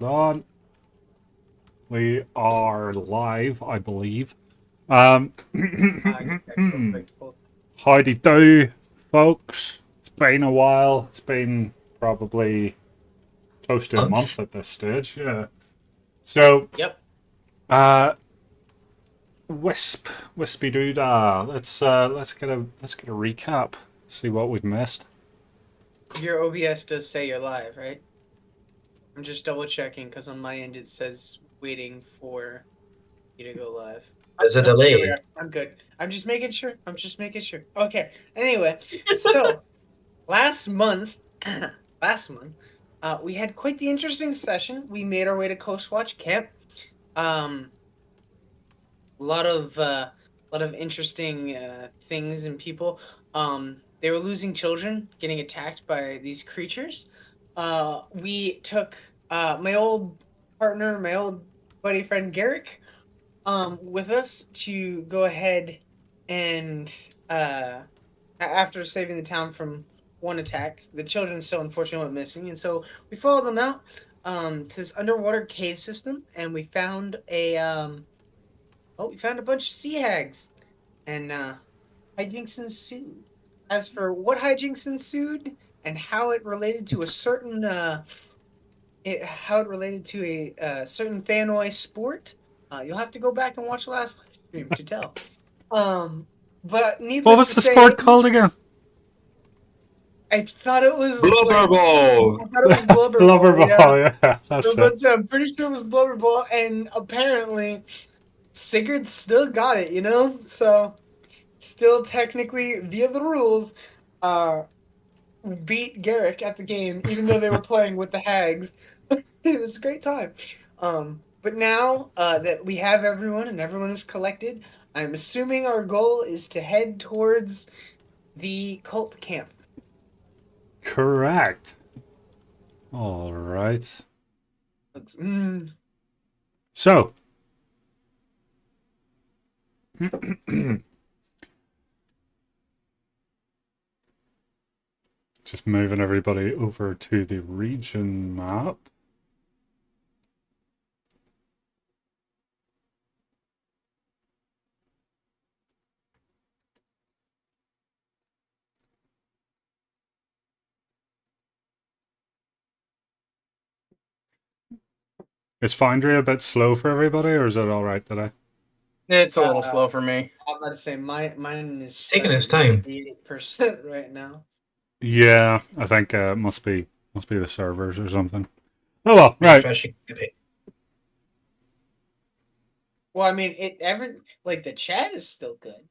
on. We are live, I believe. Um, Get technical fixable. howdy do, folks. It's been a while. It's been probably close to a month at this stage. Yeah. So, Yep. uh, wispy doodah. Let's get a recap. See what we've missed. Your OBS does say you're live, right? I'm just double checking because on my end it says waiting for you to go live. There's a Here we delay. are. I'm good. I'm just making sure. Okay. Anyway, so last month, we had quite the interesting session. We made our way to Coastwatch Camp. A lot of interesting things and people. They were losing children, getting attacked by these creatures. We took my old partner, my old buddy friend Garrick, with us to go ahead and after saving the town from one attack, the children still unfortunately went missing, and so we followed them out to this underwater cave system, and we found we found a bunch of sea hags, and hijinks ensued. As for what hijinks ensued and how it related to a certain certain Thanoi sport, you'll have to go back and watch the last live stream to tell. But needless What was to the say, sport called again? I thought it was Blubber Ball. I thought it was blubber Blubber ball. ball. Yeah. Yeah, that's it. But I'm pretty sure it was blubber ball, and apparently Sigurd still got it. So still technically via the rules, beat Garrick at the game, even though they were playing with the hags. It was a great time. But now that we have everyone and everyone is collected, I'm assuming our goal is to head towards the cult camp. Correct. All right. So, just moving everybody over to the region map. Is Foundry a bit slow for everybody, or is it all right today? It's a little slow for me. I'm about to say mine is Taking its time. 80% right now. Yeah, I think it must be the servers or something. Oh well, right. Refreshing. Well, I mean, the chat is still good.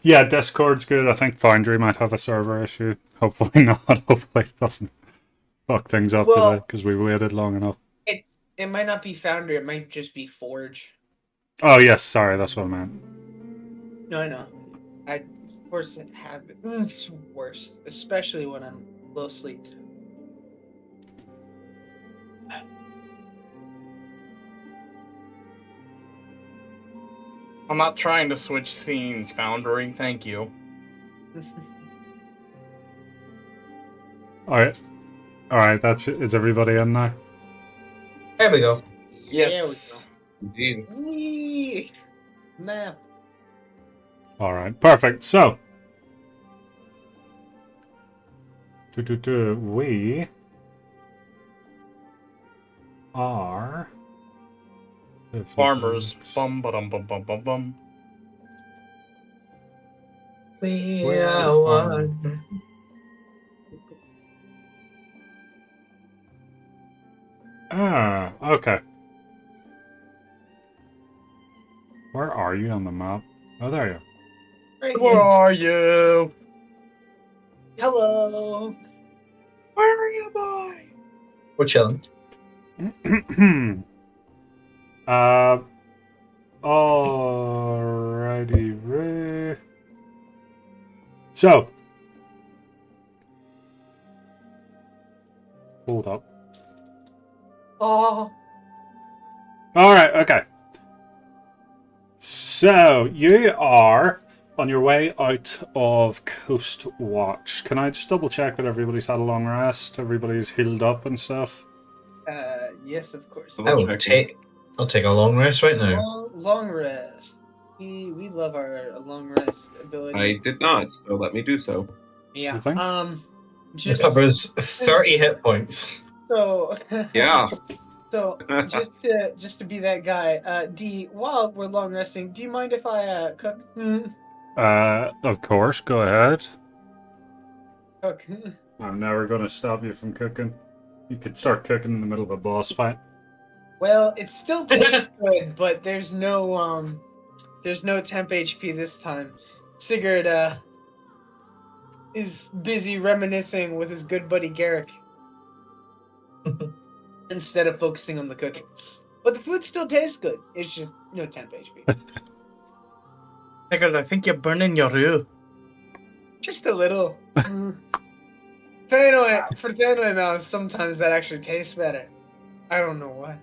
Yeah, Discord's good. I think Foundry might have a server issue. Hopefully not. Hopefully it doesn't fuck things up today because we waited long enough. It might not be Foundry. It might just be Forge. Oh yes, sorry, that's what I meant. No, I know. I of course have it. It's worse, especially when I'm low sleep. I'm not trying to switch scenes, Foundry. Thank you. All right. Is everybody in now? There we go. Yes. Indeed. Whee! Map. All right, perfect. So, we are Farmers. Bum bum bum bum bum bum. We Where are is one. Okay. Where are you on the map? Oh, there you are. Right Where here. are you? Hello. Where am I? We're chilling. Alrighty, Ray. So, hold up. Oh. Alright, okay. So, you are on your way out of Coast Watch. Can I just double check that everybody's had a long rest? Everybody's healed up and stuff? Yes, of course. I'll take a long rest right now. Long rest. We love our long rest ability. I did not, so let me do so. Yeah. Sure thing. It Just covers 30 hit points. so. Yeah. So just to be that guy, D. While we're long resting, do you mind if I cook? Of course, go ahead. Cook. I'm never going to stop you from cooking. You could start cooking in the middle of a boss fight. Well, it still tastes good, but there's no temp HP this time. Sigurd is busy reminiscing with his good buddy Garrick instead of focusing on the cooking. But the food still tastes good. It's just no temp HP. Sigurd, I think you're burning your roux. Just a little. For Thanoi mouths, sometimes that actually tastes better. I don't know why.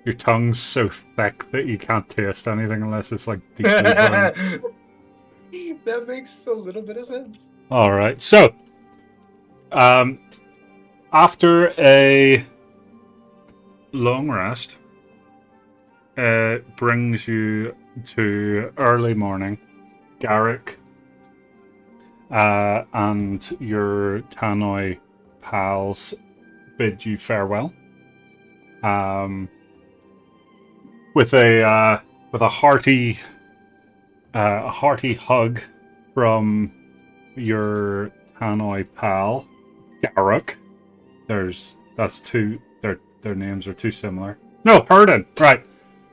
Your tongue's so thick that you can't taste anything unless it's like deeply burned. That makes a little bit of sense. All right. So, after a long rest, it brings you to early morning. Garrick and your Tannoy pals bid you farewell. With a hearty hug from your Tannoy pal, Garrick. That's two. Their names are too similar. No, Herden. Right.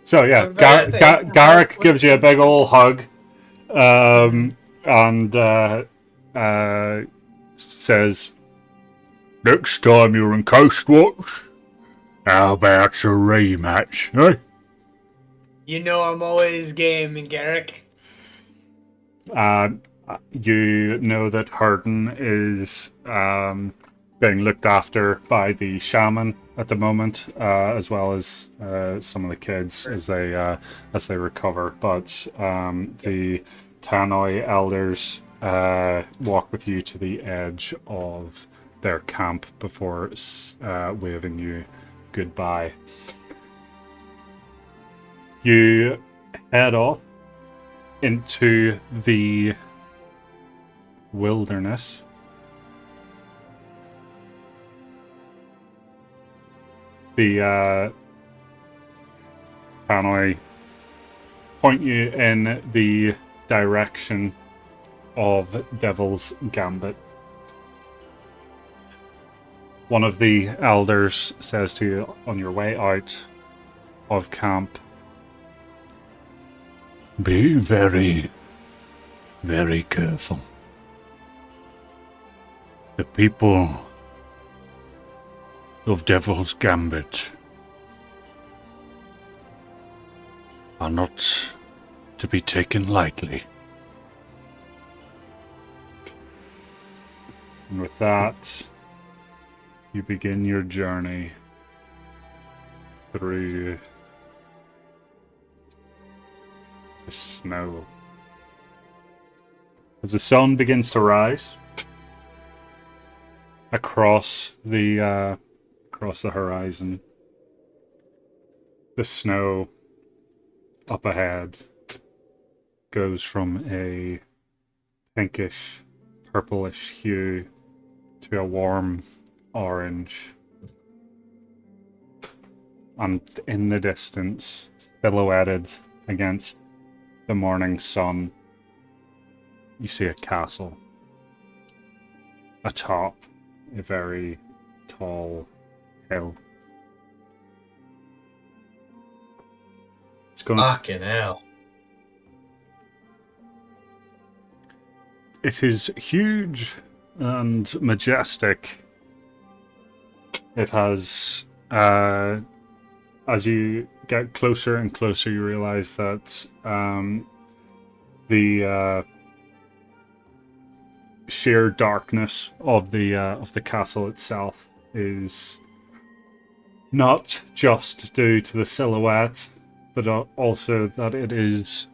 So yeah, Garrick gives you a big old hug, and says, "Next time you're in Coastwatch, how about a rematch, eh?" You know I'm always game, Garrick. You know that Herden is being looked after by the shaman at the moment, as well as some of the kids as they recover. But the Tannoy elders walk with you to the edge of their camp before waving you goodbye. You head off into the wilderness. The Tannoy point you in the direction of Devil's Gambit. One of the elders says to you on your way out of camp, "Be very, very careful. The people of Devil's Gambit are not to be taken lightly." And with that, you begin your journey through the snow. As the sun begins to rise across the horizon, the snow up ahead goes from a pinkish, purplish hue to a warm orange. And in the distance, silhouetted against the morning sun, you see a castle atop a very tall hill. It's going to... Fucking hell. It is huge and majestic. It has, as you get closer and closer, you realize that the sheer darkness of the castle itself is not just due to the silhouette, but also that it is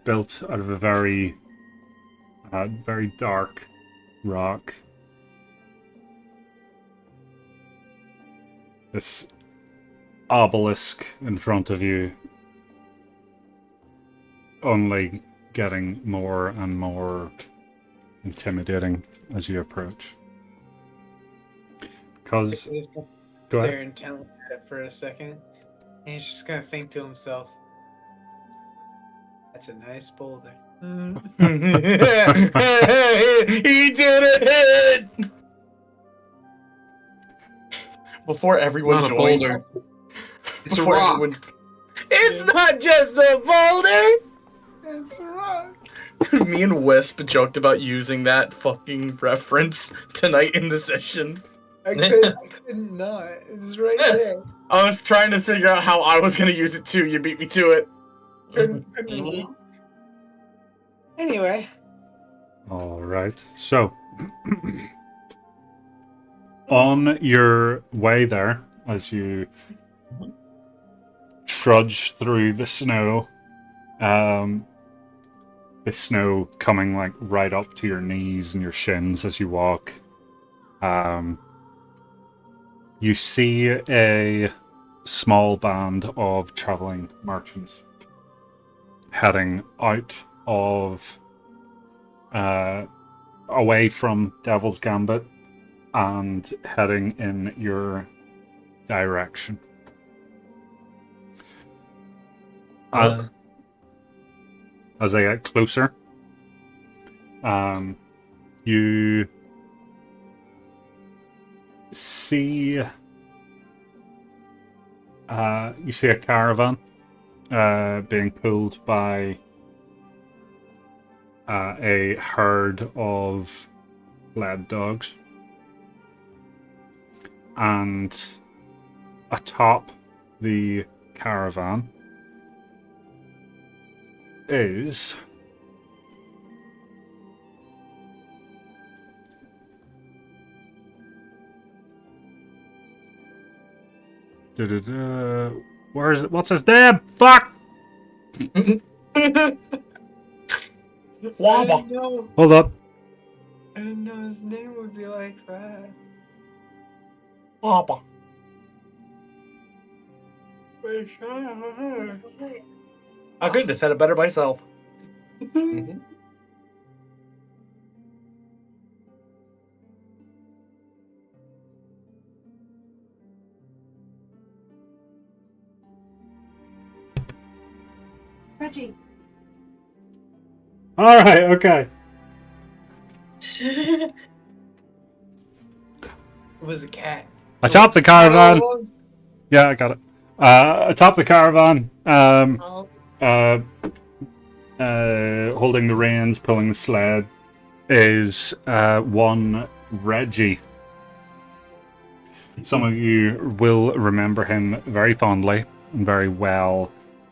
built out of a very dark rock. this obelisk in front of you, only getting more and more intimidating as you approach. Because He's gonna go stare ahead. intently at it for a second, and he's just gonna think to himself, "That's a nice boulder." He did it! Before It's everyone not a joined. boulder. It's a before rock. everyone- It's not just a boulder. It's a rock. Me and Wisp joked about using that fucking reference tonight in the session. I couldn't not. It's right there. I was trying to figure out how I was gonna use it too. You beat me to it. Couldn't resist. Anyway, All right. So, on your way there, as you trudge through the snow, the snow coming like right up to your knees and your shins as you walk, you see a small band of traveling merchants heading out of away from Devil's Gambit and heading in your direction. As they get closer, you see a caravan being pulled by a herd of led dogs, and atop the caravan is where is it? What's his name? Fuck! Wabba. Hold up. I didn't know his name would be like that. Wabba. I couldn't have said it better myself. Mhm. Reggie. All right. Okay. It was a cat. Atop the caravan. Yeah, I got it. Atop the caravan, holding the reins, pulling the sled, is one Reggie. Some of you will remember him very fondly and very well.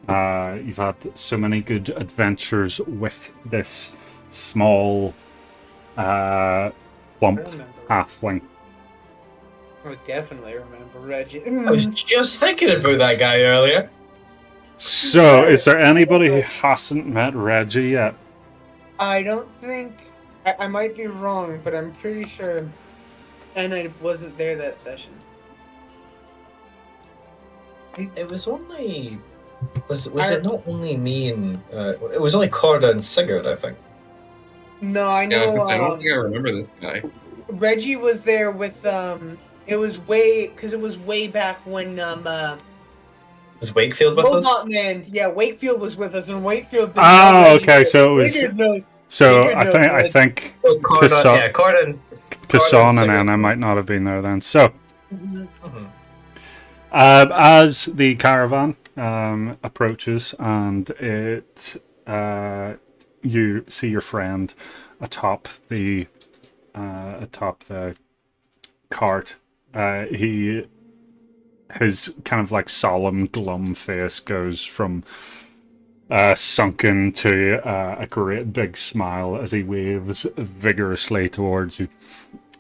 You've had so many good adventures with this small, plump halfling. I definitely remember Reggie. I was just thinking about that guy earlier. So, is there anybody who hasn't met Reggie yet? I don't think I might be wrong, but I'm pretty sure Enna wasn't there that session. It was only. Was it not only me and. It was only Corda and Sigurd, I think. No, I Yeah, I was know. gonna say, I don't think I remember this guy. Reggie was there with It was way back when Was Wakefield with us? Robot Man. Yeah, Wakefield was with us, and Wakefield. didn't know Oh, Reggie. okay. So it was. Sigurd knows. So Sigurd I knows think I Reggie. think Oh, Corda, Kassan- yeah, Corda Kassan and Sigurd. Anna might not have been there then. So Mhm. Mhm. as the caravan approaches and you see your friend atop the cart. His kind of like solemn, glum face goes from sunken to a great big smile as he waves vigorously towards you.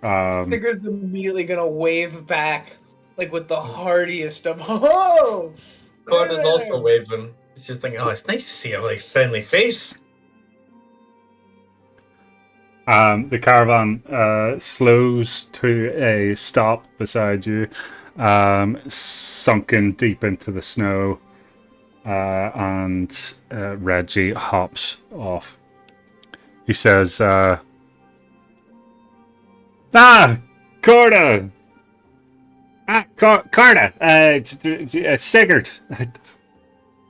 Sigurd's immediately gonna wave back, like with the heartiest of oh. Corda's yeah. also waving. He's just thinking, oh, it's nice to see a like friendly face. The caravan slows to a stop beside you, sunken deep into the snow, and Reggie hops off. He says, Corda! Corda! Sigurd!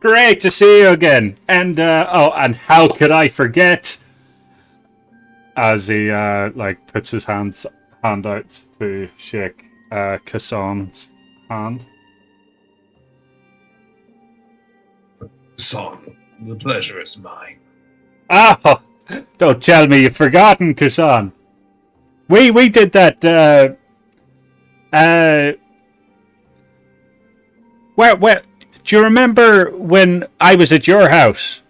Great to see you again! And and how could I forget? As he puts his hand out to shake Kassan's hand. Son, the pleasure is mine. Oh, don't tell me you've forgotten, Kassan. We did that. Where? Do you remember when I was at your house?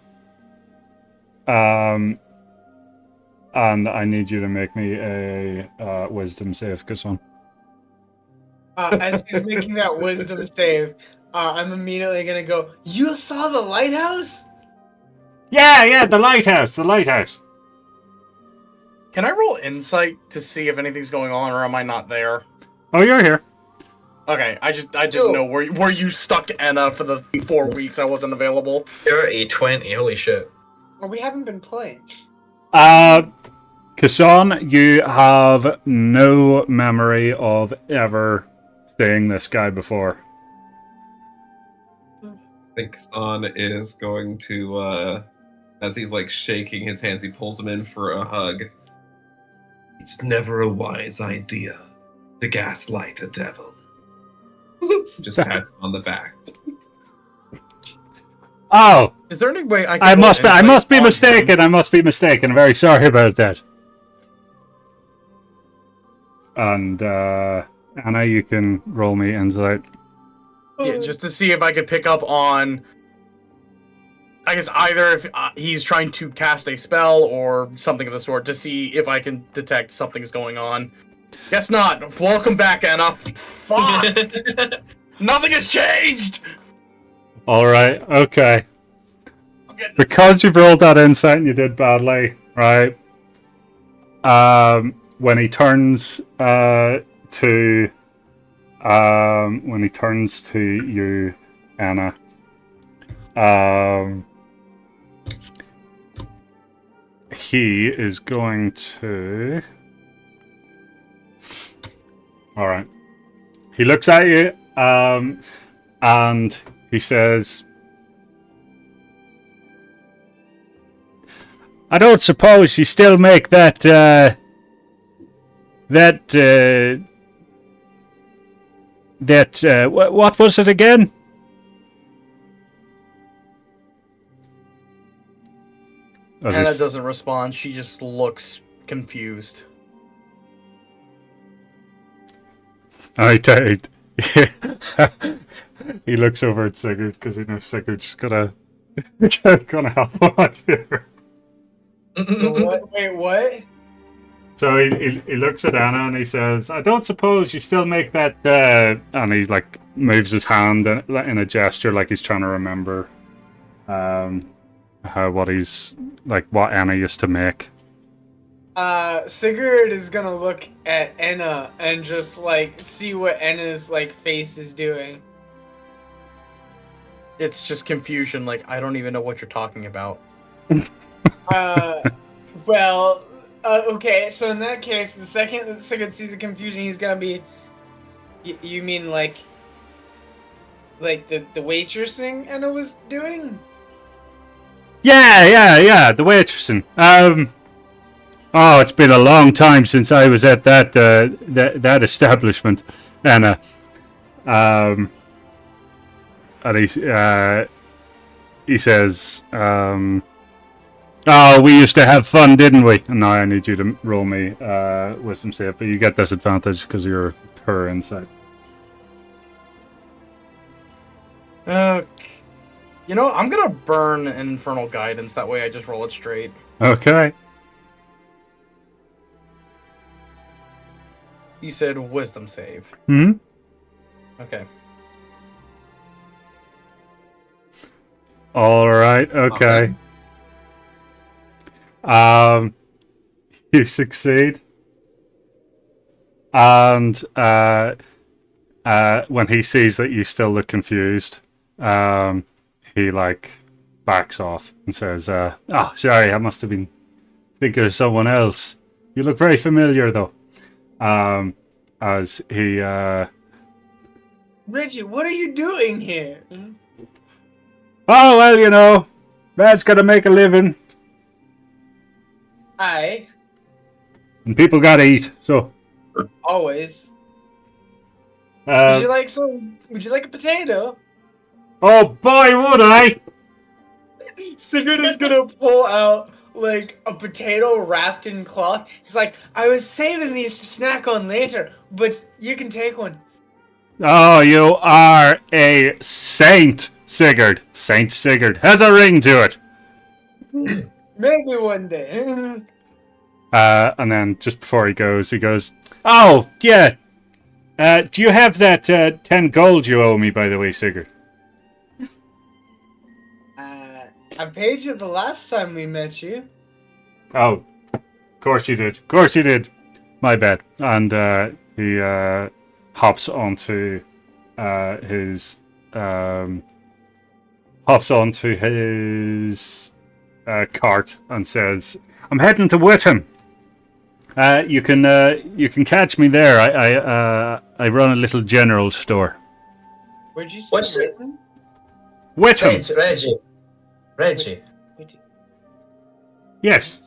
And I need you to make me a wisdom save, Kassan. As he's making that wisdom save, I'm immediately gonna go, "You saw the lighthouse?" Yeah, the lighthouse. Can I roll insight to see if anything's going on, or am I not there? Oh, you're here. Okay, I just know where you stuck Enna for the 4 weeks I wasn't available. You're a 20, holy shit. Well, we haven't been playing. Kassan, you have no memory of ever seeing this guy before. I think Son is going to, as he's like shaking his hands, he pulls him in for a hug. It's never a wise idea to gaslight a devil. Just pats him on the back. Oh, Is there any way I can I roll must be insight on him? mistaken. I must be mistaken. I'm very sorry about that. And Anna, you can roll me insight. Yeah, just to see if I could pick up on, I guess, either if he's trying to cast a spell or something of the sort, to see if I can detect something's going on. Guess not. Welcome back, Enna. Fuck! Nothing has changed! All right. Okay. I'm getting Because you've rolled that insight and you did badly, right? When he turns to you, Anna, he is going to. All right. He looks at you, and he says, "I don't suppose you still make that what was it again?" As Enna he's- doesn't respond. She just looks confused. I he looks over at Sigurd because he knows Sigurd's gonna help him out here. What? Wait, what? So he looks at Anna and he says, "I don't suppose you still make that." And he like moves his hand in a gesture like he's trying to remember what Anna used to make. Sigurd is gonna look at Enna and just like see what Enna's like face is doing. It's just confusion. Like, I don't even know what you're talking about. Well, okay. So in that case, the second that Sigurd sees the confusion, he's gonna be. You mean like the waitressing Enna was doing? Yeah, the waitressing. Oh, it's been a long time since I was at that establishment, Anna. And he says, "Oh, we used to have fun, didn't we?" And now I need you to roll me wisdom save, but you get disadvantage because you're poor insight. You know, I'm gonna burn an infernal guidance. That way, I just roll it straight. Okay. You said wisdom save. Hmm. Okay. All right. Okay. You succeed. And when he sees that you still look confused, he like backs off and says, "Oh, sorry, I must have been thinking of someone else. You look very familiar, though." As he, Reggie, what are you doing here? oh well, you know, man's got to make a living, Aye, and people got to eat. So, always. Would you like a potato? oh boy, would I! Sigurd is gonna pull out like a potato wrapped in cloth. He's like, I was saving these to snack on later, but you can take one. Oh, you are a saint, Sigurd. Saint Sigurd has a ring to it. Maybe one day. And then just before he goes, "Oh, yeah. Do you have that 10 gold you owe me, by the way, Sigurd?" I paid you the last time we met you. Oh, of course you did. Of course you did. My bad. And he hops onto his cart and says, "I'm heading to Witham. You can catch me there. I run a little general store." Where'd you say What's it? Witham? Witham. Reggie. Yes.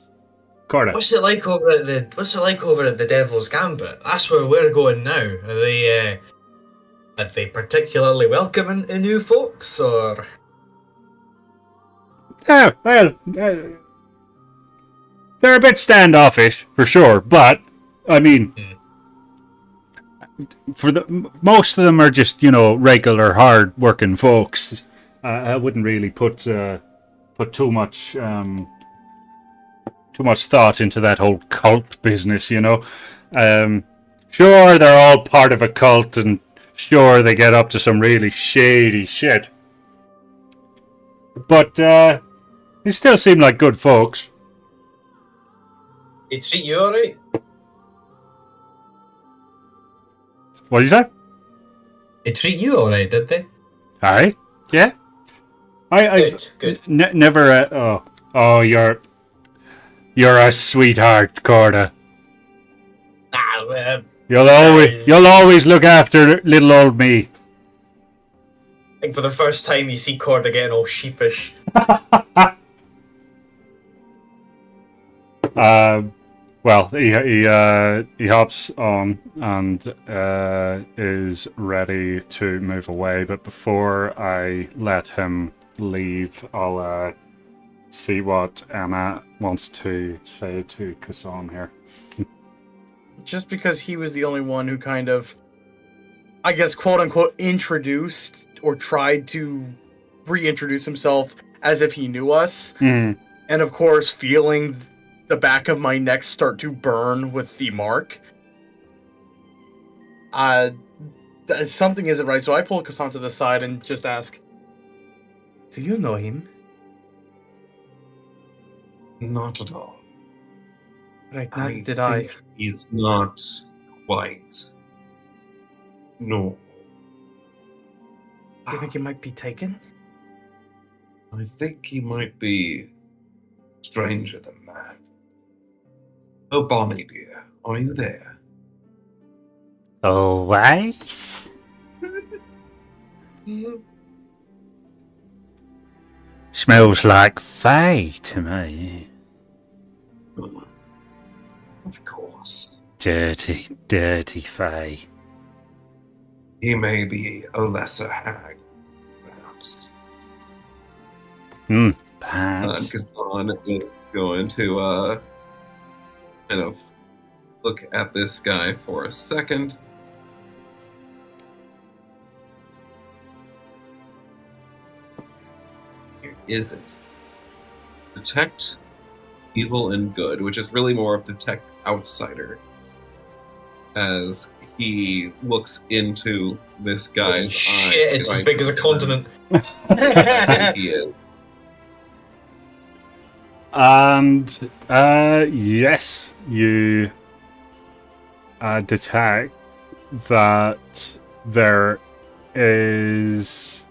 Corda. What's it like over at the Devil's Gambit? That's where we're going now. Are they particularly welcoming to new folks, or? Oh, well, they're a bit standoffish for sure, but I mean, most of them are just, you know, regular hard-working folks. I wouldn't really put too much thought into that whole cult business, you know. Sure, they're all part of a cult, and sure, they get up to some really shady shit, but they still seem like good folks. They treat you alright? What did you say? They treat you alright, did they? Aye, yeah. Good. Never. Oh, you're a sweetheart, Corda. You'll always look after little old me. I think for the first time you see Corda getting all sheepish. Well, he hops on and is ready to move away. But before I let him leave, I'll see what Enna wants to say to Kassan here. Just because he was the only one who kind of, I guess, quote unquote, introduced or tried to reintroduce himself as if he knew us. Mm. And of course, feeling the back of my neck start to burn with the mark. Something isn't right, so I pull Kassan to the side and just ask, "Do you know him?" Not at all. Right, I did I? think he's not quite. No. Do you think he might be taken? I think he might be stranger than that. Oh, Bonnie dear, are you there? Always? Smells like Fae to me. Of course. Dirty, dirty Fae. He may be a lesser hag, perhaps. Perhaps. Kassan is going to kind of look at this guy for a second. Here is it. Detect evil and good, which is really more of detect outsider. As he looks into this guy's eyes. Shit, it's as big as a continent. I think he is. And yes, you detect that there is.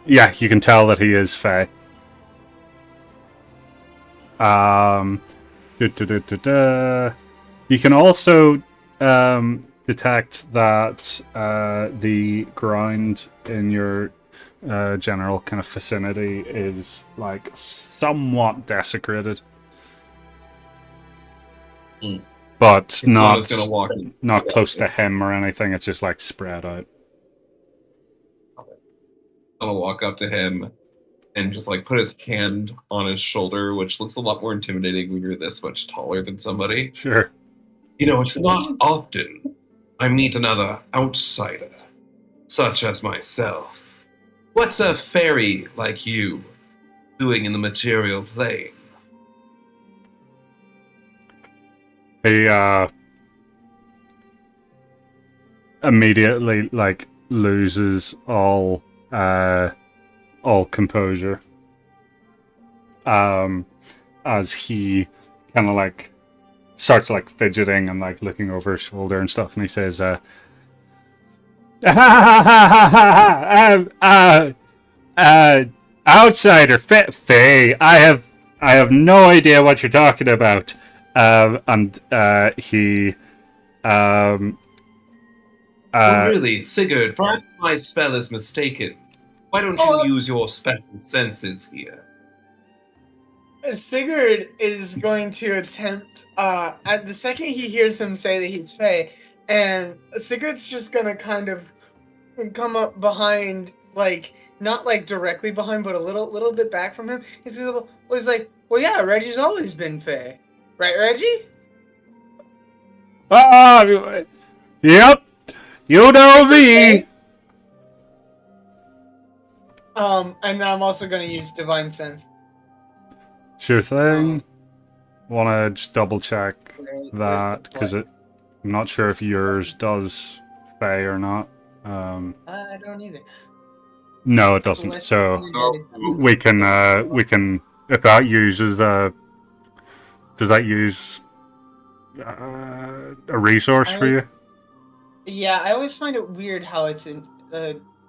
Yeah, you can tell that he is Fey. You can also detect that the ground in your general kind of vicinity is like somewhat desecrated, but Claudia's gonna walk in. not close to him or anything. It's just like spread out. I'm gonna walk up to him and just like put his hand on his shoulder, which looks a lot more intimidating when you're this much taller than somebody. Sure. You know, it's not often I meet another outsider, such as myself. What's a fairy like you doing in the material plane? He immediately like loses all composure as he kind of like starts like fidgeting and like looking over his shoulder and stuff, and he says outsider Faye, I have no idea what you're talking about. And he really, Sigurd, perhaps my spell is mistaken. Why don't you use your special senses here? Sigurd is going to attempt, at the second he hears him say that he's Fey, and Sigurd's just gonna kind of come up behind, like, not like directly behind, but a little bit back from him. He's like, well, yeah, Reggie's always been Fey. Right, Reggie? Yep. You know me. And then I'm also going to use Divine Sense. Sure thing. Want to just double check that because I'm not sure if yours does Fey or not. I don't either. No, it doesn't. So we can if that uses does that use a resource for you? Yeah, I always find it weird how it's in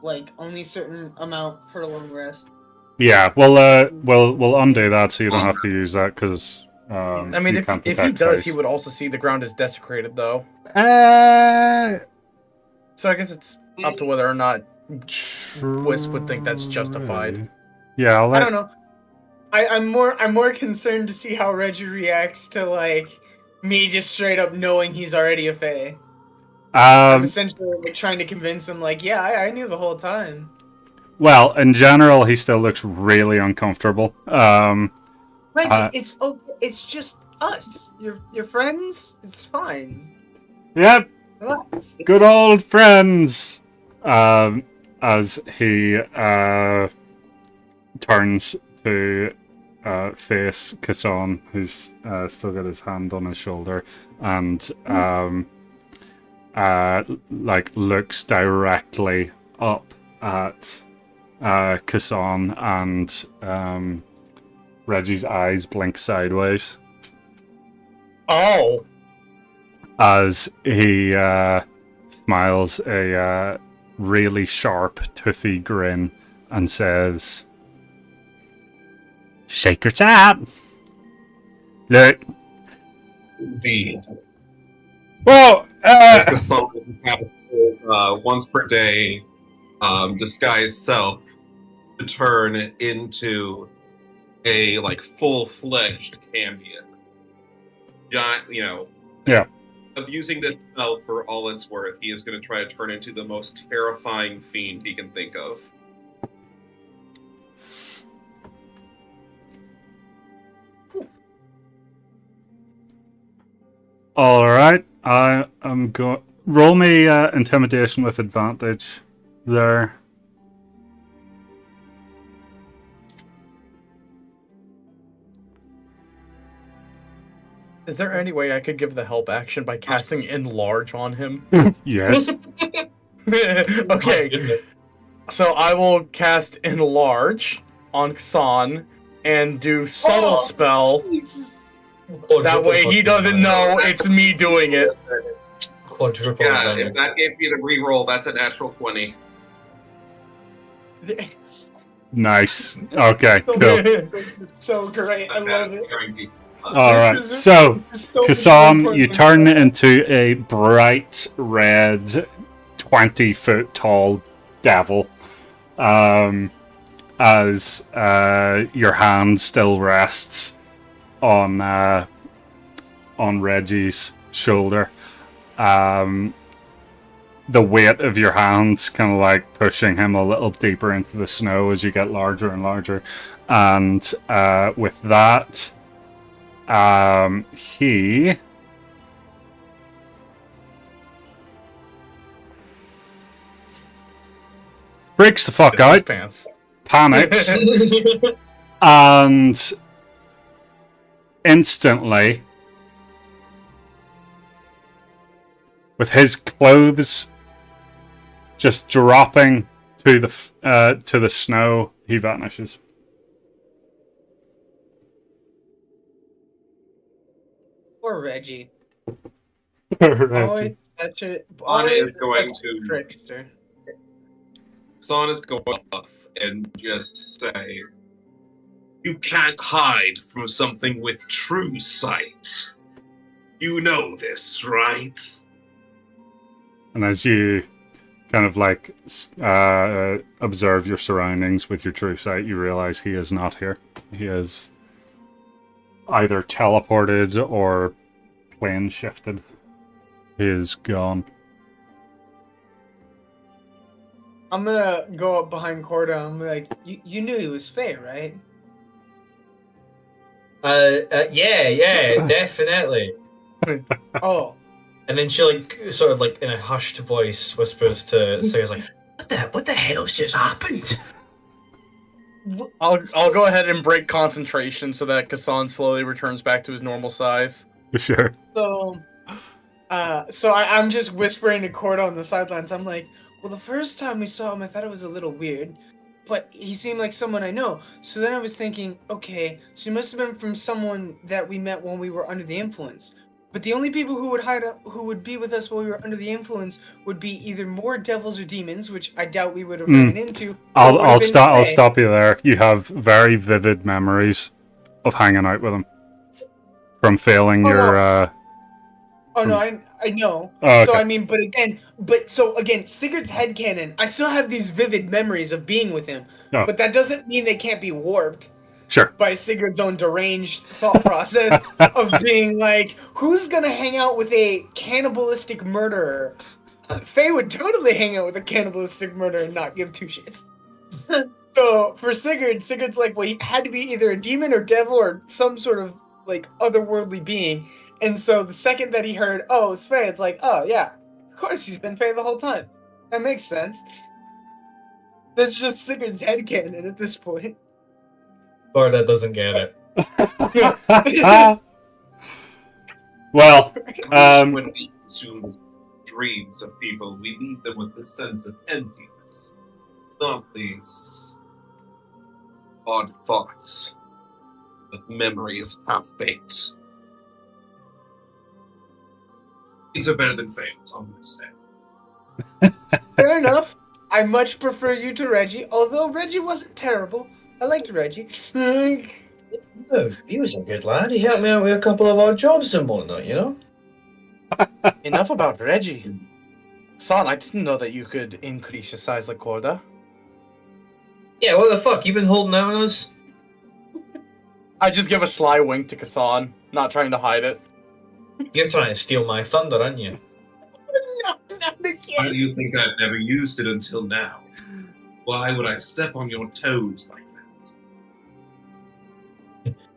like only certain amount per long rest. Yeah, we'll undo that so you don't have to use that because I mean, if he does, he would also see the ground is desecrated though. So I guess it's up to whether or not Wisp would think that's justified. Yeah, I don't know. I'm more concerned to see how Reggie reacts to like me just straight up knowing he's already a Fae. I'm essentially like trying to convince him, like, yeah, I knew the whole time. Well, in general, he still looks really uncomfortable. Reggie, it's okay. It's just us. Your friends. It's fine. Yep. Relax. Good old friends. As he turns to face Kassan, who's still got his hand on his shoulder, and like looks directly up at Kassan, and Reggie's eyes blink sideways. Oh! As he smiles a really sharp, toothy grin and says, "Secret's out. Look." Indeed. Well, once per day, disguise self to turn into a like full-fledged cambion. Giant, yeah. Of using this spell for all it's worth, he is going to try to turn into the most terrifying fiend he can think of. All right, I am going. Roll me intimidation with advantage there. Is there any way I could give the help action by casting Enlarge on him? Yes. Okay. So I will cast Enlarge on Kasan and do subtle spell. Jesus. That way he doesn't know it's me doing it. Quadruple Yeah, advantage. if that gave me the reroll, that's a natural 20. Nice. Okay, cool. It's so great. I love it. All right. This is- So, this is so much more Kasam, important you than turn that. into a bright red, 20-foot tall devil. As your hand still rests on Reggie's shoulder. The weight of your hands kind of like pushing him a little deeper into the snow as you get larger and larger. And with that, he freaks the fuck out, Pants. panics, and instantly, with his clothes just dropping to the snow, he vanishes. Poor Reggie. Reggie. Always such a On always is going such a to- trickster. Son is going off and just say, "You can't hide from something with true sight. You know this, right?" And as you kind of like observe your surroundings with your true sight, you realize he is not here. He is either teleported or plane shifted. He is gone. I'm gonna go up behind Corda. I'm like, you knew he was Fae, right? Yeah, definitely. Oh, And then she like sort of like in a hushed voice whispers to Sarah's like, "What the hell's just happened?" I'll go ahead and break concentration so that Kasan slowly returns back to his normal size. Sure. so, I'm just whispering to Corda on the sidelines. I'm like, well, the first time we saw him, I thought it was a little weird, but he seemed like someone I know. So then I was thinking, okay, so he must have been from someone that we met when we were under the influence. But the only people who would be with us while we were under the influence would be either more devils or demons, which I doubt we would have ran into. or I'll would have been I'll Fae. stop you there. You have very vivid memories of hanging out with him from failing Oh, your. no. Oh no, I know. Oh, okay. So I mean, but again, Sigurd's headcanon, I still have these vivid memories of being with him. Oh. But that doesn't mean they can't be warped Sure. by Sigurd's own deranged thought process of being like, who's gonna hang out with a cannibalistic murderer? Faye would totally hang out with a cannibalistic murderer and not give two shits. So for Sigurd's like, well, he had to be either a demon or devil or some sort of like otherworldly being. And so the second that he heard, oh, it's Faye, it's like, oh yeah, of course he's been Faye the whole time. That makes sense. That's just Sigurd's headcanon at this point. Corda doesn't get it. Well, When we consume dreams of people, we leave them with a sense of emptiness, not these odd thoughts that memories have baked. Things are better than fails, I'm going to say. Fair enough. I much prefer you to Reggie, although Reggie wasn't terrible. I liked Reggie. Oh, he was a good lad. He helped me out with a couple of odd jobs and whatnot, you know? Enough about Reggie. Son, I didn't know that you could increase your size like Corda. Yeah, what the fuck? You been holding out on us? I just give a sly wink to Kasan, not trying to hide it. You're trying to steal my thunder, aren't you? No, not Why again. do you think I've never used it until now? Why would I step on your toes like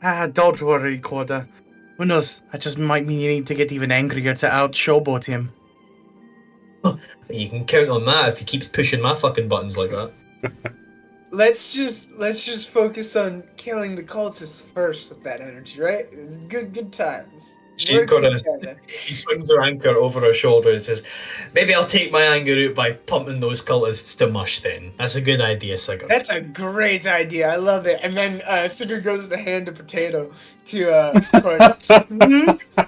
that? Don't worry, Corda. Who knows? I just might mean you need to get even angrier to out showboat him. You can count on that if he keeps pushing my fucking buttons like that. Let's just focus on killing the cultists first with that energy, right? Good times. He swings her anchor over her shoulder and says, "Maybe I'll take my anger out by pumping those cultists to mush then. That's a good idea, Sigurd." That's a great idea. I love it. And then Sigurd goes to hand a potato to Corda.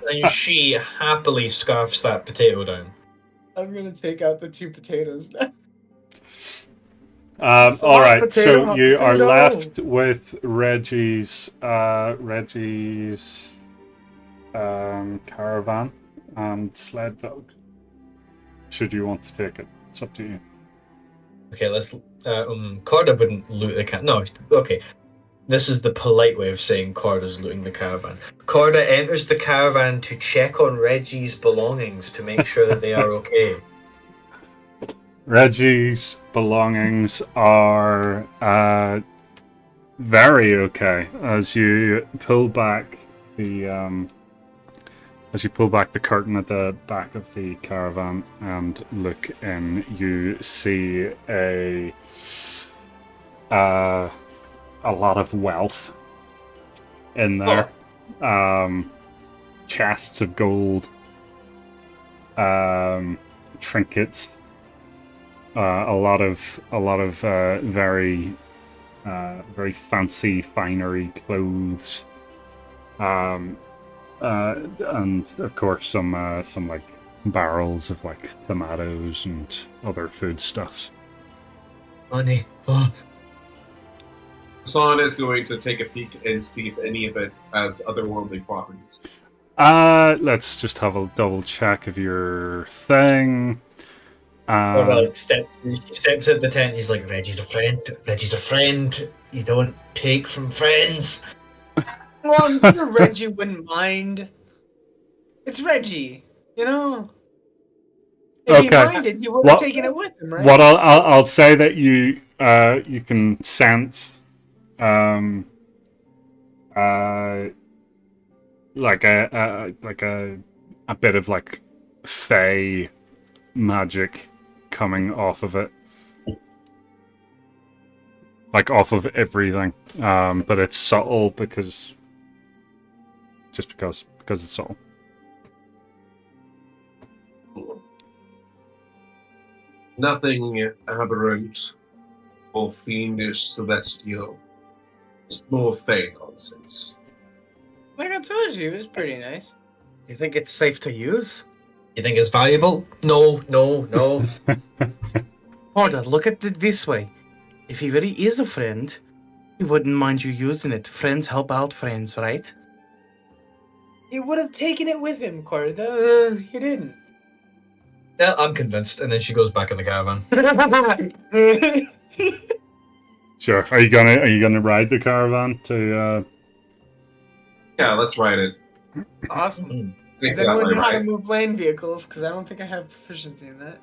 And she happily scarfs that potato down. I'm gonna take out the 2 potatoes now. All right, so hot you are potato. left with Reggie's caravan and sled dog. Should you want to take it? It's up to you. Okay, let's. Corda wouldn't loot the No, okay. This is the polite way of saying Corda's looting the caravan. Corda enters the caravan to check on Reggie's belongings to make sure that they are okay. Reggie's belongings are very okay. As you pull back the curtain at the back of the caravan and look in, you see a lot of wealth in there. Chests of gold, trinkets. A lot of very fancy finery clothes, and of course some like barrels of like tomatoes and other foodstuffs. Money. Oh. Hassan is going to take a peek and see if any of it has otherworldly properties. Let's just have a double check of your thing. He steps at the tent. He's like, "Reggie's a friend. Reggie's a friend. You don't take from friends." Well, I'm sure Reggie wouldn't mind. It's Reggie, you know. If he minded, he would have taken it with him, right? What I'll say that you can sense like a bit of like fey magic coming off of it, like off of everything, but it's subtle because it's subtle. Nothing aberrant or fiendish celestial. It's more fey nonsense. Like I told you, it was pretty nice. You think it's safe to use? You think it's valuable? No. Corda, look at it this way. If he really is a friend, he wouldn't mind you using it. Friends help out friends, right? He would have taken it with him, Corda. He didn't. Yeah, I'm convinced. And then she goes back in the caravan. Sure. Are you gonna ride the caravan to? Yeah, let's ride it. Awesome. I think Does anyone that know how to might move land vehicles? Because I don't think I have proficiency in that.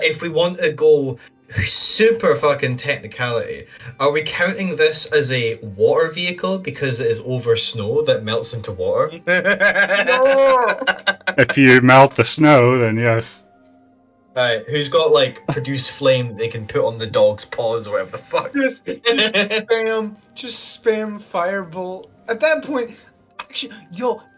If we want to go super fucking technicality, are we counting this as a water vehicle because it is over snow that melts into water? No! If you melt the snow, then yes. Right, who's got like produce flame that they can put on the dog's paws or whatever the fuck? Just spam firebolt. At that point, actually,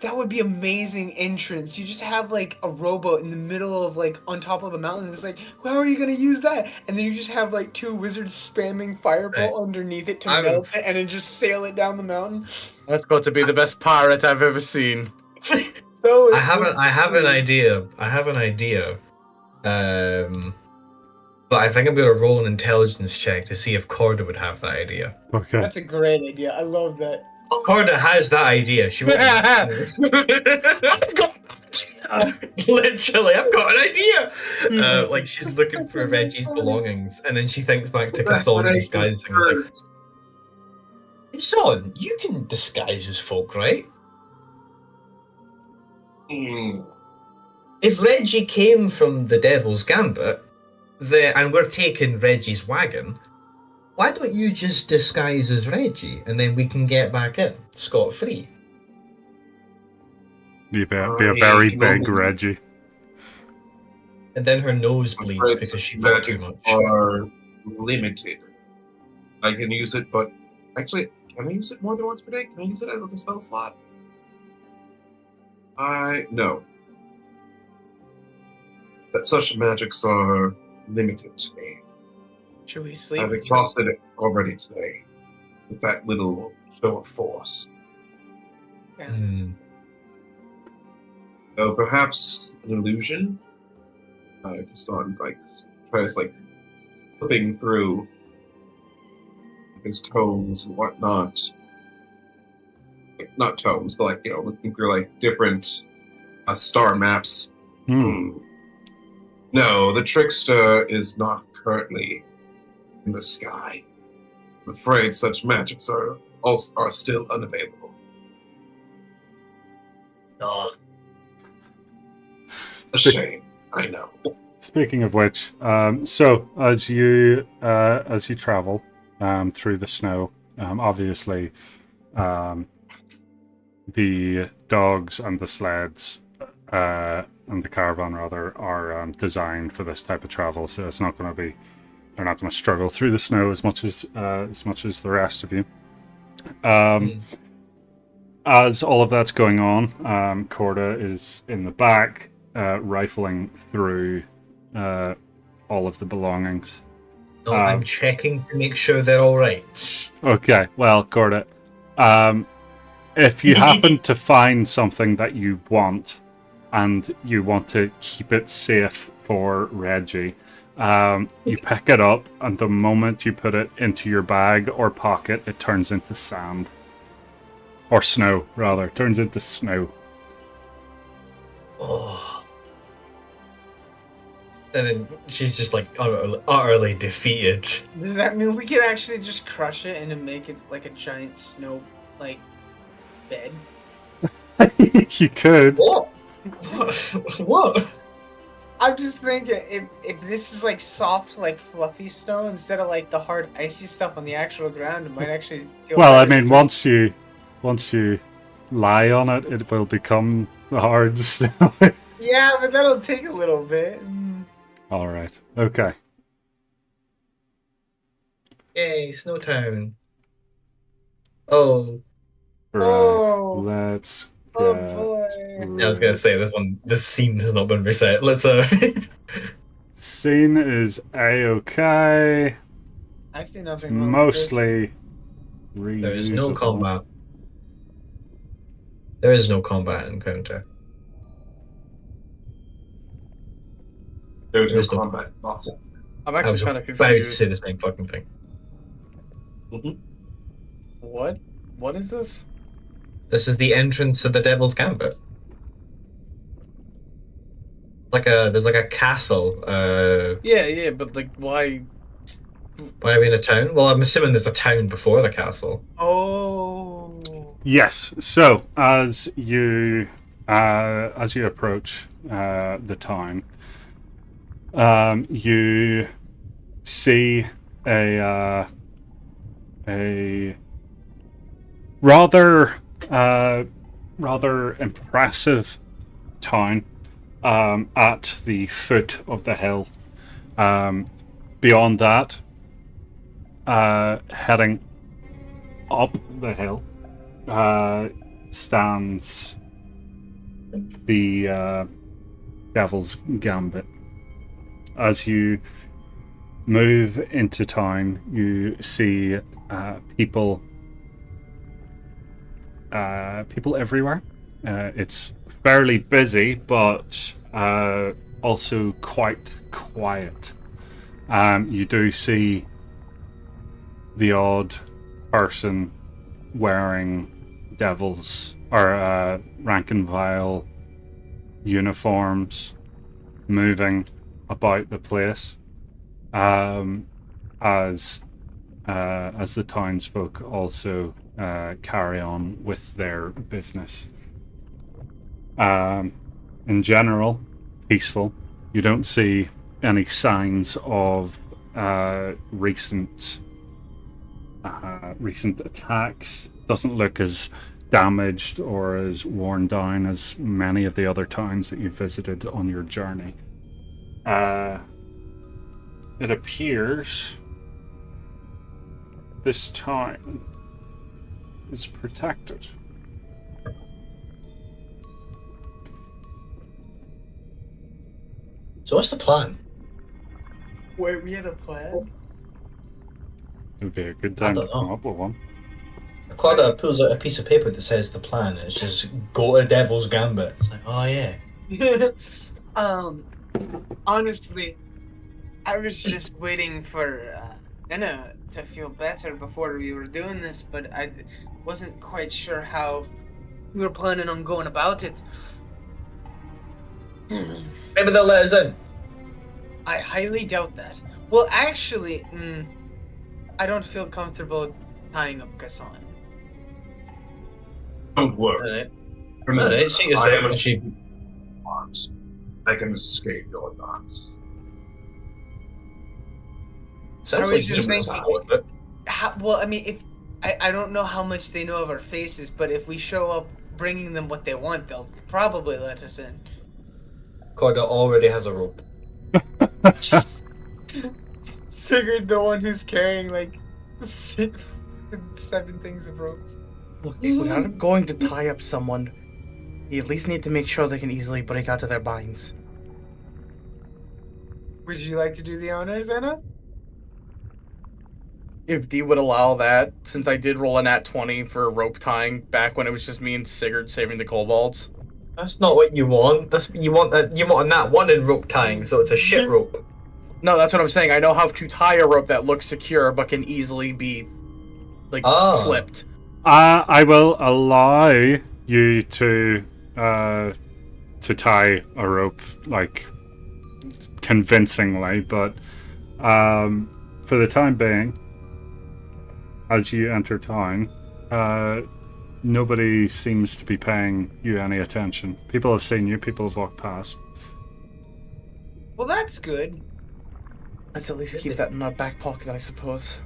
that would be amazing entrance. You just have like a rowboat in the middle of like on top of the mountain. It's like, how are you gonna use that? And then you just have like 2 wizards spamming firebolt underneath it to melt it, and then just sail it down the mountain. That's got to be the best pirate I've ever seen. I have an idea. But I think I'm gonna roll an intelligence check to see if Corda would have that idea. Okay. That's a great idea. I love that. Corda has that idea. She won't. Literally, I've got an idea. Like she's looking for Reggie's belongings, and then she thinks back to Kasson disguising. Like, Kasson, you can disguise as folk, right? If Reggie came from the Devil's Gambit, and we're taking Reggie's wagon, why don't you just disguise as Reggie, and then we can get back in scot-free? Be a very big Reggie. And then her nose bleeds because she thought too much. Are limited. I can use it, but actually, can I use it more than once per day? Can I use it out of the spell slot? I know that such magics are limited to me. Should we sleep? I've exhausted it already today with that little show of force. Yeah. So perhaps an illusion? Just on, tries, flipping through his tomes and whatnot. Not tomes, but, looking through, different star maps. No, the trickster is not currently in the sky. I'm afraid such magics are still unavailable. Oh, A shame, I know. Speaking of which, so as you travel through the snow, obviously the dogs and the sleds and the caravan rather are designed for this type of travel, so it's not going to be, they're not going to struggle through the snow as much as the rest of you. As all of that's going on, Corda is in the back, rifling through all of the belongings. no, I'm checking to make sure they're all right. Okay, well, Corda, if you happen to find something that you want, and you want to keep it safe for Reggie, you pick it up, and the moment you put it into your bag or pocket, it turns into sand. Or snow, rather. It turns into snow. Oh. And then she's just utterly defeated. Does that mean we can actually just crush it and then make it like a giant snow bed? You could. What? What? I'm just thinking if this is soft, fluffy snow instead of the hard icy stuff on the actual ground, it might actually feel Well, I better. mean, once you lie on it, it will become the hard snow. Yeah, but that'll take a little bit. All right. Okay. Yay, Snowtown. Oh, Right. Oh. Let's Oh get boy. yeah, I was gonna say this scene has not been reset. Let's Scene is a-okay. I see It's nothing wrong mostly There is no reusable. combat. There is no combat encounter. There's no There's no- combat. Awesome. I'm I actually was kind of about to confused. say the same fucking thing. What? What is this? This is the entrance to the Devil's Gambit. There's a castle. Yeah, but why? Why are we in a town? Well, I'm assuming there's a town before the castle. Oh. Yes. So as you approach the town, you see a rather impressive town at the foot of the hill. Beyond that, heading up the hill, stands the Devil's Gambit. As you move into town, you see people everywhere. It's fairly busy, but also quite quiet. You do see the odd person wearing devils or rank and file uniforms moving about the place, as the townsfolk also carry on with their business. In general, peaceful. You don't see any signs of recent attacks. Doesn't look as damaged or as worn down as many of the other towns that you visited on your journey. It appears this town is protected. So what's the plan? Wait, we had a plan? It would be a good I time to don't come know. up with one. Corda pulls out a piece of paper that says the plan. It's just go to Devil's Gambit. It's like, oh yeah. Honestly, I was just waiting for Enna to feel better before we were doing this, but I wasn't quite sure how we were planning on going about it. Maybe they'll let us in. I highly doubt that. Well, actually, I don't feel comfortable tying up Gassan. Don't worry. Alright. Remember, Alright, see you I am a soon. sheep. Arms. I can escape your knots. Sounds I like was you just just thinking- with it. Well, I mean, if I don't know how much they know of our faces, but if we show up bringing them what they want, they'll probably let us in. Corda already has a rope. Sigurd, the one who's carrying like 7 things of rope. Look, if we are going to tie up someone, you at least need to make sure they can easily break out of their binds. Would you like to do the honors, Enna? If D would allow that, since I did roll a nat 20 for rope tying back when it was just me and Sigurd saving the kobolds. That's not what you want. You want a nat 1 in rope tying, so it's a shit rope. No, that's what I'm saying. I know how to tie a rope that looks secure but can easily be slipped. I will allow you to tie a rope like convincingly, but for the time being, as you enter town, nobody seems to be paying you any attention. People have seen you. People have walked past. Well, that's good. Let's at least keep that in our back pocket, I suppose.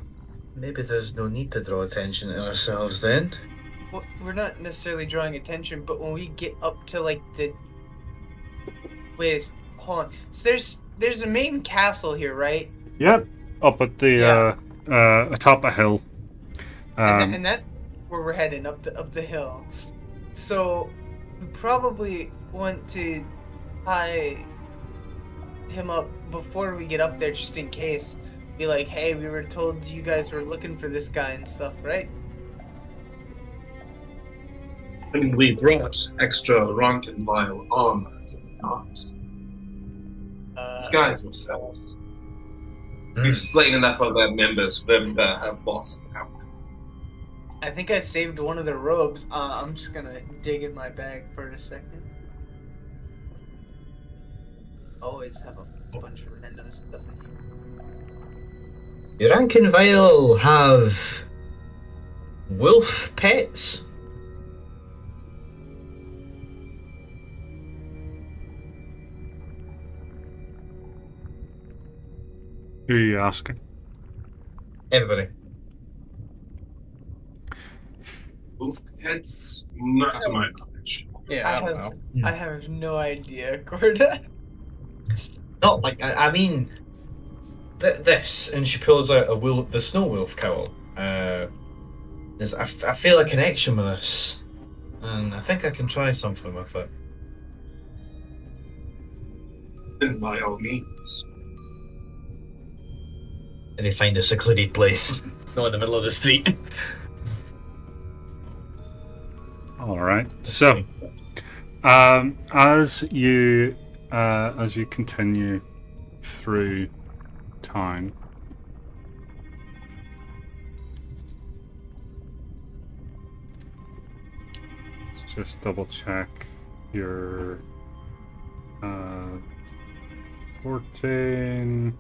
Maybe there's no need to draw attention to ourselves then. Well, we're not necessarily drawing attention, but when we get up to like the hold on. So there's a main castle here, right? Yep, up at the atop a hill. And that's where we're heading, up the hill. So we probably want to tie him up before we get up there, just in case. Be like, hey, we were told you guys were looking for this guy and stuff, right? And we brought extra rank and vile armor, not disguise ourselves. We've slain enough of their members for them to have lost count. I think I saved one of the robes. I'm just gonna dig in my bag for a second. Always have a bunch of random stuff in here. Your rank and vile have wolf pets. Who are you asking? Everybody. Wolf heads? Not to my knowledge. Yeah, I don't know. I have no idea, Corda. Not like I mean, this, and she pulls out the snow wolf cowl. I feel a connection with this, and I think I can try something with it. Then by all means. And they find a secluded place, not in the middle of the street. All right. So, as you continue through town, let's just double check your 14,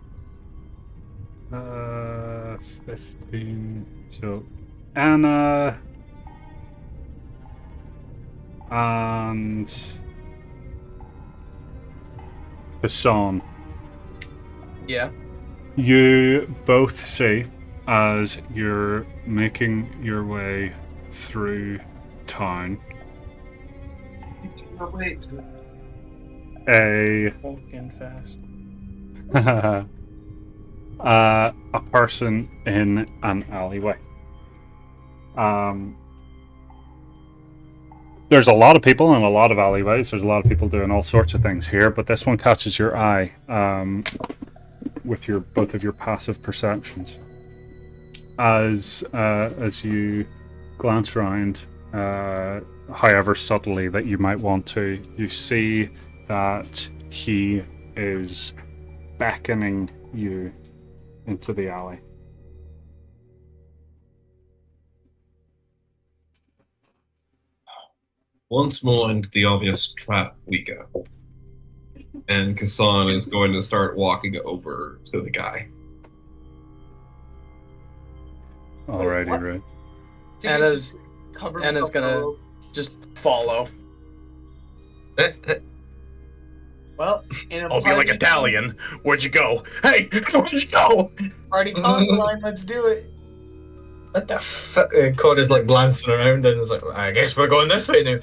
15. So, Anna and Hassan. Yeah. You both see, as you're making your way through town, Oh, wait. Walking fast. a person in an alleyway. there's a lot of people in a lot of alleyways. There's a lot of people doing all sorts of things here, but this one catches your eye with both of your passive perceptions. As you glance around, however subtly that you might want to, you see that he is beckoning you into the alley. Once more into the obvious trap we go. And Kassan is going to start walking over to the guy. Alrighty, What? right. Anna's cover Anna's himself in gonna- a robe. just follow. Well, in a I'll be like party- Italian. Where'd you go? Hey, where'd you go? Party conga line, let's do it. What the fuck? Corda's like glancing around and is like, I guess we're going this way now.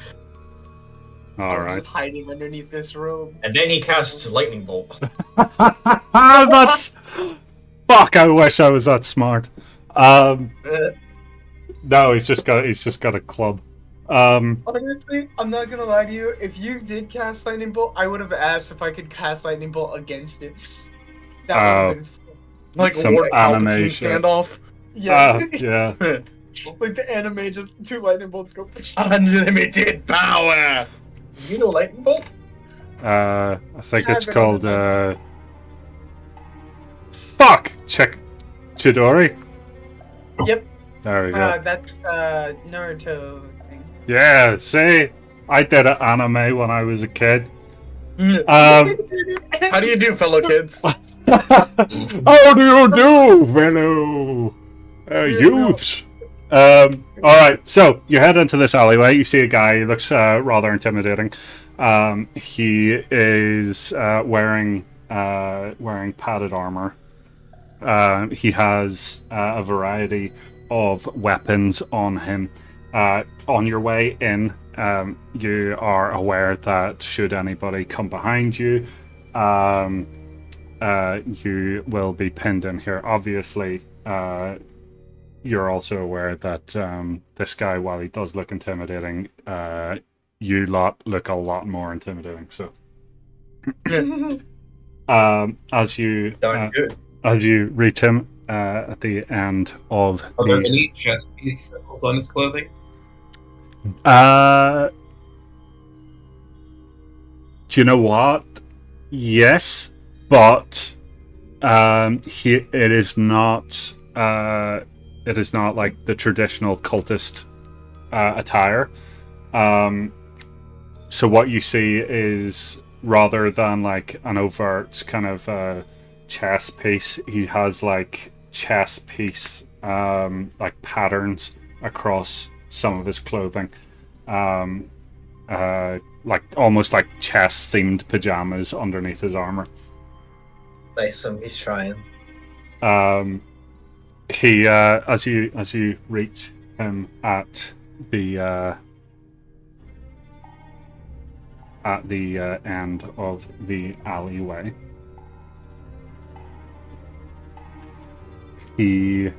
I'm Alright. just hiding underneath this robe. And then he casts lightning bolt. That's... Fuck, I wish I was that smart. No, he's just got a club. Honestly, I'm not gonna lie to you. If you did cast lightning bolt, I would have asked if I could cast lightning bolt against it. That would have been Like Some Lord Palpatine animation. standoff. yes. Yeah. Like the anime, just 2 lightning bolts go. Unlimited power. You know lightning bolt? I think Yeah, it's but- called, Fuck! Check Chidori? Yep. There we go. That's Naruto thing. Yeah, see? I did an anime when I was a kid. How do you do, fellow kids? How do you do, fellow youths? Alright, so you head into this alleyway. You see a guy, he looks rather intimidating. He is wearing padded armor. He has a variety of weapons on him. On your way in, you are aware that should anybody come behind you, you will be pinned in here. Obviously, you're also aware that this guy, while he does look intimidating, you lot look a lot more intimidating. So, as you Darn good. as you reach him at the end of Are there the any chest piece symbols on his clothing? do you know what? Yes, but it is not like the traditional cultist attire. So what you see is, rather than like an overt kind of chest piece, he has like chest piece like patterns across some of his clothing, like almost like chest themed pajamas underneath his armor. Nice, somebody's trying. He as you reach him at the end of the alleyway, he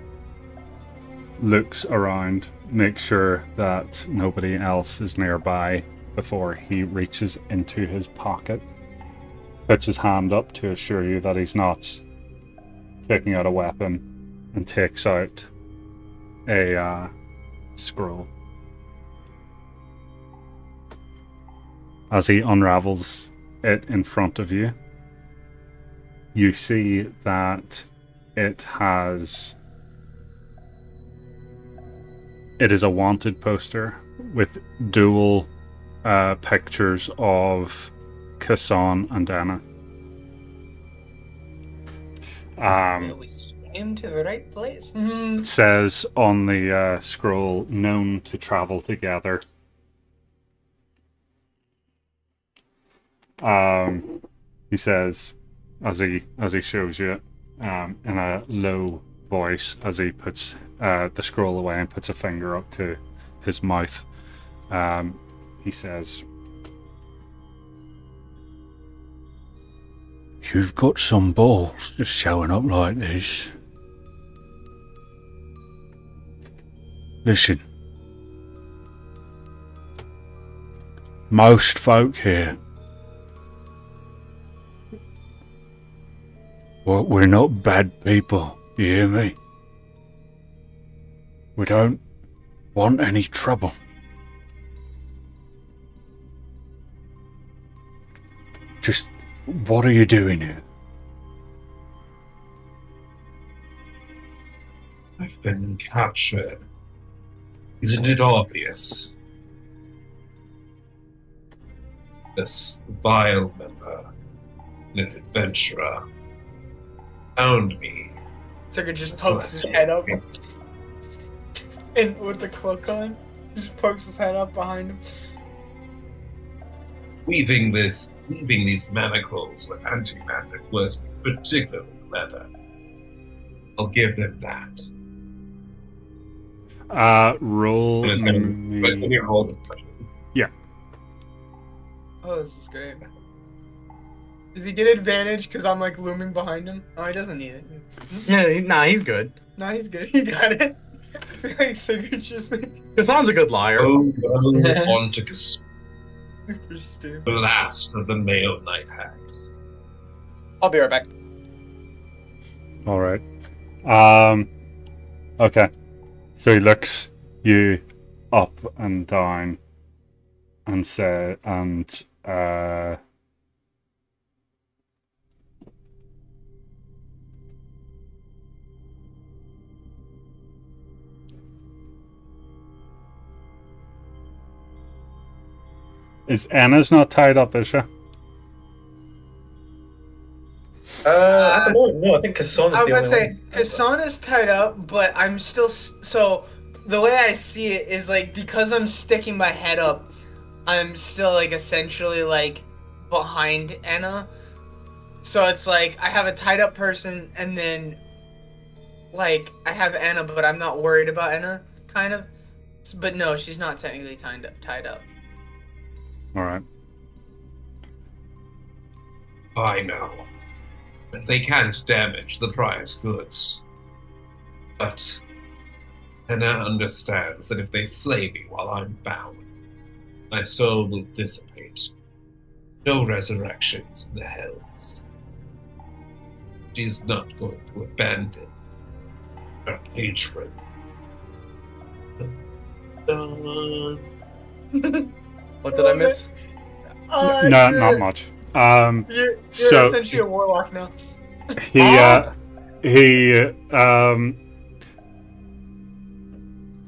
looks around, makes sure that nobody else is nearby before he reaches into his pocket, puts his hand up to assure you that he's not taking out a weapon, and takes out a scroll. As he unravels it in front of you, you see that it is a wanted poster with dual pictures of Kassan and Enna. We came to the right place. It says on the scroll, known to travel together. He says, as he shows you, in a low voice, as he puts the scroll away and puts a finger up to his mouth, he says, "You've got some balls just showing up like this. Listen, Most folk here. Well, we're not bad people, you hear me? We don't want any trouble. Just, what are you doing here? I've been captured. Isn't it obvious? This vile member, an adventurer, found me. Sigurd just pokes his head up. And with the cloak on, just pokes his head up behind him. Weaving these manacles with anti-magic was particularly clever. I'll give them that. Roll And it's gonna- me. But when you roll this Oh, this is great. Does he get advantage because I'm like looming behind him? Oh, he doesn't need it. Yeah, he's good. No, he's good. He got it. Like Sigurd's just like Hassan's a good liar. Oh, on to super stupid. the last of the male night hags. I'll be right back. All right. Okay. So he looks you up and down and say, is Enna's not tied up, is she? At the moment, no. I think Kassan's I was the gonna only say one. Hassan is tied up, but I'm still so. The way I see it is like because I'm sticking my head up, I'm still like essentially like behind Enna. So it's like I have a tied up person, and then like I have Enna, but I'm not worried about Enna, kind of. But no, she's not technically tied up. All right. I know. But they can't damage the prize goods. But Enna understands that if they slay me while I'm bound, my soul will dissipate. No resurrections in the hells. She's not going to abandon her patron. What did I miss? No, not much. You're so essentially a warlock now.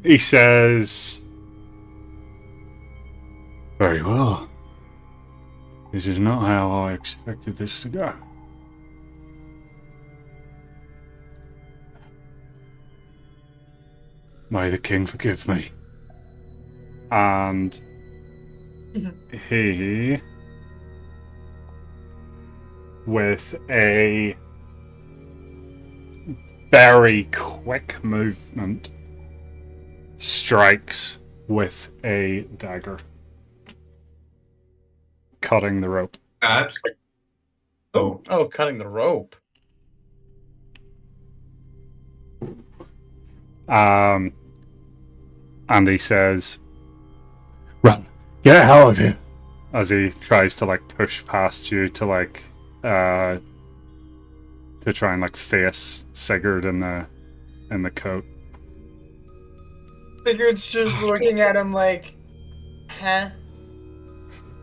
He says, very well. This is not how I expected this to go. May the king forgive me. And he, with a very quick movement, strikes with a dagger, cutting the rope. At? Oh, Oh, cutting the rope. And he says, "Run, get the hell out of here!" As he tries to like push past you to like to try and like face Sigurd in the coat. Sigurd's just looking at him like, huh?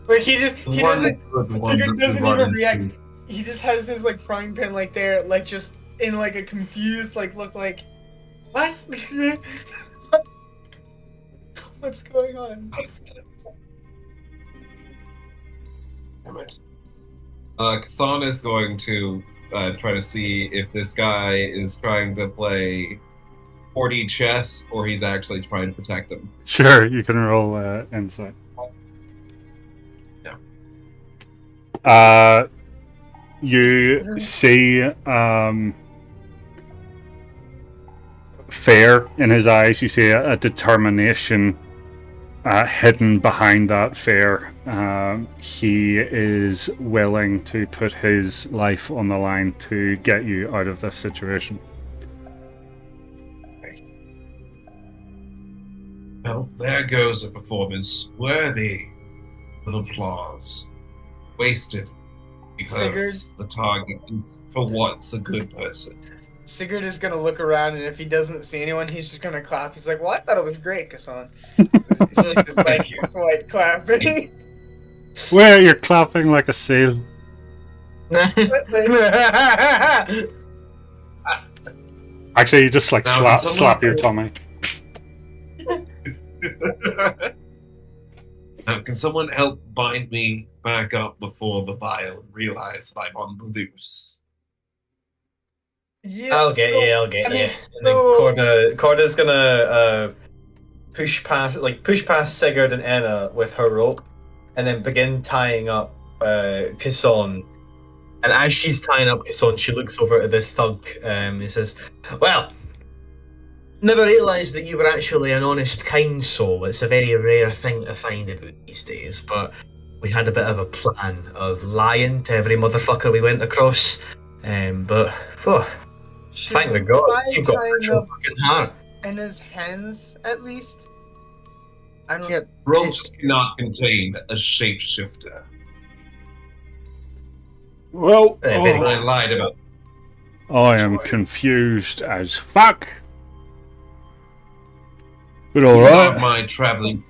Like he doesn't. Sigurd doesn't even react. He just has his like frying pan like there, like just in like a confused like look like, what? What's going on? Damn it. Kassan is going to try to see if this guy is trying to play 4D chess or he's actually trying to protect them. Sure, you can roll insight. Yeah. You see fear in his eyes. You see a determination hidden behind that fear. He is willing to put his life on the line to get you out of this situation. Well, there goes a performance worthy of applause. Wasted. Because Sigurd? the target is, for once, a good person. Sigurd is gonna look around, and if he doesn't see anyone, he's just gonna clap. He's like, "Well, I thought it was great, Kassan." So she's just like, clapping. Where you're clapping like a seal. Actually, you just like Now, slap your tummy. Now, can someone help bind me back up before the vial and realize that I'm on the loose? Yeah, I'll get you. And then Corda's gonna push past Sigurd and Enna with her rope, and then begin tying up Kasson. And as she's tying up Kasson, she looks over at this thug. He says, "Well, never realised that you were actually an honest, kind soul. It's a very rare thing to find about these days. But we had a bit of a plan of lying to every motherfucker we went across. But thank the gods, you've got such a fucking heart." And his hands, at least. I don't. Yeah, Ropes cannot contain a shapeshifter. Well, I lied about. I am confused as fuck. But alright. My traveling.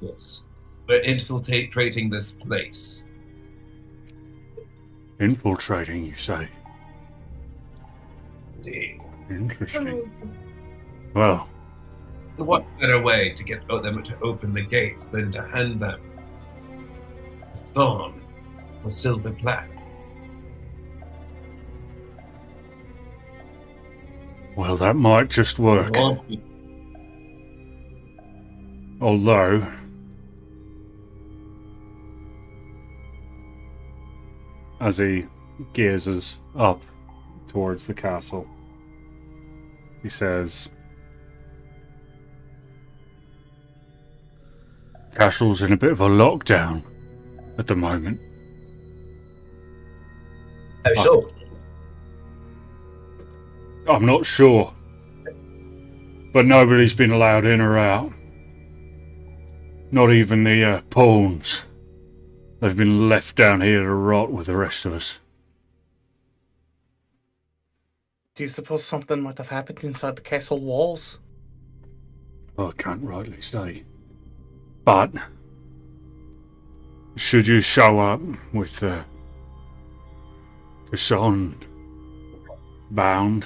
Yes, we're infiltrating this place. Infiltrating, you say? Indeed. Interesting. Well, What better way to get them to open the gates than to hand them a thorn or silver plaque? well, that might just work. Although, as he gazes up towards the castle, he says, "Castle's in a bit of a lockdown at the moment." How so? I'm not sure, but nobody's been allowed in or out. Not even the pawns. They've been left down here to rot with the rest of us. Do you suppose something might have happened inside the castle walls? I can't rightly say. But should you show up with Kasson bound,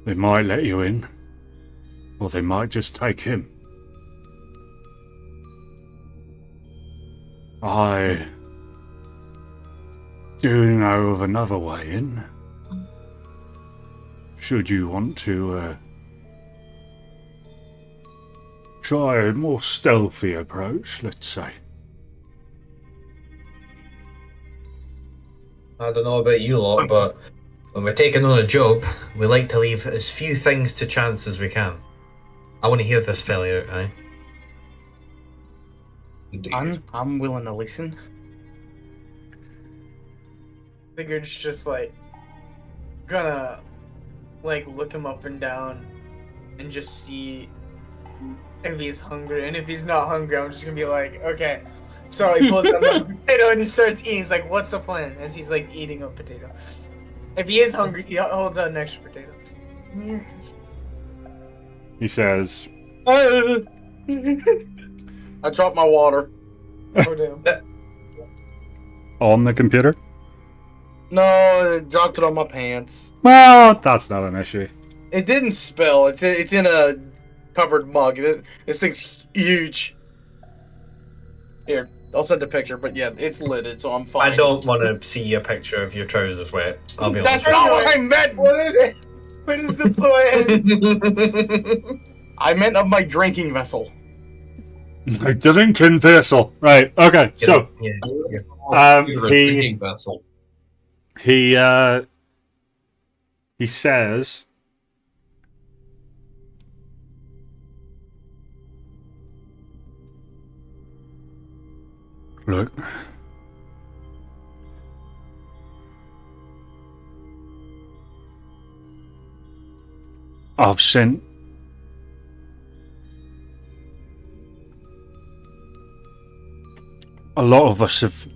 they might let you in, or they might just take him. I do know of another way in. Should you want to try a more stealthy approach, let's say. I don't know about you lot, but when we're taking on a job, we like to leave as few things to chance as we can. I want to hear this fella out, eh? I'm willing to listen. Sigurd's just like gonna like look him up and down and just see if he's hungry, and if he's not hungry, I'm just gonna be like, okay. So he pulls out a potato and he starts eating. He's like, what's the plan? As he's like eating a potato. If he is hungry, he holds out an extra potato. He says, I dropped my water. Oh damn. on the computer? No, I dropped it on my pants. Well, that's not an issue. It didn't spill. It's in a covered mug. This thing's huge. Here, I'll send a picture, but yeah, it's lidded, so I'm fine. I don't want to see a picture of your trousers wet. I'll be honest. That's not what I meant! What is it? What is the plan? I meant of my drinking vessel. My drinking vessel. Right, okay, so, You're a drinking vessel. he says, look, I've sent a lot of us have...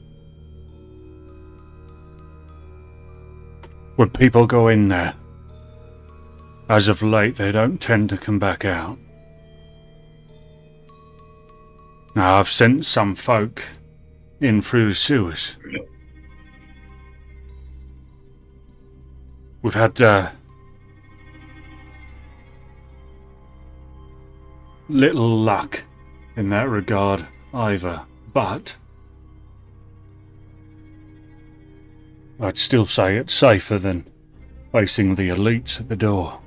When people go in there, as of late, they don't tend to come back out. Now, I've sent some folk in through the sewers. We've had little luck in that regard either, but I'd still say it's safer than facing the elites at the door.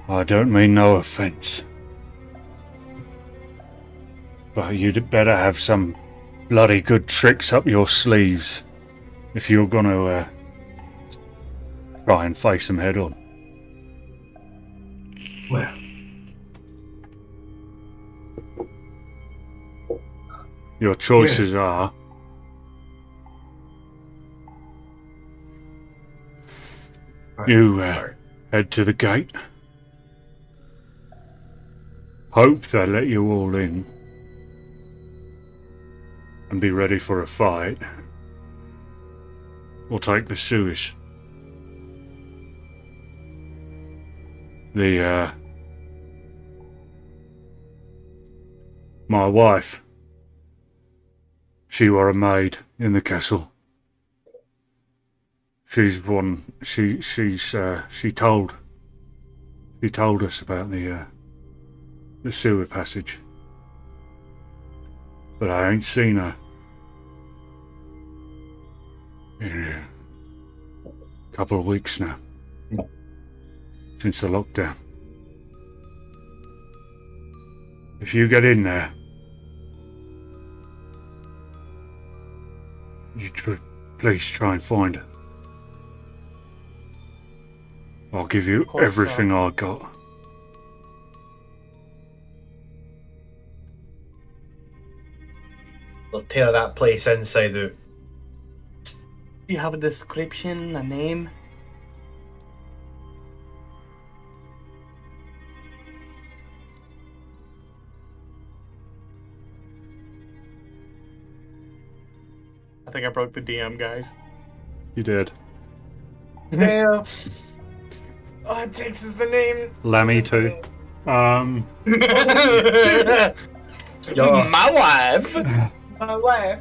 I don't mean no offence, but you'd better have some bloody good tricks up your sleeves if you're gonna try and face them head on. Well, Your choices are you head to the gate, hope they let you all in, and be ready for a fight, or take the sewers. My wife, she were a maid in the castle. She told us about the sewer passage, but I ain't seen her in a couple of weeks now, since the lockdown. If you get in there, please try and find her. I'll give you everything I got. They'll tear that place inside out. Do you have a description, a name? I think I broke the DM, guys. You did. Damn. Oh, it takes us the name. Lemmy too. My wife. My wife.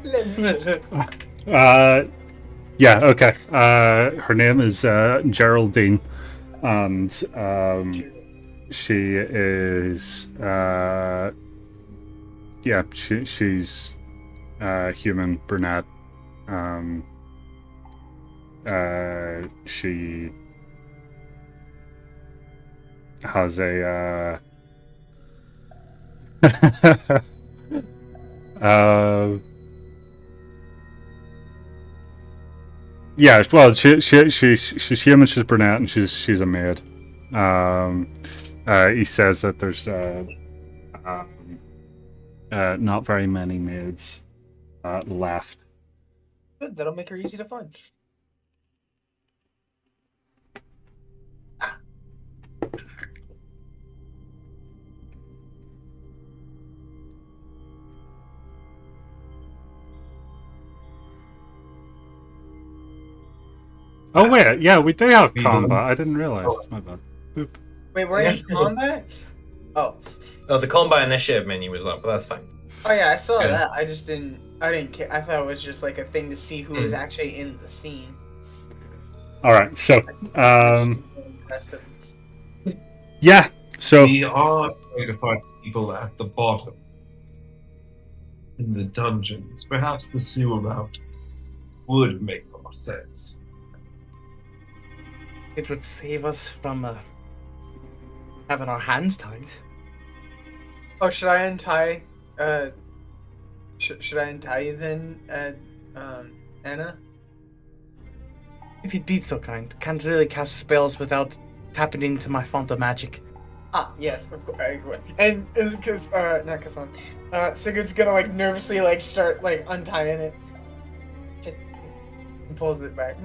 Yeah, okay. Her name is Geraldine, and she is she's human brunette. She has a yeah, well, she's human, she's brunette, and she's a maid. He says that there's not very many maids left. Good, that'll make her easy to find. Oh wait, yeah, we do have combat. I didn't realize. My bad. Boop. Wait, we're in combat? Oh. Oh, the combat initiative menu was up, but that's fine. Oh yeah, I saw Yeah. that. I didn't care. I thought it was just like a thing to see who was actually in the scene. All right, so yeah, so we are going to find people at the bottom in the dungeons. Perhaps the sewer route would make more sense. It would save us from having our hands tied. Oh, should I untie? Should I untie you then, Anna? If you'd be so kind. Can't really cast spells without tapping into my font of magic. Ah, yes, of course. And because not Kassan. Sigurd's gonna like nervously like start like untying it. And pulls it back.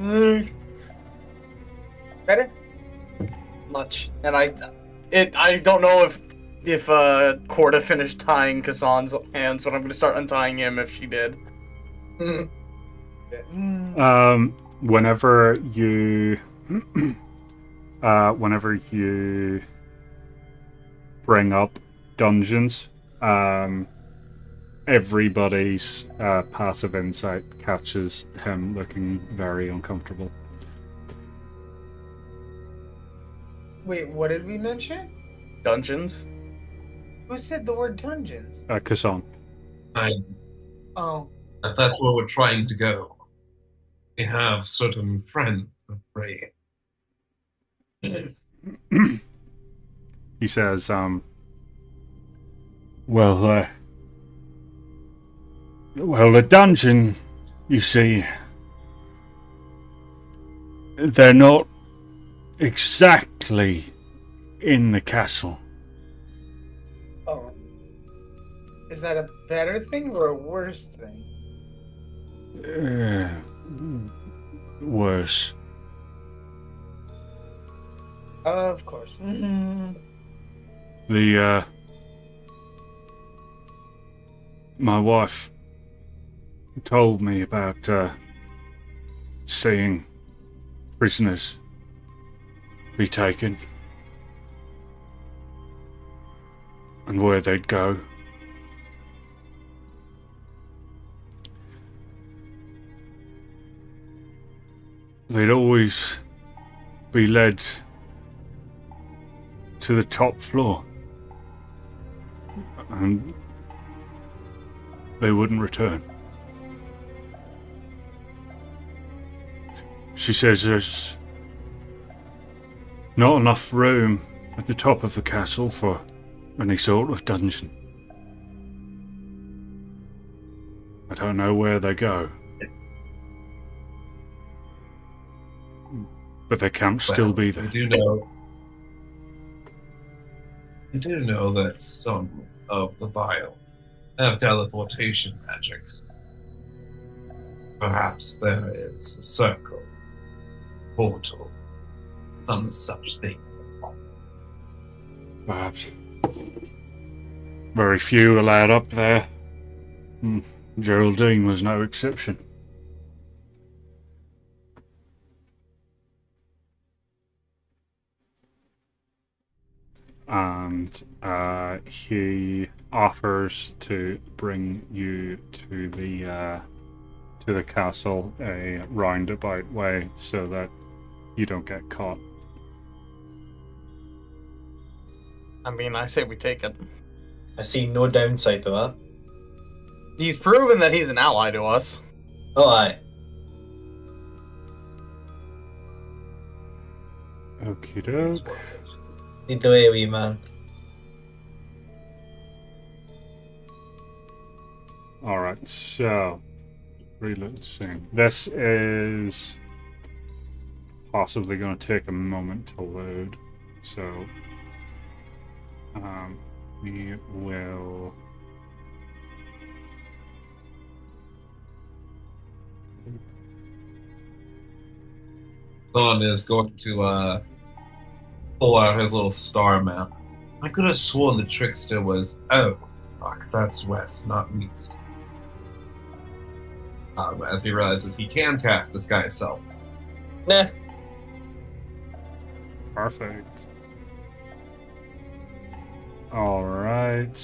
Better? Much. And I don't know if Corda finished tying Kassan's hands, but I'm going to start untying him if she did. Whenever you bring up dungeons, everybody's passive insight catches him looking very uncomfortable. Wait, what did we mention? Dungeons? Who said the word dungeons? Kassan. Oh. That's where we're trying to go. We have certain friends, I'm afraid. He says, well, the dungeon, you see, they're not exactly in the castle. Oh. Is that a better thing or a worse thing? Worse. Of course. My wife told me about seeing prisoners be taken and where they'd go. They'd always be led to the top floor, and they wouldn't return. She says there's not enough room at the top of the castle for any sort of dungeon. I don't know where they go. But they can't still be there. We do know that some of the Vile have teleportation magics. Perhaps there is a circle, portal, some such thing. Perhaps. Very few allowed up there. Geraldine was no exception. And he offers to bring you to the castle a roundabout way so that you don't get caught. I mean, I say we take it. I see no downside to that. He's proven that he's an ally to us. Oh, aye. Okie doke. Lead the way, wee man. Alright, so reloading. This is possibly going to take a moment to load, so we will Don is going to pull out his little star map. I could have sworn the trickster was, oh, fuck, that's west, not east. As he realizes he can cast Disguise Self. Nah. perfect. Alright.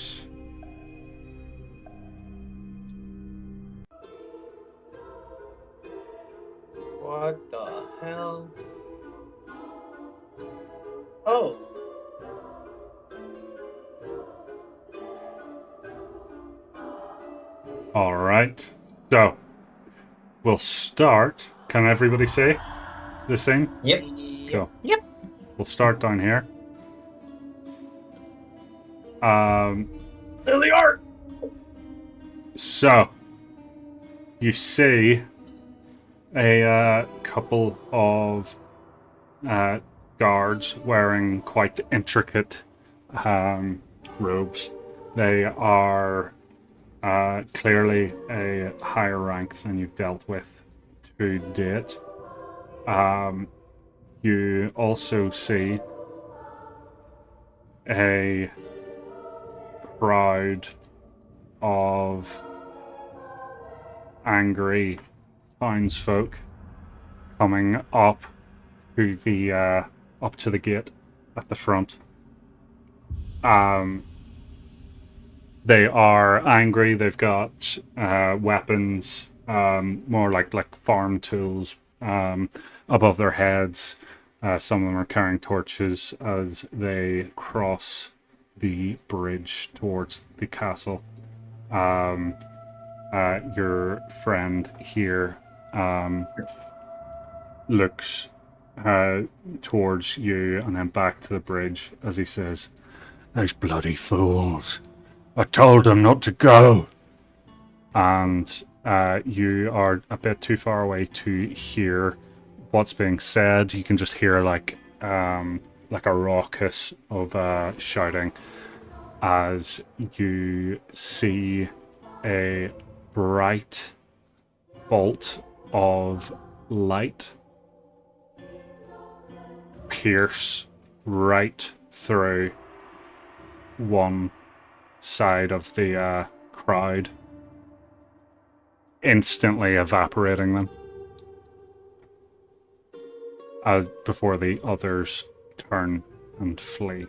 What the hell? Oh. Alright. So, we'll start. Can everybody see the scene? Yep. Cool. Yep. We'll start down here. There they are! So, you see a couple of guards wearing quite intricate robes. They are clearly a higher rank than you've dealt with to date. You also see a crowd of angry townsfolk coming up to the gate at the front. They are angry. They've got weapons, more like farm tools, above their heads. Some of them are carrying torches as they cross the bridge towards the castle. Your friend here looks towards you and then back to the bridge as he says, "Those bloody fools. I told them not to go." And you are a bit too far away to hear what's being said. You can just hear like a raucous of shouting as you see a bright bolt of light pierce right through one side of the crowd, instantly evaporating them before the others turn and flee.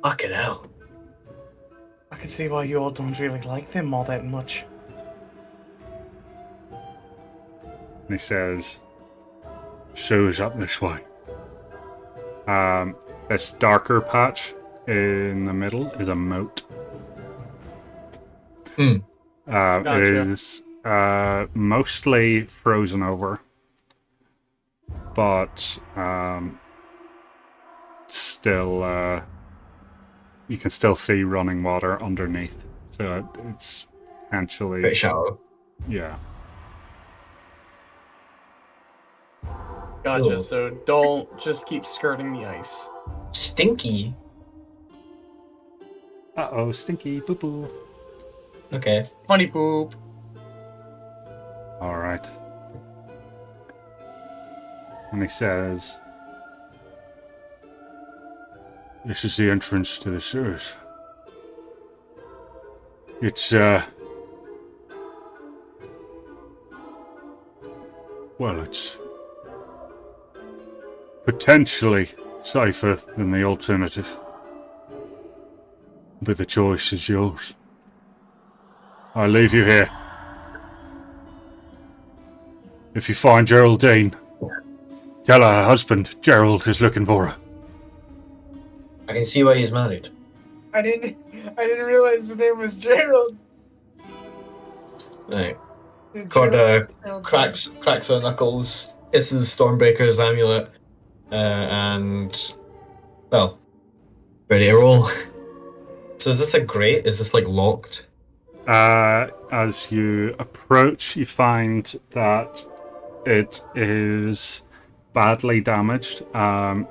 Fucking hell. I can see why you all don't really like them all that much. And he says, "Shows up this way." This darker patch in the middle is a moat. Gotcha. It is mostly frozen over, but still, you can still see running water underneath. So it's potentially, Bit shallow. yeah. Gotcha, Ooh. so don't just keep skirting the ice. Stinky. Uh-oh, stinky poo-poo. Okay. Funny poop. All right. And he says, "This is the entrance to the sewers. It's, well, it's potentially safer than the alternative. But the choice is yours. I leave you here. If you find Geraldine, tell her husband, Gerald, is looking for her." I can see why he's married. I didn't realize his name was Gerald. Right. Dude, Corda Gerald- cracks her knuckles, hisses Stormbreaker's amulet, and, well, ready to roll. So is this a grate? Is this, like, locked? As you approach, you find that it is badly damaged.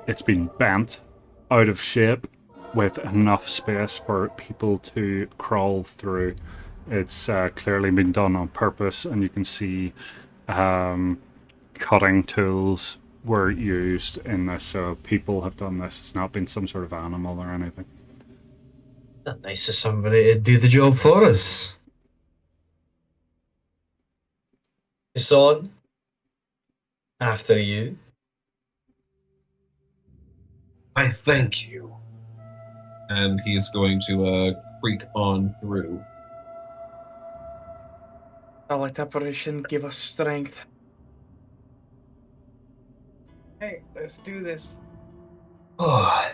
It's been bent out of shape with enough space for people to crawl through. It's clearly been done on purpose, and you can see cutting tools were used in this, so people have done this. It's not been some sort of animal or anything. Nice of somebody to do the job for us. It's on. After you. I thank you. And he's going to creak on through. I'll let apparition give us strength. Hey, let's do this. Oh,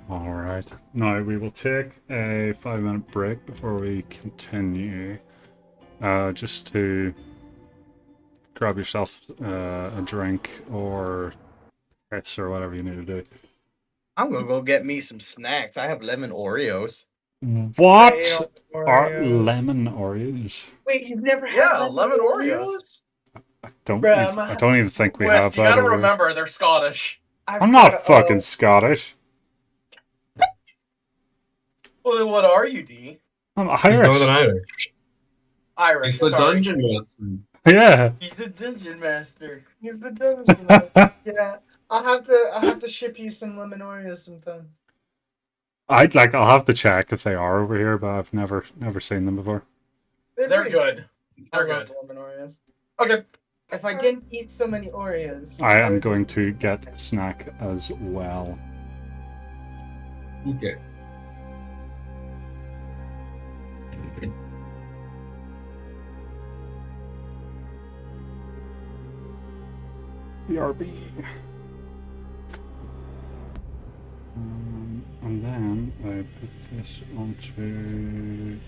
All right. Now we will take a 5-minute break before we continue. Just to grab yourself a drink or piss or whatever you need to do. I'm gonna go get me some snacks. I have lemon Oreos. What Oreos. are lemon Oreos? Wait, you've never had Yeah, lemon Oreos. Bruh, I don't even think we Wes, have you that. gotta over here. remember, they're Scottish. I'm not fucking Scottish. Well, then what are you, D? I'm he's Irish. Northern Irish. Irish. He's the sorry. dungeon master. Yeah. He's the dungeon master. He's the dungeon master. Yeah. I'll have to ship you some lemon Oreos sometime. I'll have to check if they are over here, but I've never seen them before. They're pretty good. I They're love good. lemon Oreos. Okay. If I didn't eat so many Oreos, I am going to get a snack as well. Okay. BRB. And then I put this onto.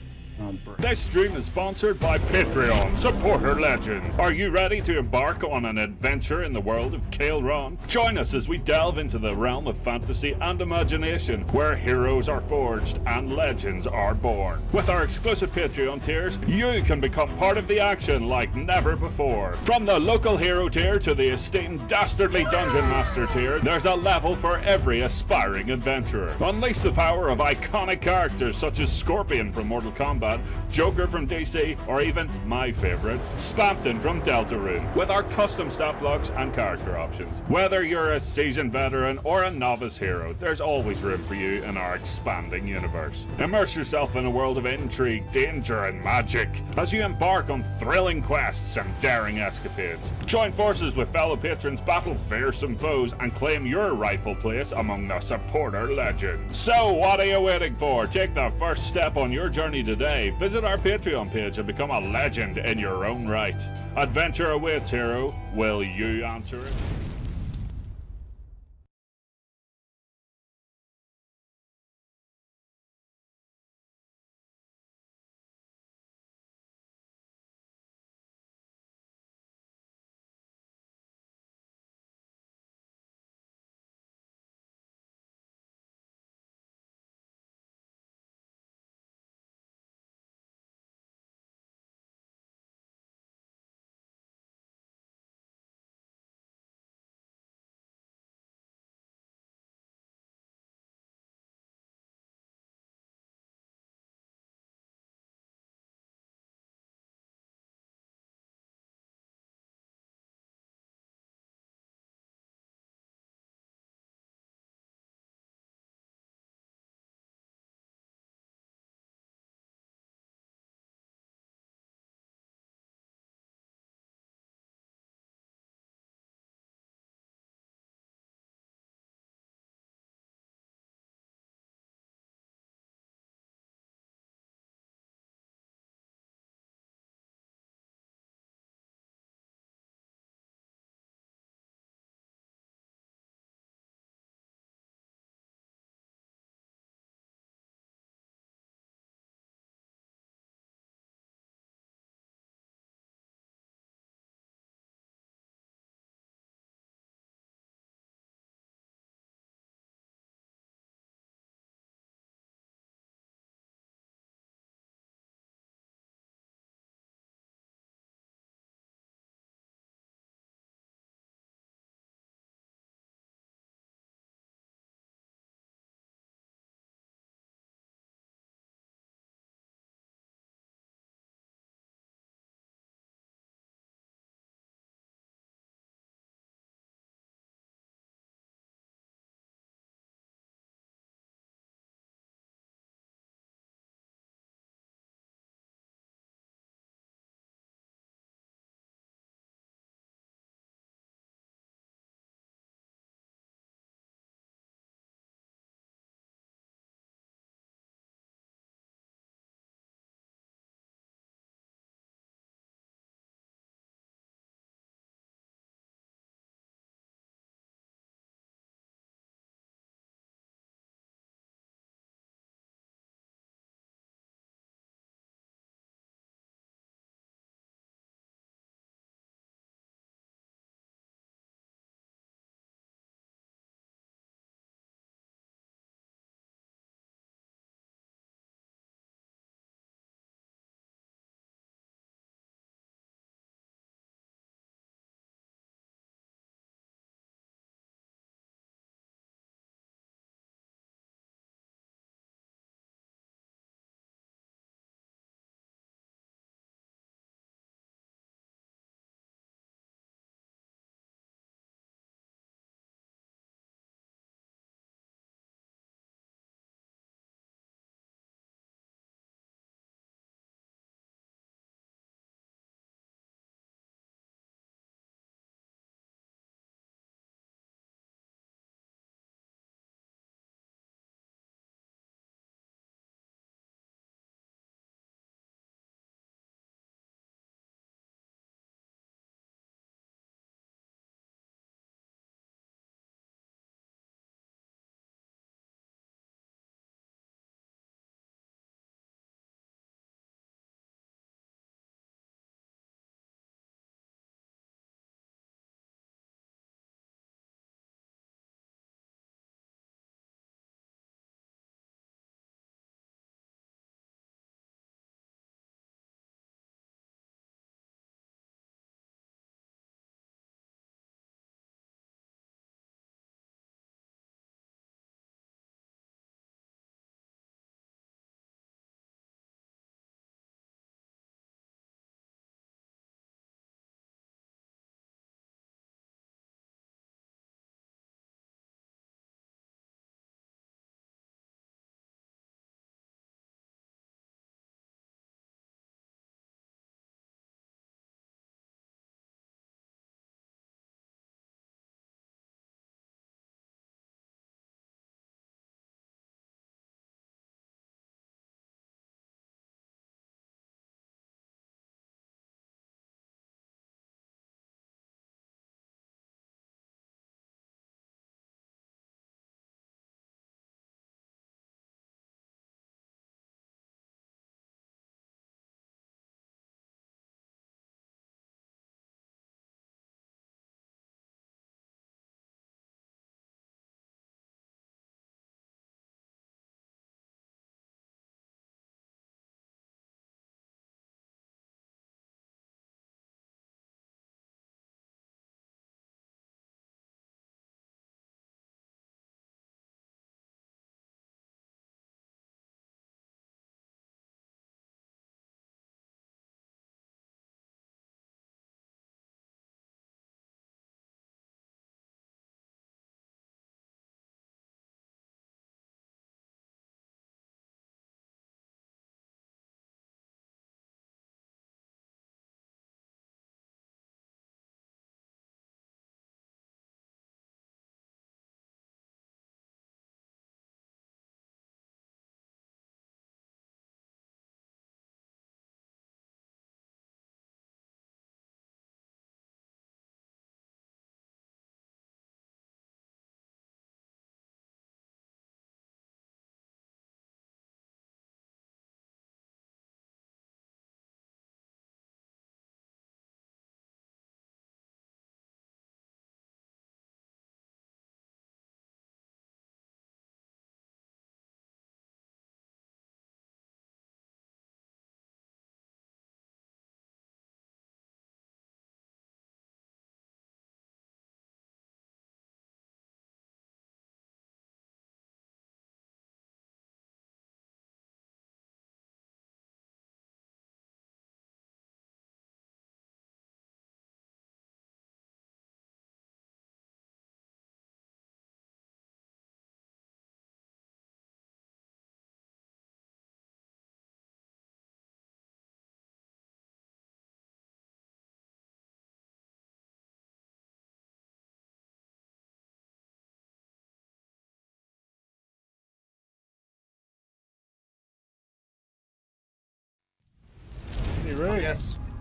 This stream is sponsored by Patreon supporter legends. Are you ready to embark on an adventure in the world of Corda Ren? Join us as we delve into the realm of fantasy and imagination, where heroes are forged and legends are born. With our exclusive Patreon tiers, you can become part of the action like never before. From the local hero tier to the esteemed Dastardly Dungeon Master tier, there's a level for every aspiring adventurer. Unleash the power of iconic characters such as Scorpion from Mortal Kombat, Joker from DC, or even my favourite, Spampton from Deltarune, with our custom stat blocks and character options. Whether you're a seasoned veteran or a novice hero, there's always room for you in our expanding universe. Immerse yourself in a world of intrigue, danger, and magic as you embark on thrilling quests and daring escapades. Join forces with fellow patrons, battle fearsome foes, and claim your rightful place among the supporter legends. So what are you waiting for? Take the first step on your journey today. Visit our Patreon page and become a legend in your own right. Adventure awaits, hero. Will you answer it?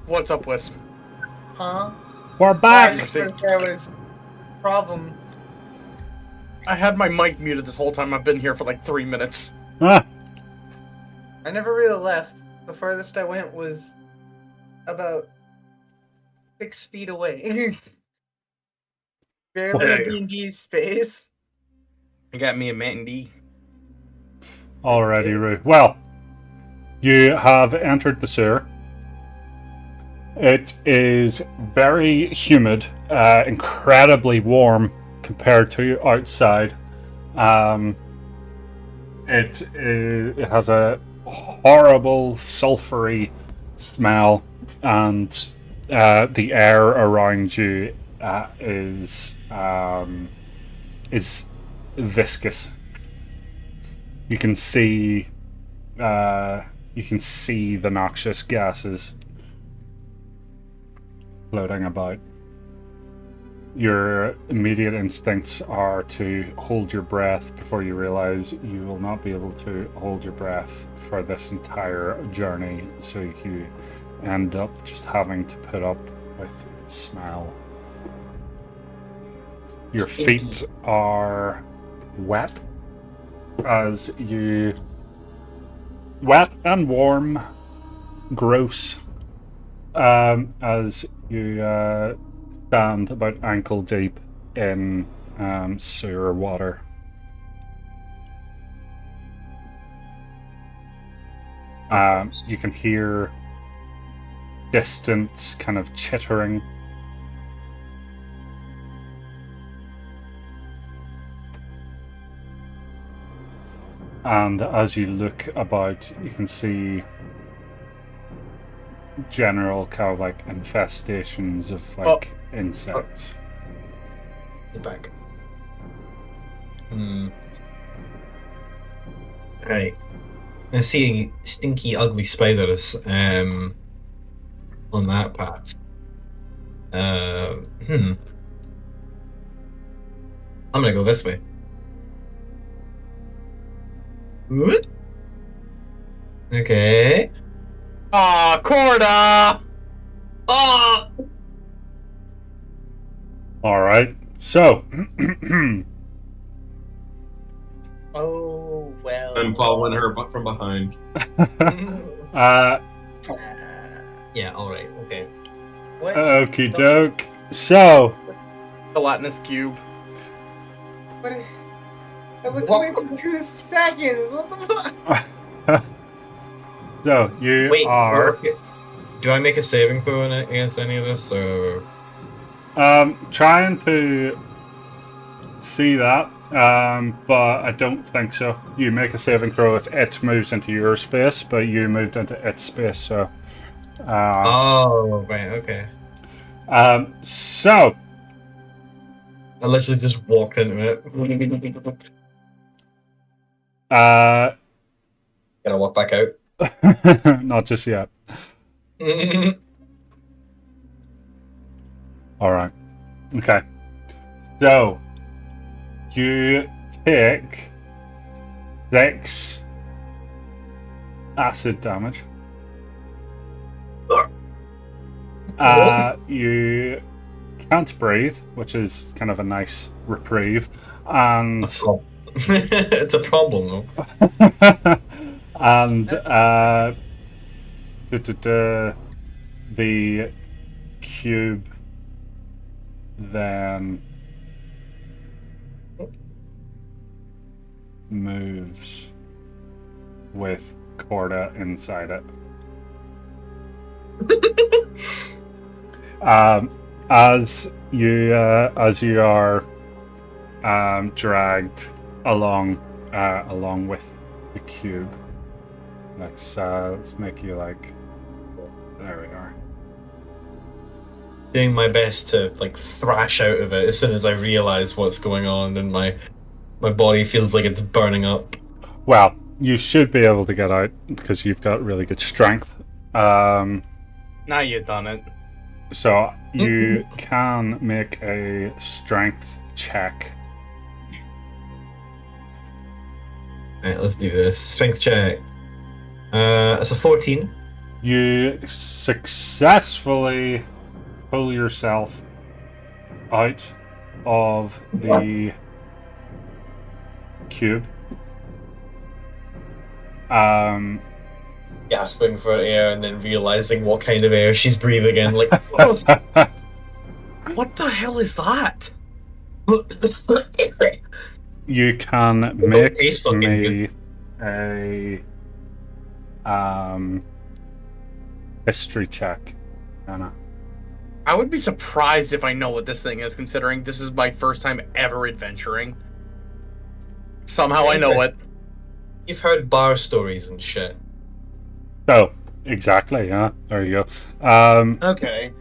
What's up, Wisp? Huh? We're I back! just think there was a problem. I had my mic muted this whole time. I've been here for like 3 minutes. Ah, I never really left. The farthest I went was about 6 feet away. Barely Hey. in D&D space. You got me a Mountain D. alrighty, Roo. Well, you have entered the sewer. It is very humid, incredibly warm compared to outside. It has a horrible sulfury smell, and the air around you is viscous. You can see the noxious gases floating about. Your immediate instincts are to hold your breath before you realize you will not be able to hold your breath for this entire journey, so you end up just having to put up with the smell. Your feet are wet wet and warm, gross, as you stand about ankle deep in sewer water. You can hear distant kind of chittering. And as you look about, you can see general kind of like infestations of like insects. Back. Right. I'm seeing stinky, ugly spiders on that path. I'm gonna go this way. What? Okay. Aw, Corda! Ah! Alright, so Oh, well. I'm following her from behind. Yeah, alright, okay. What? okie doke. So Gelatinous cube. What? I looked away for 2 seconds. What the fuck? so you Wait, are do I make a saving throw against any of this, or...? trying to see that, but I don't think so. You make a saving throw if it moves into your space, but you moved into its space, so Oh, right, okay. so I literally just walked into it. Gonna walk back out. not just yet. Alright. Okay. So you take 6 acid damage. You can't breathe, which is kind of a nice reprieve, and It's a problem, though. and the cube then moves with Corda inside it. As you are dragged along with the cube. Let's make you like. There we are. Doing my best to like thrash out of it as soon as I realize what's going on, and my body feels like it's burning up. Well, you should be able to get out because you've got really good strength. Now you've done it. So you can make a strength check. Alright, let's do this. Strength check. It's a 14. You successfully pull yourself out of the cube. Gasping for air and then realizing what kind of air she's breathing in. Like, What the hell is that? You can make tastes fucking me a history check, Anna. I would be surprised if I know what this thing is, considering this is my first time ever adventuring. Somehow I know it. You've heard bar stories and shit. Oh, exactly. Yeah, there you go. Okay.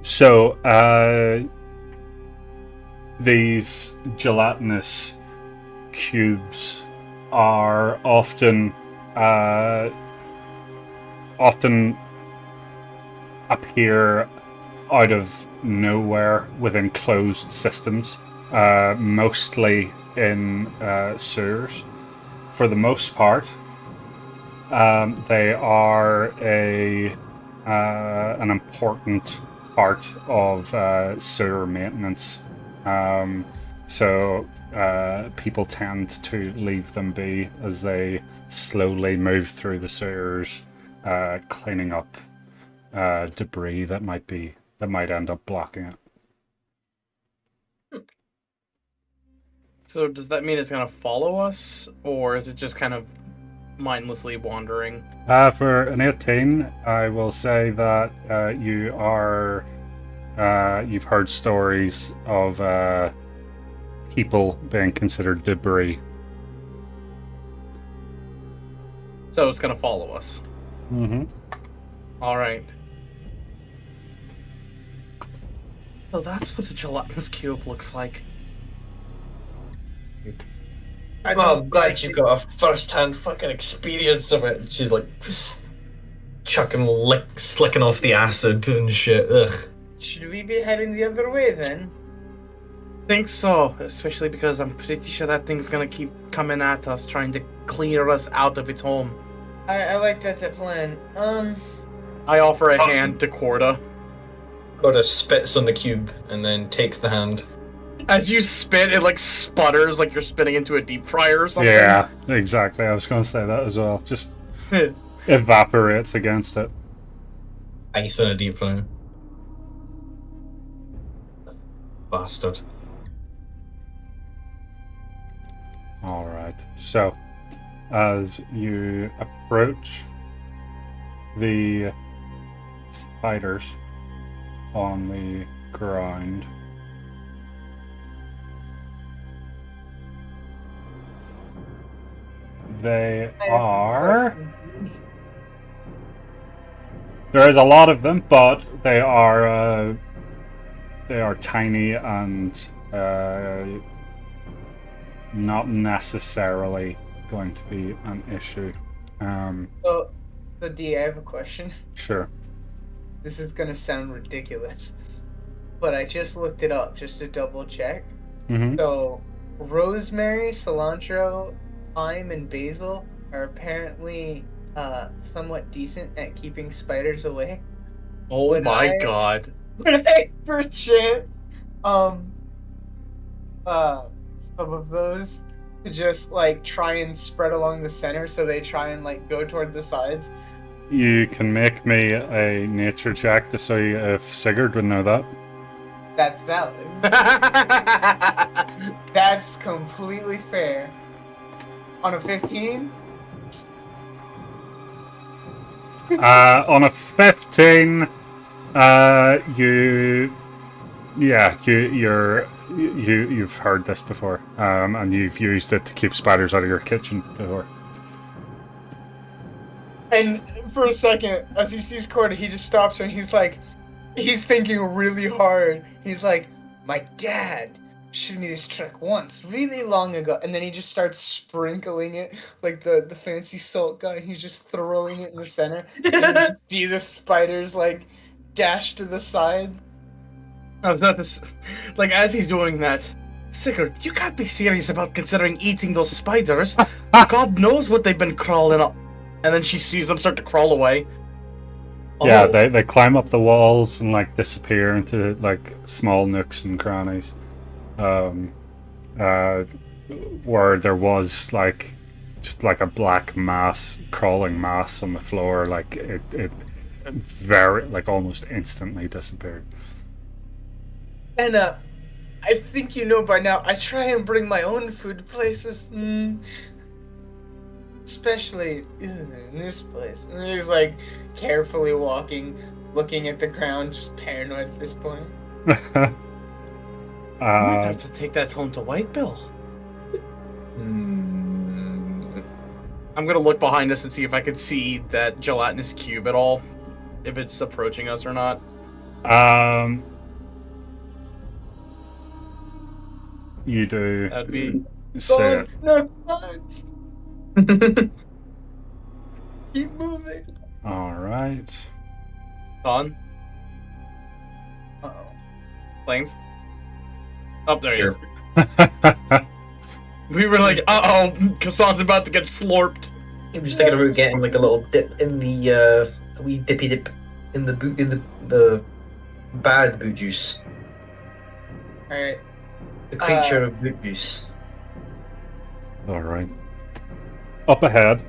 So, these gelatinous cubes are often appear out of nowhere within closed systems, mostly in sewers. For the most part, they are an important part of sewer maintenance. So people tend to leave them be as they slowly move through the sewers, cleaning up debris that might end up blocking it. So does that mean it's gonna follow us, or is it just kind of mindlessly wandering? For an 18, I will say that you've heard stories of people being considered debris. So it's gonna follow us. Mm-hmm. Alright. So that's what a gelatinous cube looks like. Well, I'm glad you got a first-hand fucking experience of it. She's like slicking off the acid and shit. Ugh. Should we be heading the other way then? Think so, especially because I'm pretty sure that thing's gonna keep coming at us, trying to clear us out of its home. I like that plan. I offer a hand to Corda. Corda spits on the cube and then takes the hand. As you spit, it like sputters like you're spitting into a deep fryer or something. Yeah, exactly. I was going to say that as well. Just evaporates against it. Ice in a deep fryer. Bastard. Alright, so as you approach the spiders on the ground, they are... There is a lot of them, but they are tiny and not necessarily going to be an issue. So D, I have a question. Sure. This is gonna sound ridiculous, but I just looked it up just to double check. Mm-hmm. So, rosemary, cilantro, thyme, and basil are apparently somewhat decent at keeping spiders away. Oh Would my I- god. Would I perchance some of those to just like try and spread along the center so they try and like go toward the sides? You can make me a nature check to see if Sigurd would know that. That's valid. That's completely fair. On a 15? On a 15, you've heard this before, and you've used it to keep spiders out of your kitchen before. And for a second, as he sees Corda, he just stops her and he's like, he's thinking really hard. He's like, my dad showed me this trick once, really long ago. And then he just starts sprinkling it like the fancy salt guy. He's just throwing it in the center. And you just see the spiders like dash to the side. I was not this. Like, as he's doing that, Sigurd, you can't be serious about considering eating those spiders. God knows what they've been crawling up. And then she sees them start to crawl away. Yeah, Oh. they climb up the walls and like disappear into like small nooks and crannies. Where there was like just like a black mass, crawling mass on the floor, like it very like almost instantly disappeared. And I think you know by now, I try and bring my own food to places. Especially in this place. And he's like carefully walking, looking at the ground, just paranoid at this point. I might have to take that home to White Bill. I'm gonna look behind us and see if I can see that gelatinous cube at all, if it's approaching us or not. You do. That'd be. Say it. No, fine. Keep moving. All right. On. Uh-oh. Planes. Oh, there he is. We were like, uh-oh, Kassan's about to get slurped. He was thinking about getting like a little dip in the a wee dippy dip in the boot in the bad boot juice. Alright. The creature of boot juice. All right. Up ahead.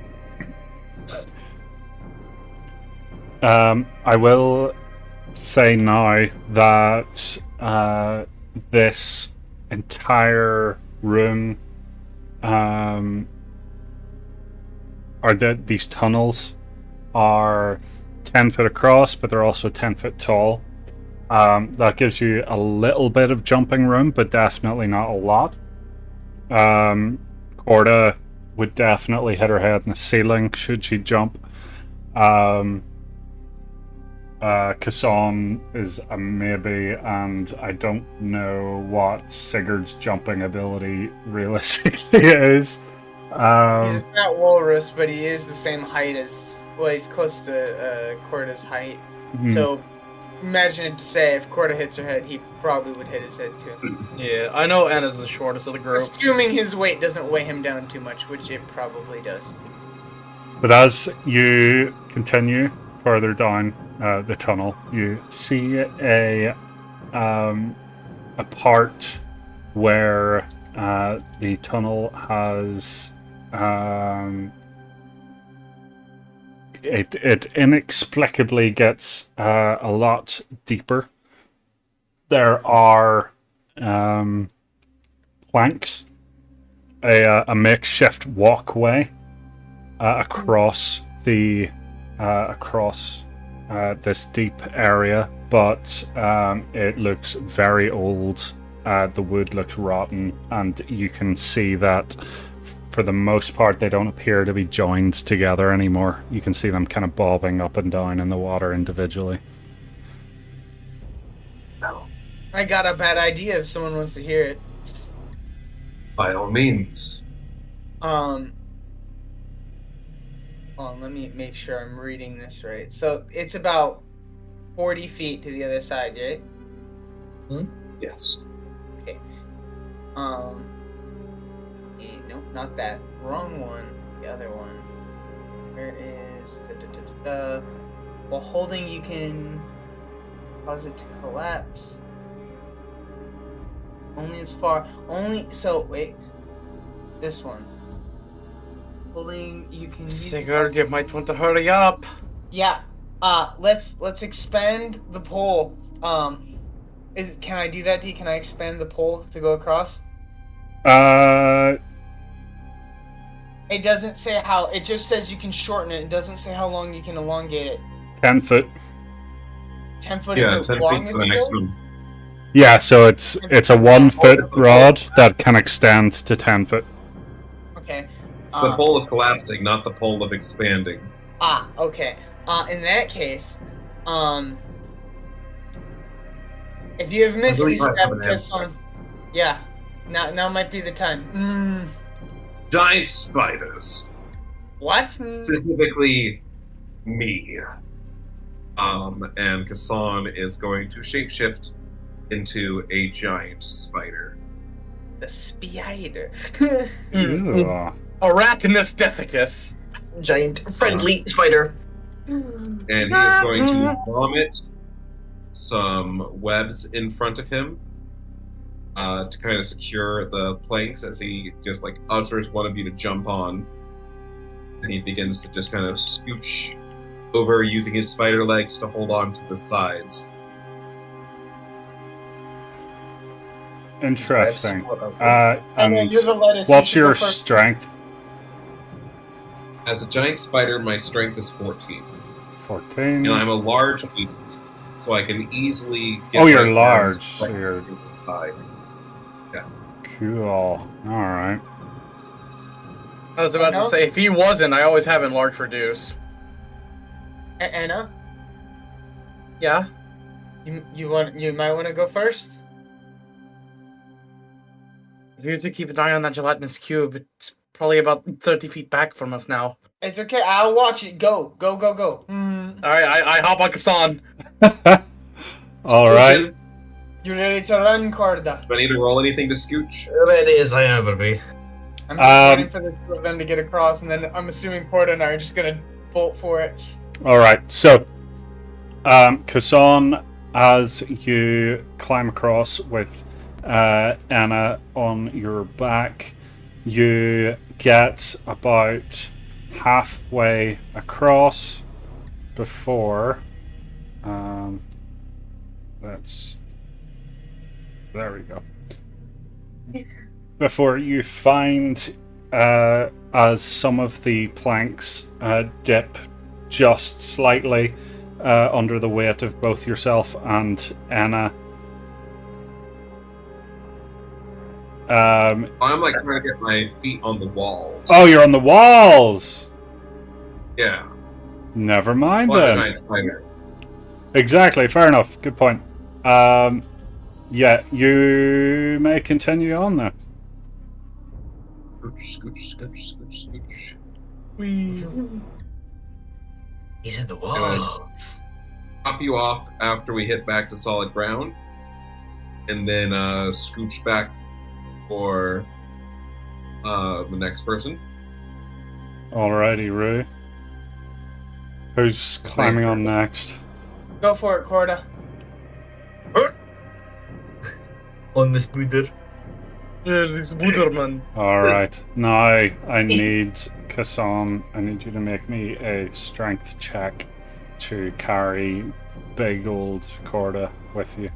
I will say now that this entire room, or these tunnels, are 10 foot across, but they're also 10 foot tall. That gives you a little bit of jumping room, but definitely not a lot. Corda would definitely hit her head in the ceiling should she jump. Kassan is a maybe, and I don't know what Sigurd's jumping ability realistically is. He's a fat walrus, but he is the same height as... Well, he's close to Corda's height. So, imagine it to say if Corda hits her head, he probably would hit his head too. Yeah, I know Enna's the shortest of the group. Assuming his weight doesn't weigh him down too much, which it probably does. But as you continue further down the tunnel, you see a part where the tunnel has it inexplicably gets a lot deeper. There are planks, a makeshift walkway across the this deep area, but it looks very old. The wood looks rotten, and you can see that for the most part they don't appear to be joined together anymore. You can see them kind of bobbing up and down in the water individually. I got a bad idea if someone wants to hear it. By all means. Hold on, let me make sure I'm reading this right. So it's about 40 feet to the other side, right? Yes. Okay. Nope, not that. Wrong one. The other one. Where is... While holding, you can cause it to collapse. Only as far... So, wait. This one. Holding, you can... Sigurd, you might want to hurry up. Yeah. Let's expand the pole. Can I do that, D? Can I expand the pole to go across? It doesn't say how. It just says you can shorten it. It doesn't say how long you can elongate it. 10 foot. 10 foot Yeah, is 10 as long feet's as the it goes? maximum. Yeah, so it's a 1 foot rod that can extend to 10 foot. Okay. It's the pole of collapsing, not the pole of expanding. Okay. In that case, if you have missed really these hard step coming kiss on, yeah, now might be the time. Giant spiders. What? Specifically, me. And Kassan is going to shapeshift into a giant spider. The spider. Ew. Arachnus Dethicus. Giant friendly spider. and he is going to vomit some webs in front of him to kind of secure the planks as he just like ushers one of you to jump on, and he begins to just kind of scooch over using his spider legs to hold on to the sides. Interesting. And you're the lettuce. What's You your should go first. strength? As a giant spider, my strength is 14. 14. And I'm a large beast, so I can easily get Oh, you're my arms large. right So you're to the side. cool. All right. I was about to say, if he wasn't, I always have enlarge reduce. Anna, Yeah. you might want to go first. If you to keep an eye on that gelatinous cube, it's probably about 30 feet back from us now. It's okay. I'll watch it. Go. Go. Alright, I hop on Kassan. All right. You ready to run, Corda? Do I need to roll anything to scooch? Ready as I ever be. I'm just waiting for the two of them to get across, and then I'm assuming Corda and I are just gonna bolt for it. All right. So, Kassan, as you climb across with Anna on your back, you get about halfway across before there we go, before you find as some of the planks dip just slightly under the weight of both yourself and Anna. I'm like trying to get my feet on the walls. Oh, you're on the walls! Yeah. Never mind Well, I'm a then. giant spider. Exactly, fair enough. Good point. Yeah, you may continue on then. Scooch. He's in the walls. Pop you off after we hit back to solid ground, and then scooch back for the next person. Alrighty, Rue. Who's climbing on next? Go for it, Corda. On this booter. Yeah, this Buderman. Alright, now I need Kassan. I need you to make me a strength check to carry big old Corda with you.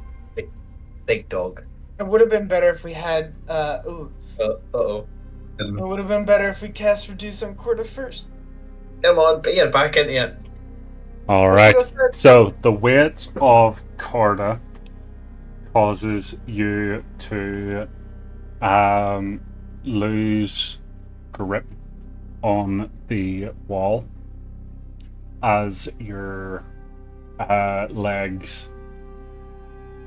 Big dog. It would have been better if we had. Ooh. Uh-oh. It would have been better if we cast reduce on Corda first. Come on, put your back into it. Alright, so the weight of Corda causes you to lose grip on the wall as your legs,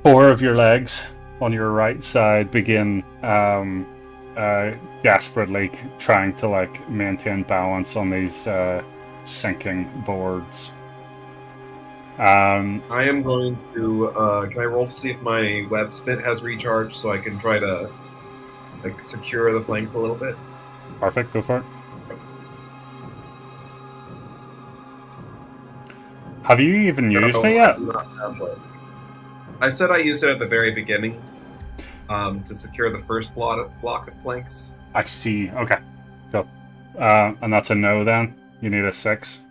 4 of your legs on your right side begin desperately trying to like maintain balance on these sinking boards. I am going to. Can I roll to see if my web spit has recharged so I can try to like secure the planks a little bit? Perfect, go for it. Have you even used it yet? I said I used it at the very beginning to secure the first block of planks. I see. Okay. Go. And that's a no then? You need a 6?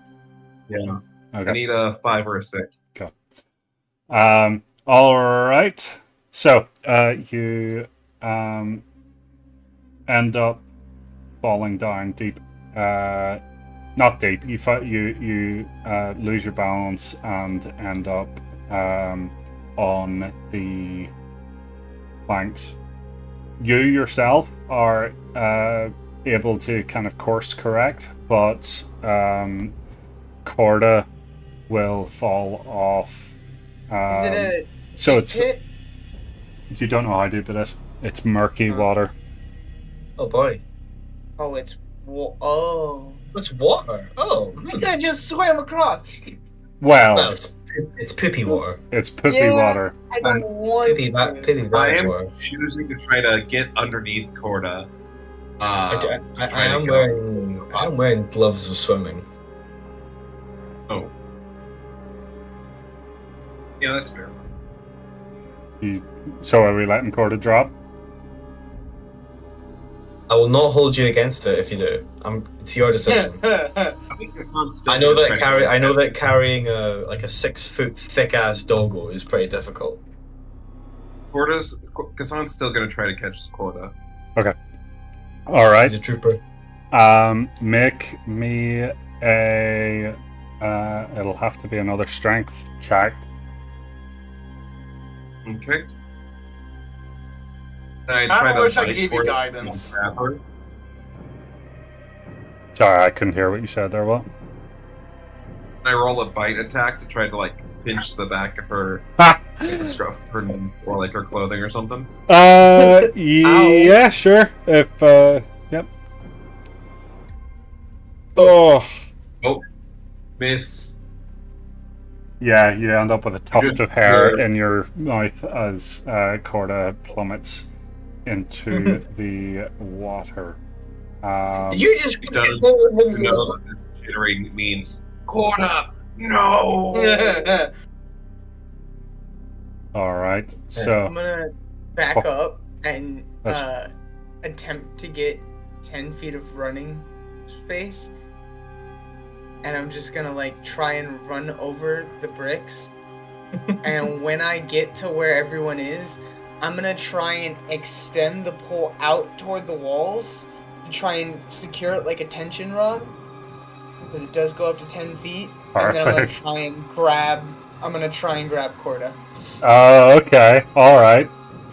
Yeah. Okay. I need a 5 or a 6. Alright. So, you end up falling down deep. Not deep. You lose your balance and end up on the planks. You yourself are able to kind of course correct, but Corda will fall off. Is it a So it's pit? you don't know how deep it is. It's murky water. Oh boy. Oh, it's oh. It's water. Oh. I think I just swam across. Well, Well, it's poopy water. it's poopy Yeah. water. I don't want Poopy to. bad I am water. choosing to try to get underneath Corda. I am wearing gloves of swimming. Oh, Yeah, that's fair. So are we letting Corda drop? I will not hold you against it if you do. It's your decision. I think Hassan's still I know gonna try to carrying a 6 foot thick ass doggo is pretty difficult. Hassan's still gonna try to catch Corda. All right. He's a trooper. Make me a. It'll have to be another strength check. Okay. I wish I gave you guidance. Sorry, I couldn't hear what you said there. What? I roll a bite attack to try to like pinch the back of her, Ha! like, the scruff of her, or like her clothing or something. Yeah, sure. If yep. Oh. Oh, miss. Yeah, you end up with a tuft Just of hair pure- in your mouth as Corda plummets into the water. Did you just It does know that this jittering means Corda. No. All right, I'm so gonna back up and That's- attempt to get 10 feet of running space. And I'm just gonna like try and run over the bricks. And when I get to where everyone is, I'm gonna try and extend the pole out toward the walls to try and secure it like a tension rod. Because it does go up to 10 feet. And then perfect. I'm gonna try and grab Corda. Okay, all right.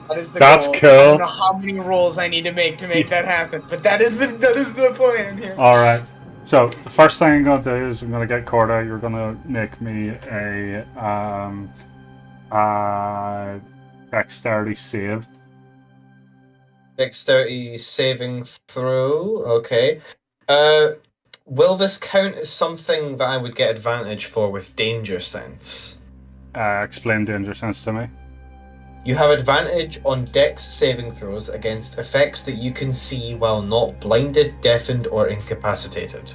That is the That's goal. I cool. don't know how many rolls I need to make that happen, but that is the plan here. All right. So the first thing I'm gonna do is I'm gonna get Corda. You're gonna make me a dexterity save. Dexterity saving throw. Okay. Will this count as something that I would get advantage for with danger sense? Explain danger sense to me. You have advantage on dex saving throws against effects that you can see while not blinded, deafened, or incapacitated.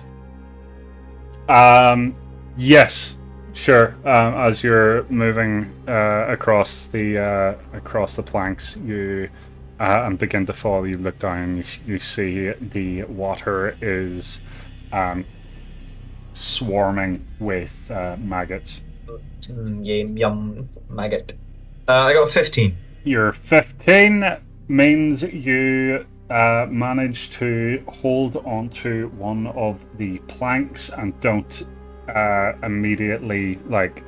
Yes, sure. As you're moving across the planks, you and begin to fall. You look down. You see the water is swarming with maggots. Yum, maggot. I got 15. Your 15 means you manage to hold onto one of the planks and don't immediately like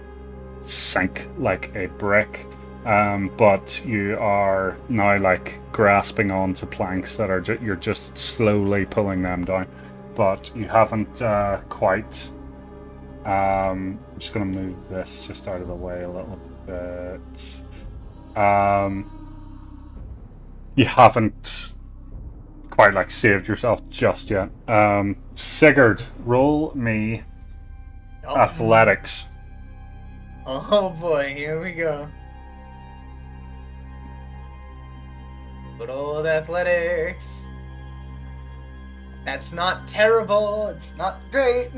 sink like a brick, but you are now like grasping onto planks that are you're just slowly pulling them down, but you haven't quite. I'm just going to move this just out of the way a little bit. You haven't quite like saved yourself just yet. Sigurd, roll me athletics. Oh boy, here we go. Good old athletics. That's not terrible. It's not great.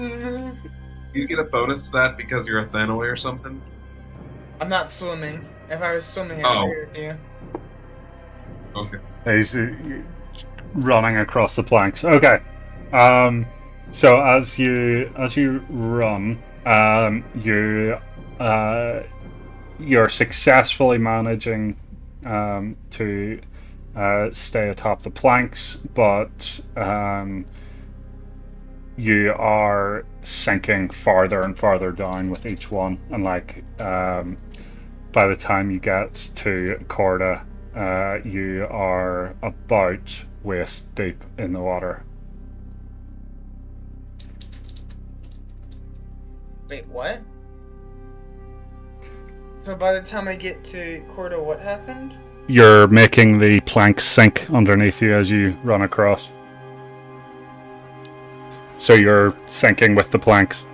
You get a bonus to that because you're a Thanaway or something? I'm not swimming. If I was swimming, Oh. I'd agree with you. Okay. He's running across the planks. Okay. So as you run, you're successfully managing to stay atop the planks, but you are sinking farther and farther down with each one, and like by the time you get to Corda, you are about waist deep in the water. Wait, what? So by the time I get to Corda, what happened? You're making the planks sink underneath you as you run across. So you're sinking with the planks.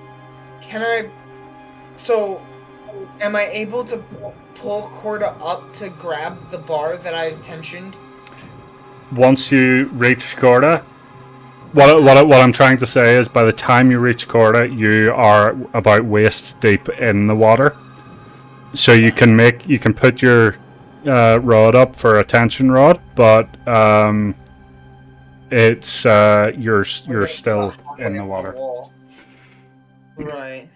Can I... So, am I able to pull Corda up to grab the bar that I've tensioned? Once you reach Corda, what I'm trying to say is by the time you reach Corda, you are about waist deep in the water. So you can put your rod up for a tension rod, but it's you're still in the water. Wall. Right.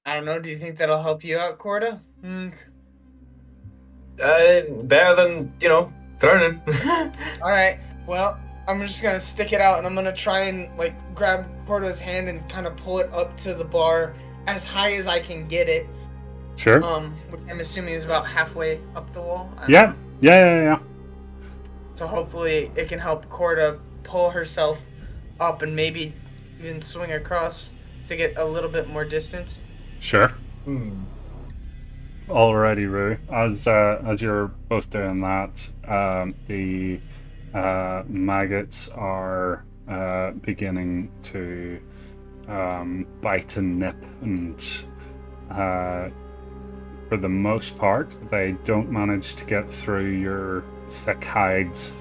I don't know. Do you think that'll help you out, Corda? Better than, drowning. All right. Well, I'm just gonna stick it out, and I'm gonna try and grab Corda's hand and kind of pull it up to the bar as high as I can get it. Sure. Which I'm assuming is about halfway up the wall. Yeah. Yeah. So hopefully it can help Corda pull herself up and maybe even swing across to get a little bit more distance. Sure. Alrighty, Rue. As you're both doing that, the maggots are beginning to bite and nip, and for the most part, they don't manage to get through your thick hides.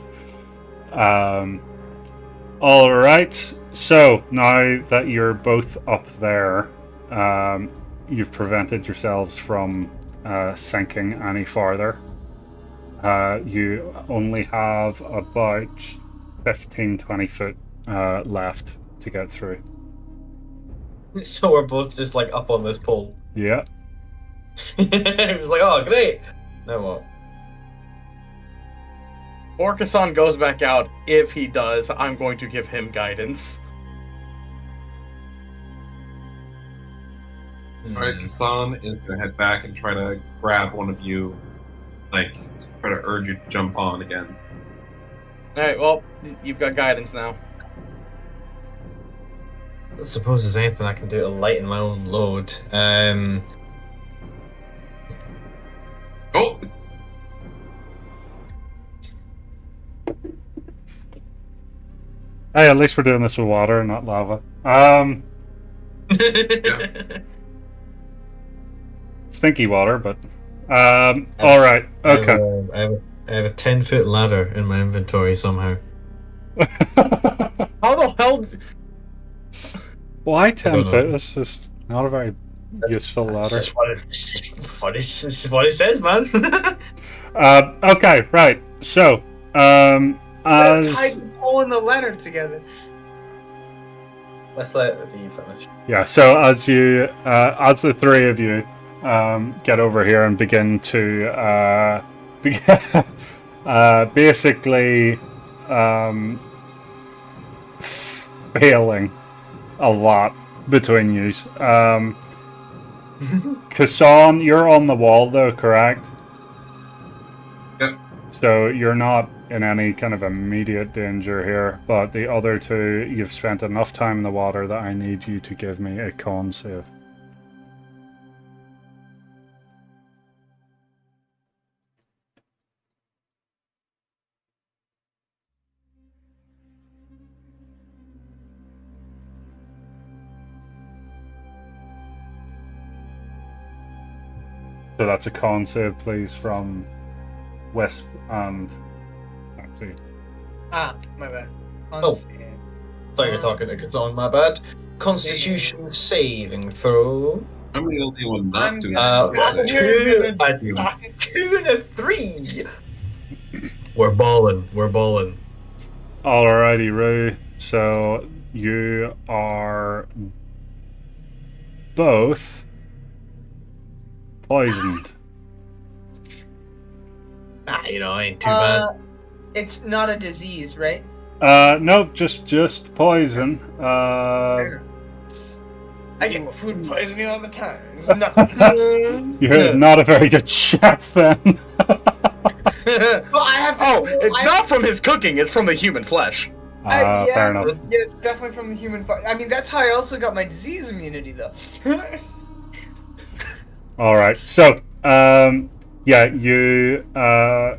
Alright, so now that you're both up there, you've prevented yourselves from sinking any farther. You only have about 15-20 foot left to get through. So we're both just up on this pole. Yeah. It was oh great. Now what? Orcason goes back out. If he does, I'm going to give him guidance. Alright, Kasan is gonna head back and try to grab one of you, try to urge you to jump on again. Alright, well, you've got guidance now. I suppose there's anything I can do to lighten my own load. Oh! Hey, at least we're doing this with water, not lava. Stinky water, but all right. Okay. I have a 10-foot ladder in my inventory somehow. How the hell? Why 10 foot? This is not a very useful ladder. This is what it says, man. Okay, right. So, Tied the pole and the ladder together. Let's let the finish. yeah. So as the three of you get over here and begin to basically failing a lot between you. Kasan, you're on the wall though, correct? Yep. So you're not in any kind of immediate danger here, but the other two, you've spent enough time in the water that I need you to give me a con save. So that's a con save, please, from Wisp and actually. Ah, my bad. Oh. Thought you were talking to Kazan, my bad. Constitution saving throw. I'm the only one not doing a 2 and a 3. We're balling. Alrighty, Rue. So you are both poisoned. Ain't too bad. It's not a disease, right? No, just poison. I get food poisoning all the time. It's not. You're not a very good chef, then. Well, I have to. It's not from his cooking. It's from the human flesh. Yeah, fair enough. Yeah, it's definitely from the human. I mean, that's how I also got my disease immunity, though. All right. So, yeah, you are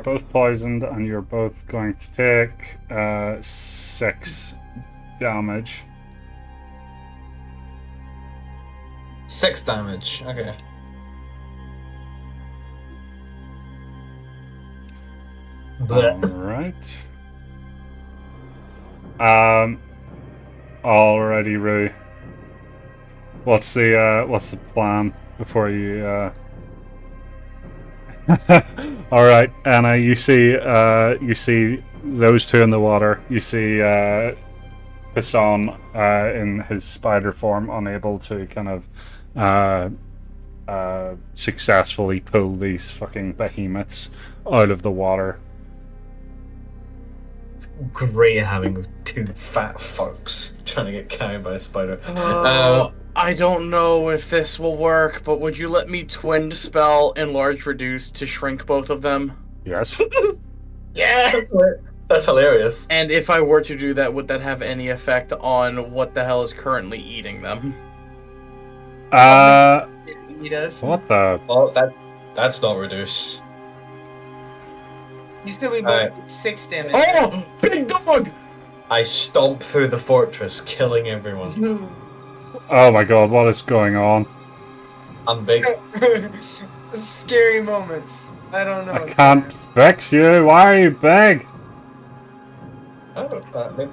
both poisoned, and you're both going to take 6 damage. 6 damage. Okay. All right. Alrighty, Rui. What's the plan before you? All right, Anna. You see those two in the water. You see Hassan in his spider form, unable to kind of successfully pull these fucking behemoths out of the water. It's great having two fat fucks trying to get carried by a spider. I don't know if this will work, but would you let me twin spell enlarge reduce to shrink both of them? Yes. Yeah. That's hilarious. And if I were to do that, would that have any effect on what the hell is currently eating them? He does. What the? Oh, that's not reduce. You still be both 6 damage. Oh, big dog! I stomp through the fortress, killing everyone. Oh my god, what is going on? I'm big. Scary moments. I don't know. I can't fix you. Why are you big? Oh, maybe.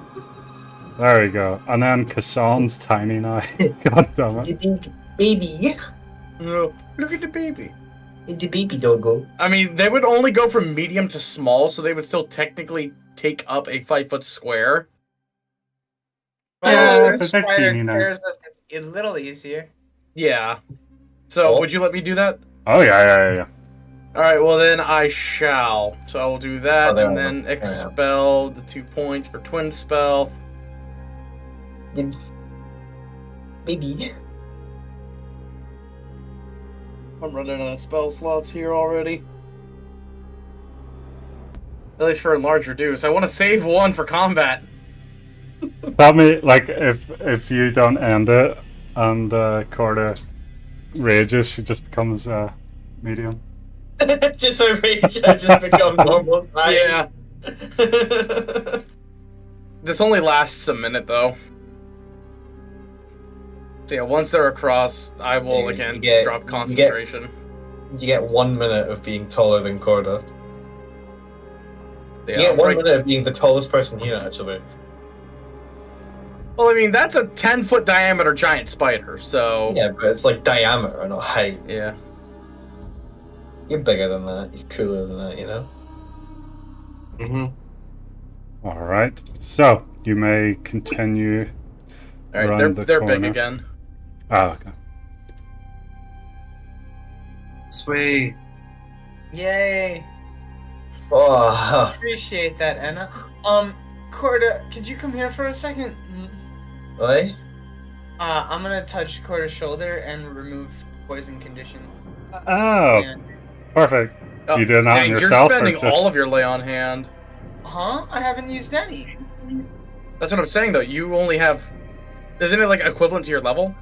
There we go. And then Kassan's tiny now. God damn it. Baby. Oh, look at the baby. The baby doggo. I mean, they would only go from medium to small, so they would still technically take up a 5-foot square. Yeah, Well, but the they're spider teeny now. tears us a little easier. Yeah. So, Oh. would you let me do that? Oh yeah. Alright, well then I shall. So I will do that, Oh, there and we then go. expel the 2 points for twin spell. Baby. I'm running out of spell slots here already. At least for enlarge reduce. I want to save one for combat. Tell me, like, if you don't end it and Corda rages, she just becomes medium. Just a rage, I just become normal size. Yeah. This only lasts a minute though. So yeah, once they're across, I will again drop concentration. You get 1 minute of being taller than Corda. Yeah, You get one right. minute of being the tallest person here, actually. Well, I mean, that's a 10-foot diameter giant spider, so... Yeah, but it's like diameter, not height. Yeah. You're bigger than that. You're cooler than that, you know? Mm-hmm. All right. So you may continue. Alright, around the they're big corner. again. Ah, okay. Sway. Yay! Oh, Appreciate that, Enna. Corda, could you come here for a second? really? I'm gonna touch Corda's shoulder and remove poison condition. Oh, And- perfect. Oh, You doing that dang, on yourself, You're or spending just- all of your lay on hand. Huh? I haven't used any. That's what I'm saying, though. You only have... Isn't it, like, equivalent to your level?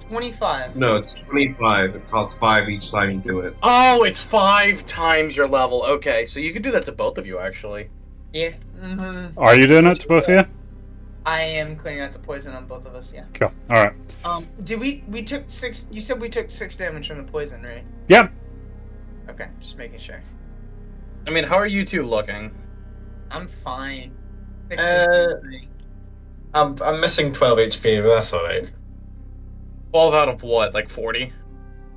25. No, it's 25. It costs 5 each time you do it. Oh, it's 5 times your level. Okay, so you could do that to both of you, actually. Yeah. Mm-hmm. Are you doing it to both of you? I am clearing out the poison on both of us. Yeah. Cool. All right. Did we took 6? You said we took 6 damage from the poison, right? Yep. Okay, just making sure. I mean, how are you two looking? I'm fine. 6 I'm missing 12 HP, but that's alright. 12 out of what, like 40?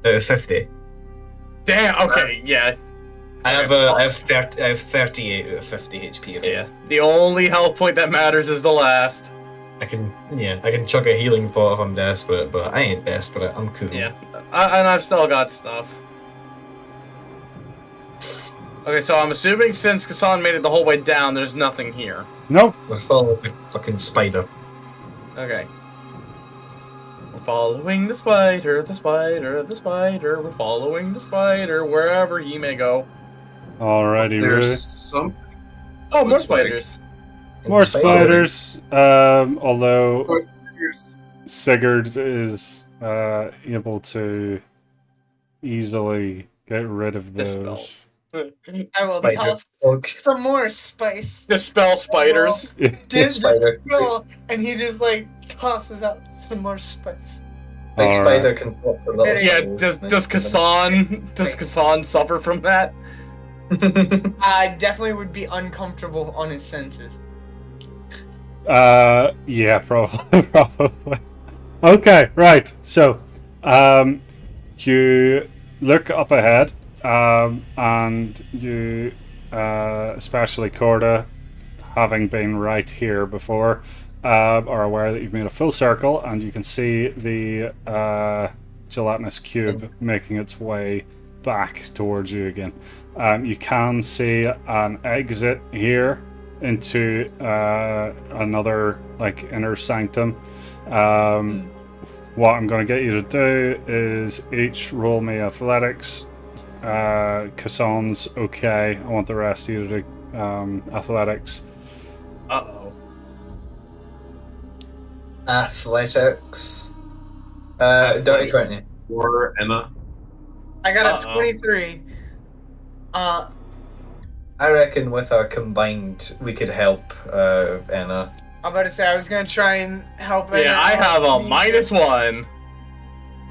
50. Damn, okay, yeah. I have 38 out of 50 HP. though. Yeah. The only health point that matters is the last. I can chuck a healing pot if I'm desperate, but I ain't desperate. I'm cool. Yeah. And I've still got stuff. Okay, so I'm assuming since Kassan made it the whole way down, there's nothing here. Nope. We're following the fucking spider. Okay. We're following the spider, the spider, the spider. We're following the spider wherever he may go. Alrighty, There's Rui. some. Oh, more Looks like- spiders. More Spider. spiders. Although Sigurd is able to easily get rid of Dispel. those. I will Spider. toss Dog. some more spice. Dispel spiders. Spider. Dispel, and he just like tosses out some more spice. Big Alright. spider can talk to little Yeah, spiders. does Kassan suffer from that? I definitely would be uncomfortable on his senses. Yeah, probably. Probably. Okay, right. So, you look up ahead, and you, especially Corda, having been right here before, are aware that you've made a full circle, and you can see the gelatinous cube making its way back towards you again. You can see an exit here into another like inner sanctum. What I'm going to get you to do is each roll me athletics. Kassan's okay. I want the rest of you to do athletics. Uh-oh. Athletics. Dirty 20. Or Enna. I got a Uh-oh. 23. I reckon with our combined, we could help Enna. I'm about to say I was gonna try and help her. Yeah, I have a -1.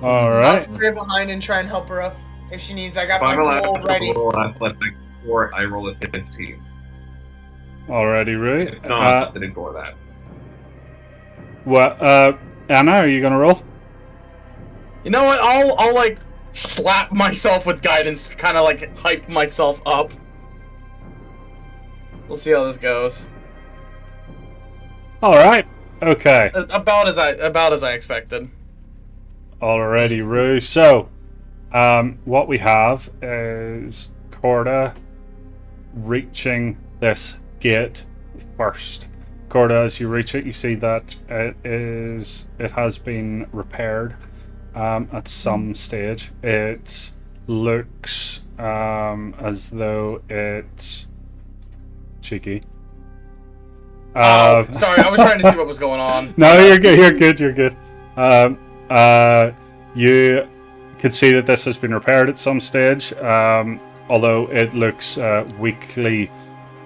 All I'll right. stay behind and try and help her up if she needs. I got If my I'm allowed roll to ready. roll athletics or I roll a 15. Already, Rui. If not, then ignore that. What? Anna, are you gonna roll? You know what? I'll like slap myself with guidance, kind of like hype myself up. We'll see how this goes. All right. Okay. About as I expected. Already, Rui. So, what we have is Corda reaching this gate first. Corda, as you reach it, you see that it has been repaired at some stage. It looks as though it's cheeky. Sorry, I was trying to see what was going on. No, you're good. You're good. You're good. You can see that this has been repaired at some stage, although it looks weakly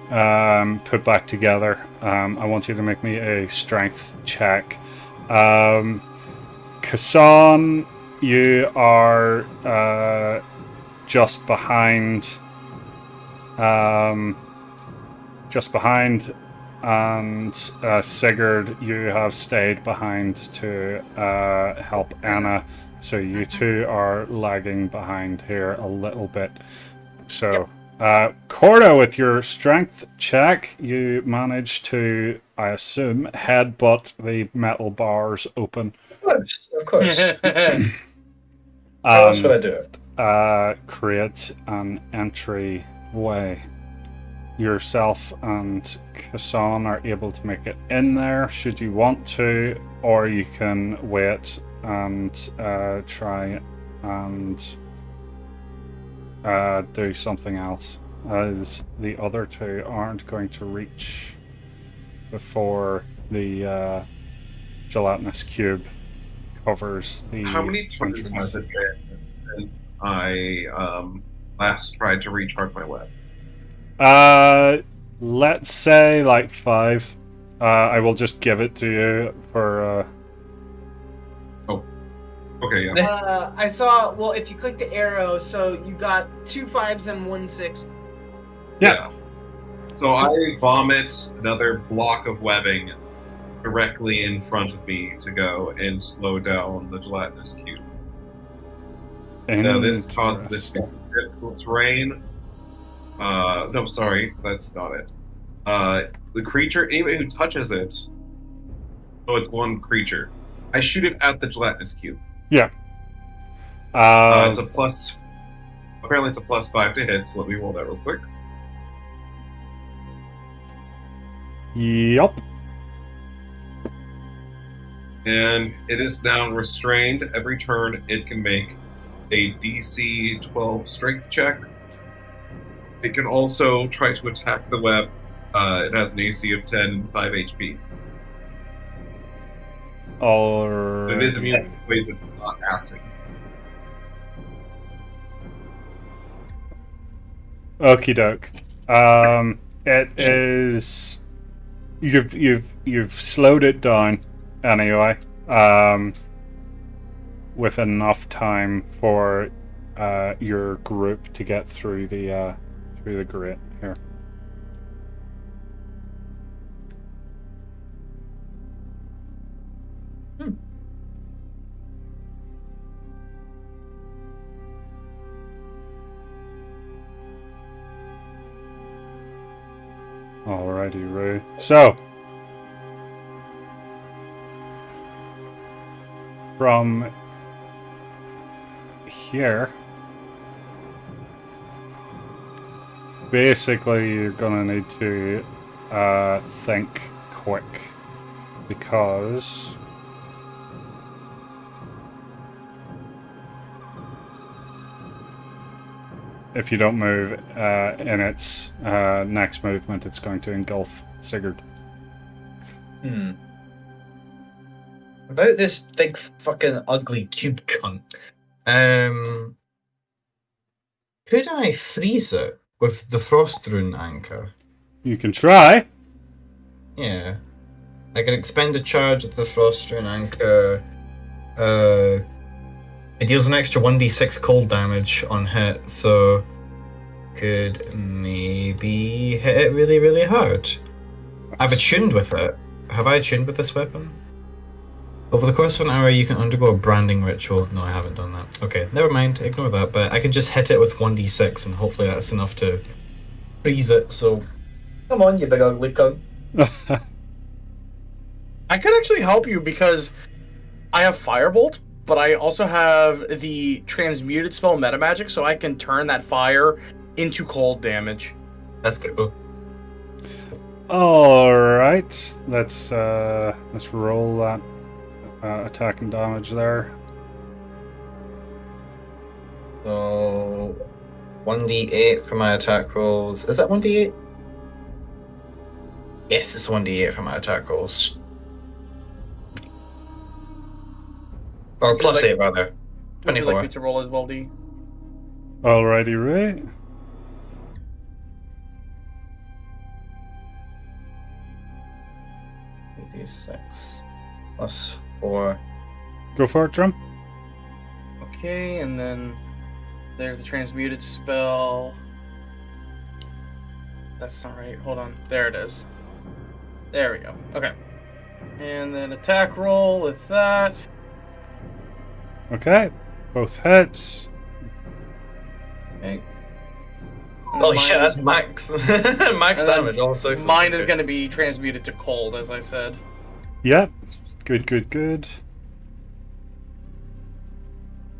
put back together. I want you to make me a strength check. Kassan, you are just behind. And Sigurd, you have stayed behind to help Enna, so you two are lagging behind here a little bit. So, Corda, with your strength check, you manage to, I assume, headbutt the metal bars open. Of course. How else would I do it? Create an entryway. Yourself and Kassan are able to make it in there should you want to, or you can wait and try and do something else, as the other two aren't going to reach before the gelatinous cube covers the How many turns has it been since I last tried to recharge my web? Let's say like 5. I will just give it to you for Okay, yeah. I saw. Well, if you click the arrow, so you got 2 5s and 1 6. Yeah. So I vomit another block of webbing directly in front of me to go and slow down the gelatinous cube. Now this causes it to get difficult terrain. No, sorry, that's not it. The creature, anybody who touches it, so it's one creature. I shoot it at the gelatinous cube. Yeah. It's a plus. Apparently, it's a +5 to hit. So let me roll that real quick. Yup. And it is now restrained. Every turn, it can make a DC 12 strength check. It can also try to attack the web. It has an AC of 10 and 5 HP. Or It is immune to poison, not acid. okie doke. It is. You've slowed it down anyway. With enough time for your group to get through the grate here. Alrighty, Ray. So, from here, basically you're gonna need to think quick, because if you don't move in its next movement, it's going to engulf Sigurd. About this big fucking ugly cube cunt. Could I freeze it with the frost rune anchor? You can try. Yeah. I can expend a charge at the frost rune anchor. It deals an extra 1d6 cold damage on hit, so could maybe hit it really, really hard. I've attuned with it. Have I attuned with this weapon? Over the course of an hour, you can undergo a branding ritual. No, I haven't done that. Okay, never mind. Ignore that. But I can just hit it with 1d6, and hopefully that's enough to freeze it. So, come on, you big ugly cunt. I could actually help you because I have Firebolt, but I also have the transmuted spell meta magic, so I can turn that fire into cold damage. That's cool. All right, let's roll that attack and damage there. So 1d8 for my attack rolls. Is that 1d8? Yes, it's 1d8 for my attack rolls. Or plus 8 rather. Would you 24. like me to roll as well, D? Alrighty, Ray. D6 plus 4. Go for it, Drum. Okay, and then there's the transmuted spell. That's not right. Hold on. There it is. There we go. Okay. And then attack roll with that. Okay, both hits. Okay. Holy shit, that's max. Max damage, also. Mine is going to be transmuted to cold, as I said. Yep. Good.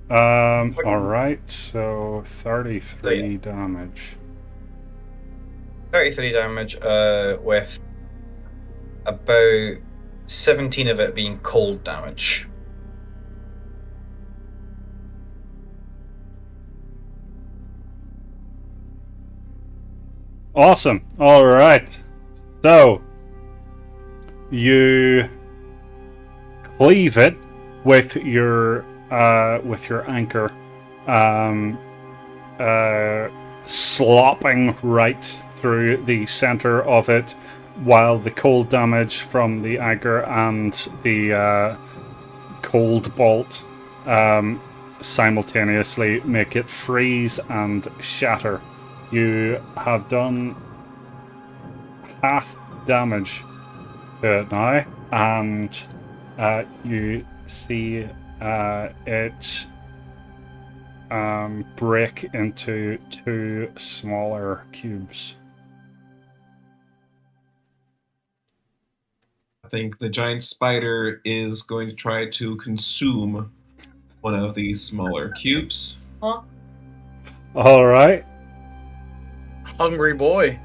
Alright, so 33 damage. 33 damage, with about 17 of it being cold damage. Awesome. Alright. So, you cleave it with your anchor, slopping right through the center of it, while the cold damage from the anchor and the cold bolt simultaneously make it freeze and shatter. You have done half damage to it now, and you see it break into 2 smaller cubes. I think the giant spider is going to try to consume one of these smaller cubes. Huh? All right. Hungry boy.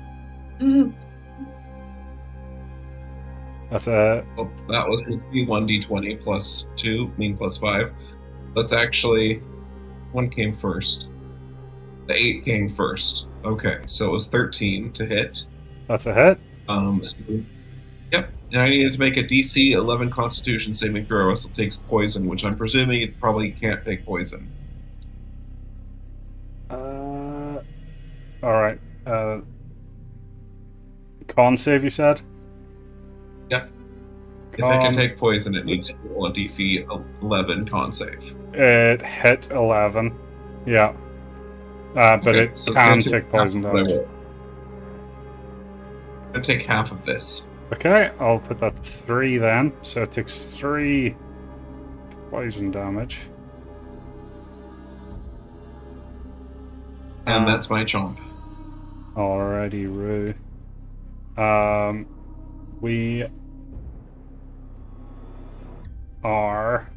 That's a... Oh, that was 1d20 plus 2, plus 5. Let's actually... One came first. The 8 came first. Okay, so it was 13 to hit. That's a hit. So, yep, and I needed to make a DC 11 Constitution saving throw, so it takes poison, which I'm presuming it probably can't take poison. Alright. Con save, you said? Yep. If it can take poison, it needs to roll a DC 11 con save. It hit 11. Yeah. But Okay, it so it's can gonna take poison half of what I damage. roll. I'm gonna take half of this. Okay, I'll put that 3 then. So it takes 3 poison damage. And that's my chomp. Alrighty, Rue. We are.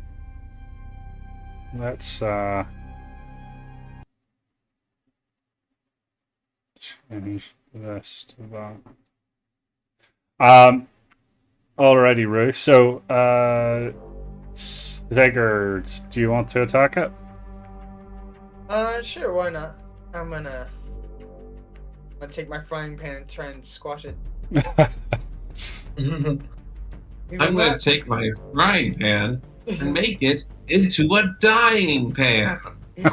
Let's change this to that. Alrighty, Rue. So, Sigurd, do you want to attack it? Sure, why not? I'm gonna take my frying pan and try and squash it. I'm going to take my frying pan and make it into a dying pan. You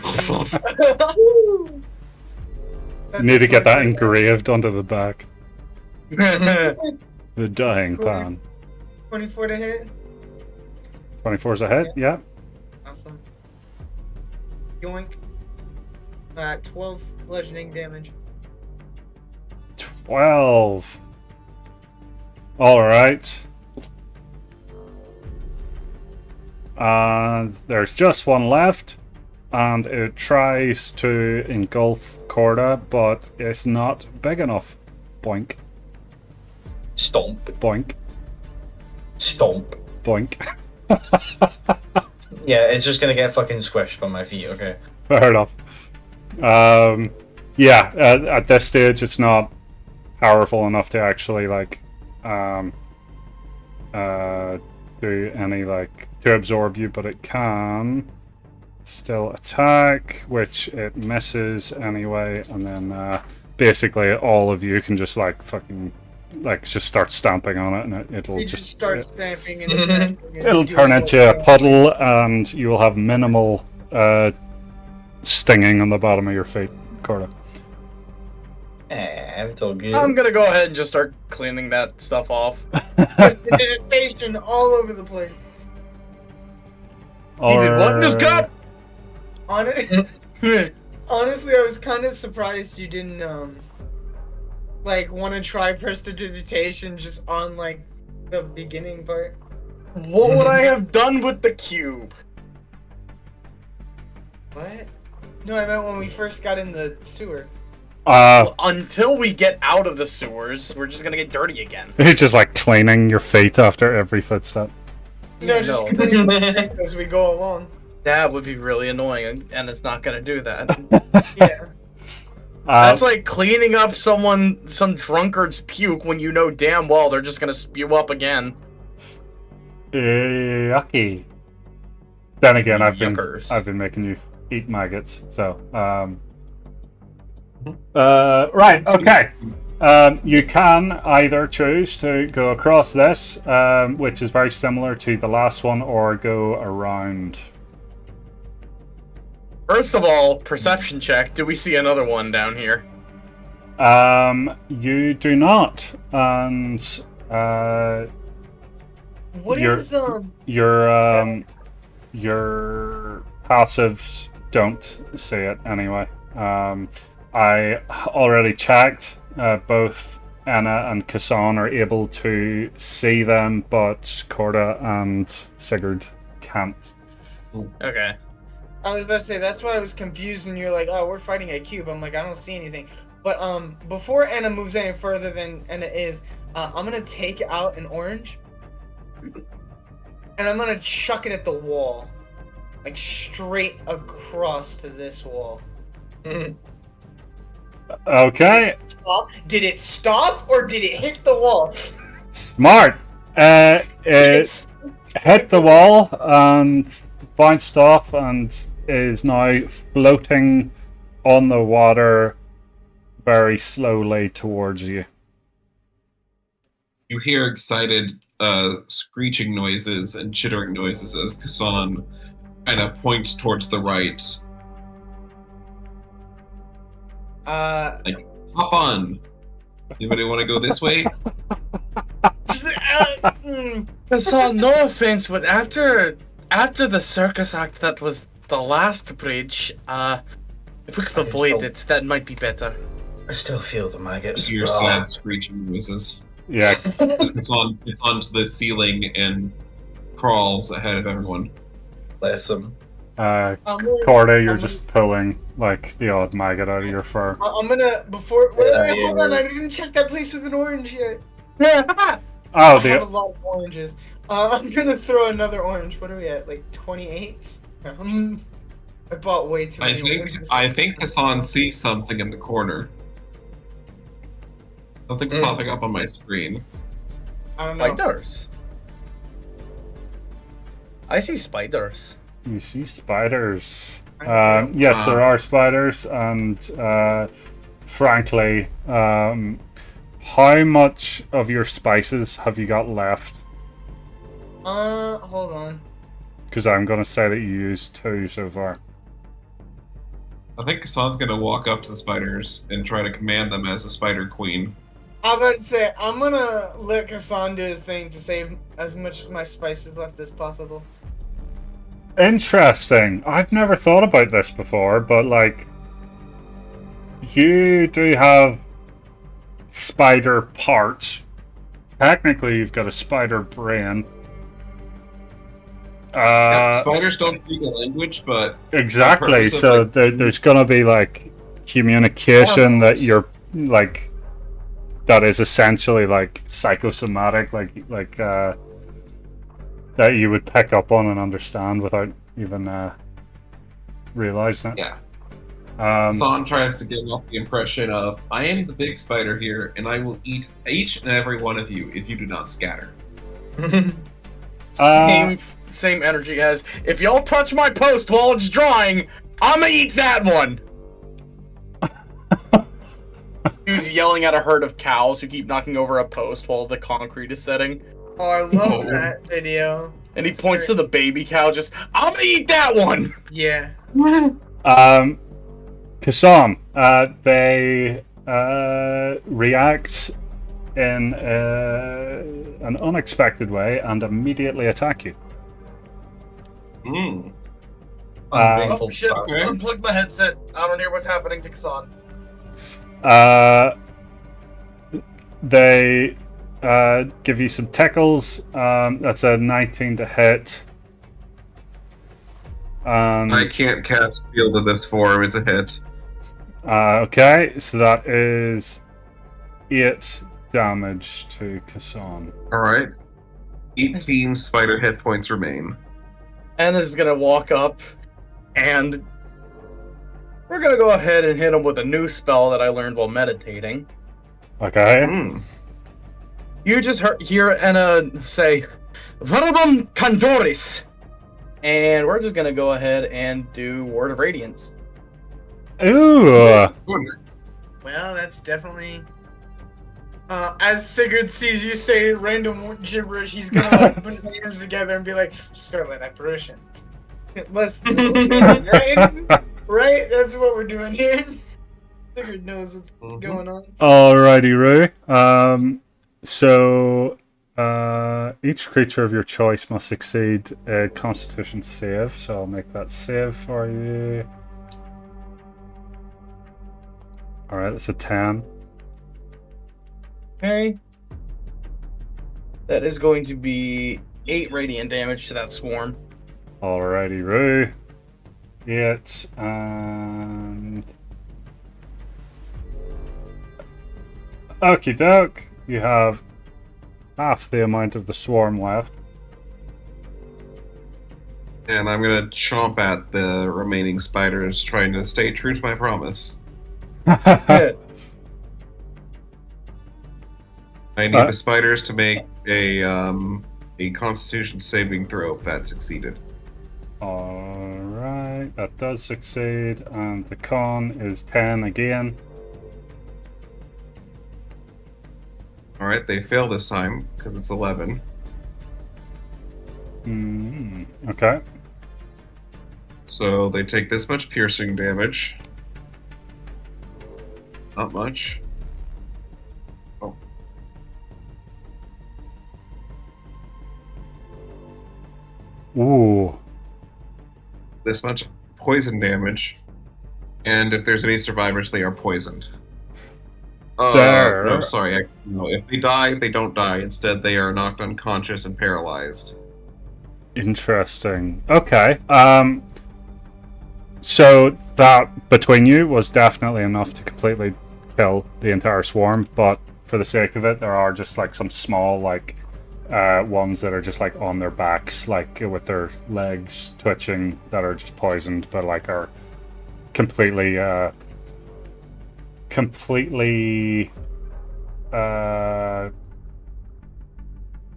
need to get that engraved onto the back. The dying pan. 24 to hit. 24's a hit, yeah. Awesome. Yoink. 12 bludgeoning damage. 12. Alright. And there's just one left. And it tries to engulf Corda, but it's not big enough. Boink. Stomp. Boink. Stomp. Boink. Yeah, it's just gonna get fucking squished by my feet, okay? Fair enough. Yeah, at this stage it's not powerful enough to actually do any to absorb you, but it can still attack, which it misses anyway, and then basically all of you can just just start stamping on it, and it'll You just start stamping and stamping. And it'll turn into a puddle, and you will have minimal stinging on the bottom of your feet, Corda. It's all good. I'm gonna go ahead and just start cleaning that stuff off. Vegetation all over the place. He did what in his cup? Honestly, I was kind of surprised you didn't want to try prestidigitation just on the beginning part. What would I have done with the cube? What? No, I meant when we first got in the sewer. Well, until we get out of the sewers, we're just gonna get dirty again. It's just cleaning your feet after every footstep. No, just cleaning as we go along. That would be really annoying, and it's not gonna do that. Yeah. That's like cleaning up some drunkard's puke when you know damn well they're just gonna spew up again. Yucky. Then again, I've Yuckers. been making you eat maggots, so right, okay. You can either choose to go across this, which is very similar to the last one, or go around. First of all, perception check. Do we see another one down here? You do not, and What Your- is your passives don't see it anyway. I already checked. Both Enna and Kassan are able to see them, but Corda and Sigurd can't. Okay. I was about to say that's why I was confused when you're like, "Oh, we're fighting a cube." I'm like, I don't see anything. But before Enna moves any further than Enna is, I'm gonna take out an orange, and I'm gonna chuck it at the wall, straight across to this wall. Okay, Stop. Did it stop or did it hit the wall? smart. It hit the wall and bounced off and is now floating on the water very slowly towards you. You hear excited screeching noises and chittering noises as Kassan kind of points towards the right. Hop on. Anybody want to go this way? So, no offense, but after the circus act that was the last bridge, if we could avoid it, that might be better. I still feel the maggots. You hear sad screeching noises. Yeah, As Kassan gets onto the ceiling and crawls ahead of everyone. Bless him. Corda, you're just pulling like the odd maggot out of your fur. I'm gonna before. Yeah, Hold yeah. on, I didn't check that place with an orange yet. Oh, I have a lot of oranges. I'm gonna throw another orange. What are we at? Like 28? I bought way too many oranges. I think Hassan sees something in the corner. Something's popping up on my screen. I don't know. Spiders. I see spiders. You see spiders. Yes, there are spiders, and frankly, how much of your spices have you got left? Hold on. Because I'm going to say that you used 2 so far. I think Hassan's gonna walk up to the spiders and try to command them as a spider queen. I'm about to say, I'm gonna let Hassan do his thing to save as much of my spices left as possible. Interesting. I've never thought about this before, but like, you do have spider parts. Technically, you've got a spider brain. Spiders don't speak a language, but Exactly. So there's gonna be like communication that you're like, that is essentially like psychosomatic, like that you would pick up on and understand without even realizing it. yeah. Um, Hassan tries to give off the impression of, I am the big spider here, and I will eat each and every one of you if you do not scatter. Same energy as, if y'all touch my post while it's drying, I'ma eat that one! He's yelling at a herd of cows who keep knocking over a post while the concrete is setting. Oh, I love that video. And he points to the baby cow, just, I'ma eat that one! Yeah. Kasam, they react in an unexpected way and immediately attack you. Hmm. Ungrateful Oh shit, bastard. Okay. unplug my headset. I don't hear what's happening to Kassan. They give you some tickles. That's a 19 to hit. I can't cast Field in this form, it's a hit. Okay, so that is 8 damage to Kassan. Alright. 18 spider hit points remain. Enna's gonna walk up, and we're gonna go ahead and hit him with a new spell that I learned while meditating. Okay. Hmm. You just hear Enna say, Verbum Candoris! And we're just gonna go ahead and do Word of Radiance. Ooh. Well, that's definitely. As Sigurd sees you say random gibberish, he's gonna like put his hands together and be like, "Starlight apparition." Let's right? Right? That's what we're doing here. Sigurd knows what's going on. Alrighty, Roo. So each creature of your choice must succeed a Constitution save. So I'll make that save for you. Alright, that's a 10. Okay. That is going to be 8 radiant damage to that swarm. Alrighty, Roo. 8 and... Okie doke. You have half the amount of the swarm left. And I'm gonna chomp at the remaining spiders, trying to stay true to my promise. I need the spiders to make a Constitution saving throw if that succeeded. Alright, that does succeed, and the con is 10 again. Alright, they fail this time, because it's 11. Okay. So they take this much piercing damage. Not much. Oh. Ooh. This much poison damage. And if there's any survivors, they are poisoned. There. No, sorry. No, if they die, they don't die. Instead, they are knocked unconscious and paralyzed. Interesting. Okay. So that between you was definitely enough to completely kill the entire swarm, but for the sake of it, there are just like some small like ones that are just like on their backs, like with their legs twitching, that are just poisoned, but like are completely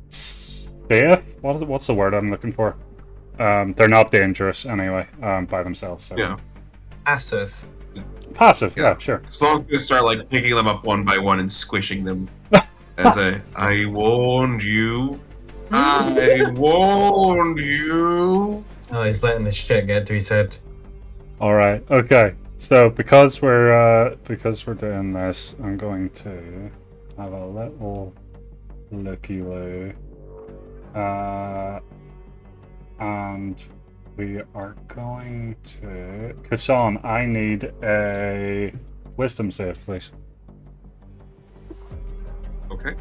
safe. What's the word I'm looking for? They're not dangerous anyway, by themselves. So. Yeah. Passive. Passive, yeah, sure. Someone's gonna start like picking them up one by one and squishing them. I warned you. I warned you. Oh, he's letting the shit get to his head. All right, okay. So because we're doing this, I'm going to have a little looky-loo, and we are going to Kassan. I need a wisdom save, please. Okay.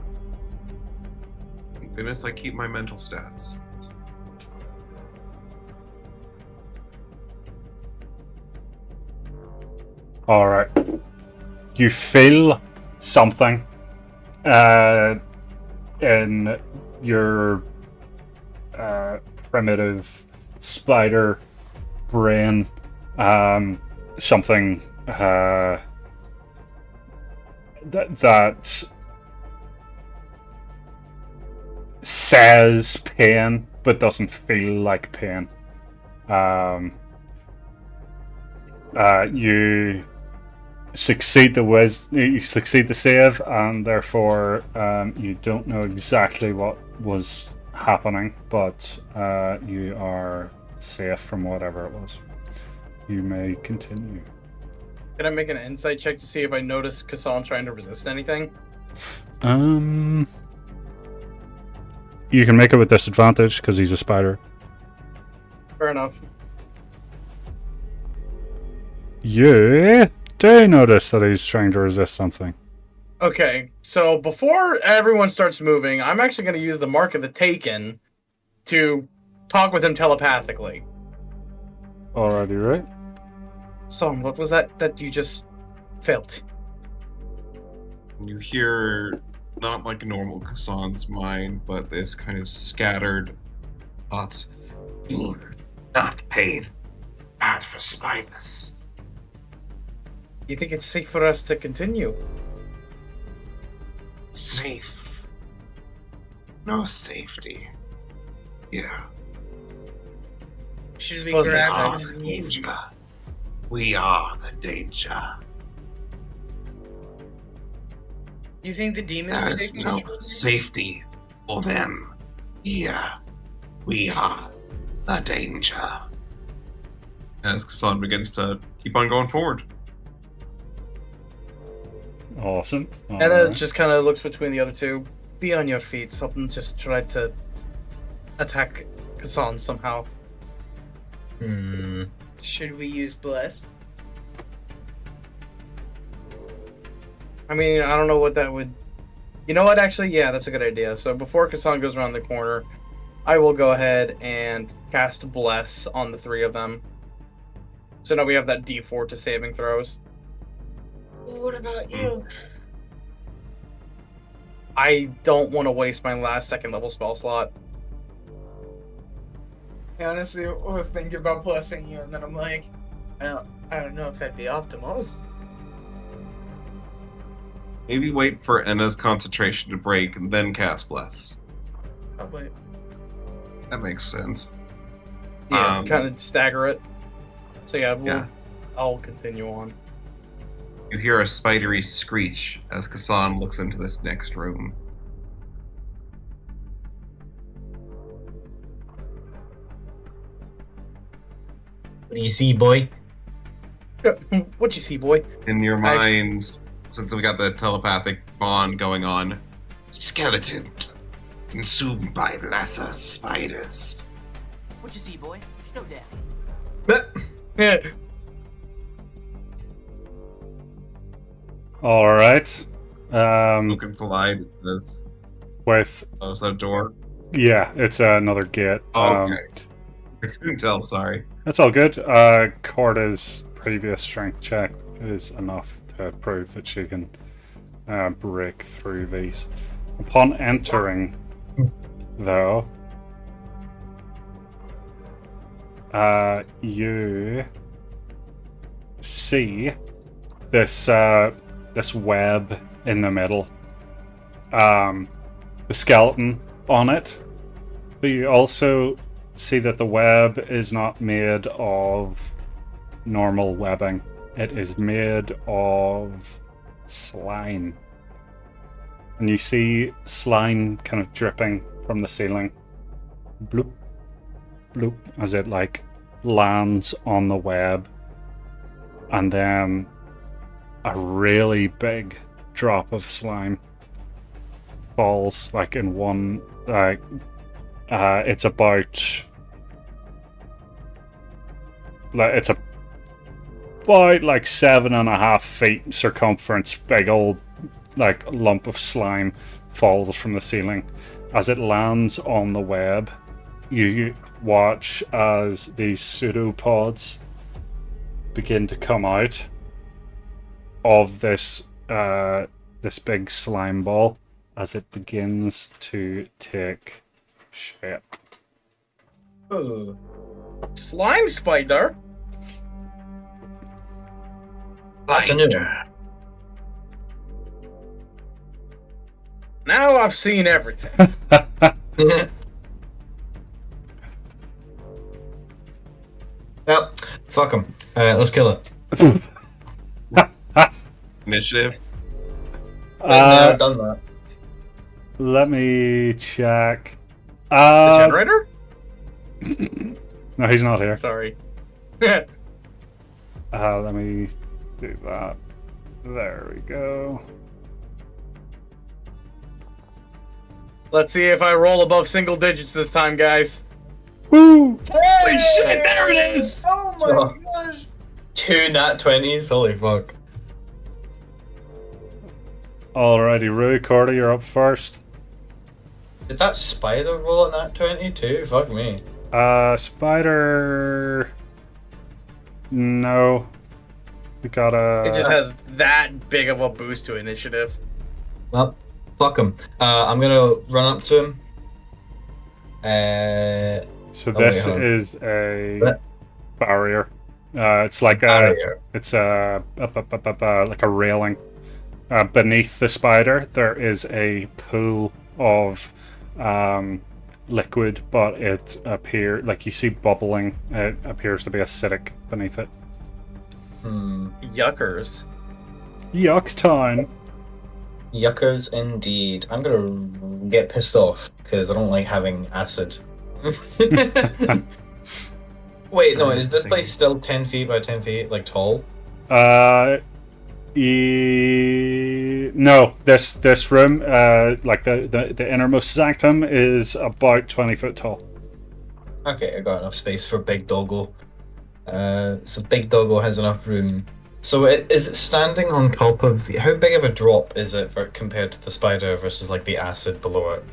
Thank goodness I keep my mental stats. All right. You feel something in your primitive spider brain. Something that says pain but doesn't feel like pain. You succeed the save, and therefore you don't know exactly what was happening, but you are safe from whatever it was. You may continue. Can I make an insight check to see if I notice Kassan trying to resist anything? You can make it with disadvantage because he's a spider. Fair enough. You do notice that he's trying to resist something. Okay, so before everyone starts moving, I'm actually going to use the Mark of the Taken to talk with him telepathically. Alrighty, right? So, what was that you just felt? You hear not like normal Kassan's mind, but this kind of scattered thoughts. Not pain. Bad for spiders. You think it's safe for us to continue? Safe. No safety. Yeah. Should we Suppose We that's grab are it? the danger. We are the danger. You think the demons There are is taking no control? safety for them. Here, we are the danger. As Kassan begins to keep on going forward. Awesome. Anna Alright. just kind of looks between the other two. Be on your feet. Something just tried to attack Kassan somehow. Should we use bless? I mean, I don't know what that would... You know what, actually? Yeah, that's a good idea. So before Kassan goes around the corner, I will go ahead and cast Bless on the three of them. So now we have that D4 to saving throws. Well, what about you? I don't want to waste my last second level spell slot. I honestly was thinking about blessing you, and then I'm like, I don't know if that'd be optimal. Maybe wait for Enna's concentration to break and then cast Bless. Probably. That makes sense. Yeah, kind of stagger it. So yeah, Yeah. I'll continue on. You hear a spidery screech as Kassan looks into this next room. What do you see, boy? What you see, boy? In your minds, since we got the telepathic bond going on, skeleton consumed by lesser spiders. What you see, boy? Slow down. Alright. Looking polite, it says, With close that door. Yeah, it's another gate. Okay. I couldn't tell, sorry. That's all good. Corda's previous strength check is enough to prove that she can break through these. Upon entering, though, you see this web in the middle. The skeleton on it, but you also see that the web is not made of normal webbing. It is made of slime. And you see slime kind of dripping from the ceiling. Bloop, bloop, as it like lands on the web. And then a really big drop of slime falls like in one, it's about like 7.5 feet circumference. Big old like lump of slime falls from the ceiling. As it lands on the web, you watch as these pseudopods begin to come out of this big slime ball as it begins to take shape. Ooh. Slime spider? That's a new one. Now I've seen everything. Well, fuck him. Let's kill it. Initiative. I've done that. Let me check. The generator? No, he's not here. Sorry. Let me do that. There we go. Let's see if I roll above single digits this time, guys. Woo! Holy shit, there it is! Oh my Oh. gosh! 2 nat 20s. Holy fuck. Alrighty, Rui, Corda, you're up first. Did that spider roll a nat 20 too? Fuck me. Spider. No. We got a. It just has that big of a boost to initiative. Well, fuck him. I'm gonna run up to him. So oh, this wait, hold on. is a What? barrier. It's like a. Barrier. It's like a railing. Beneath the spider, there is a pool of liquid, but it appears like you see bubbling. It appears to be acidic beneath it. Yuckers. Yuck time. Yuckers indeed. I'm gonna get pissed off because I don't like having acid. Wait, no, is this place still 10 feet by 10 feet, like tall? No, this room, like the innermost sanctum, is about 20 foot tall. Okay, I got enough space for Big Doggo. So Big Doggo has enough room. So is it standing on top of the... How big of a drop is it compared to the spider versus like the acid below it?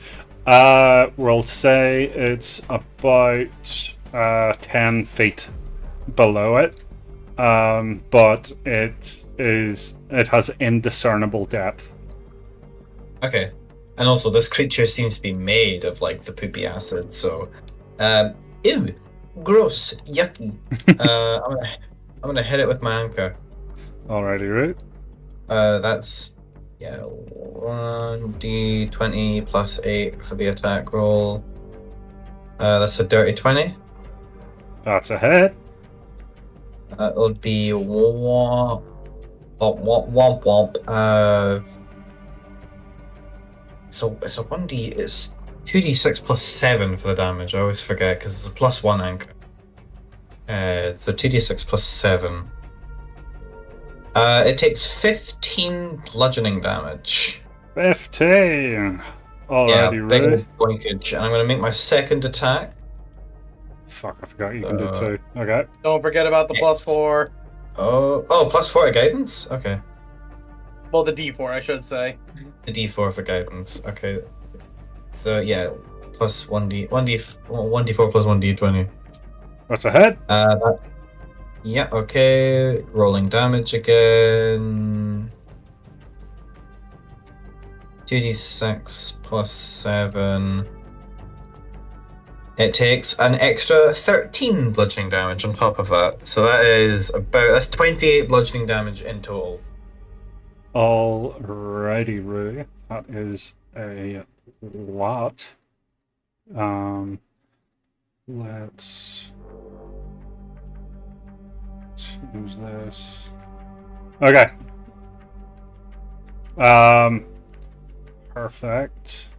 We'll say it's about 10 feet below it, but it has indiscernible depth. Okay. And also this creature seems to be made of like the poopy acid, so ew, gross, yucky. I'm gonna hit it with my anchor. Alrighty, right? That's 1d20 plus 8 for the attack roll. That's a dirty 20. That's a hit. It'll be womp womp womp. So it's a 1d. It's 2d6 plus 7 for the damage. I always forget because it's a plus 1 anchor. So 2d6 plus 7. It takes 15 bludgeoning damage. 15. Alrighty, big right? boinkage. And I'm going to make my second attack. Fuck, I forgot you can do 2. Okay. Don't forget about the plus 4. Oh, plus 4 guidance? Okay. Well, the D4, I should say. The d4 for guidance. Okay. So, yeah. plus 1d4 plus 1d20. What's ahead? Yeah, okay. Rolling damage again. 2d6 plus 7. It takes an extra 13 bludgeoning damage on top of that. So that's 28 bludgeoning damage in total. Alrighty, Rui. That is a lot. Let's choose this. Okay. Perfect.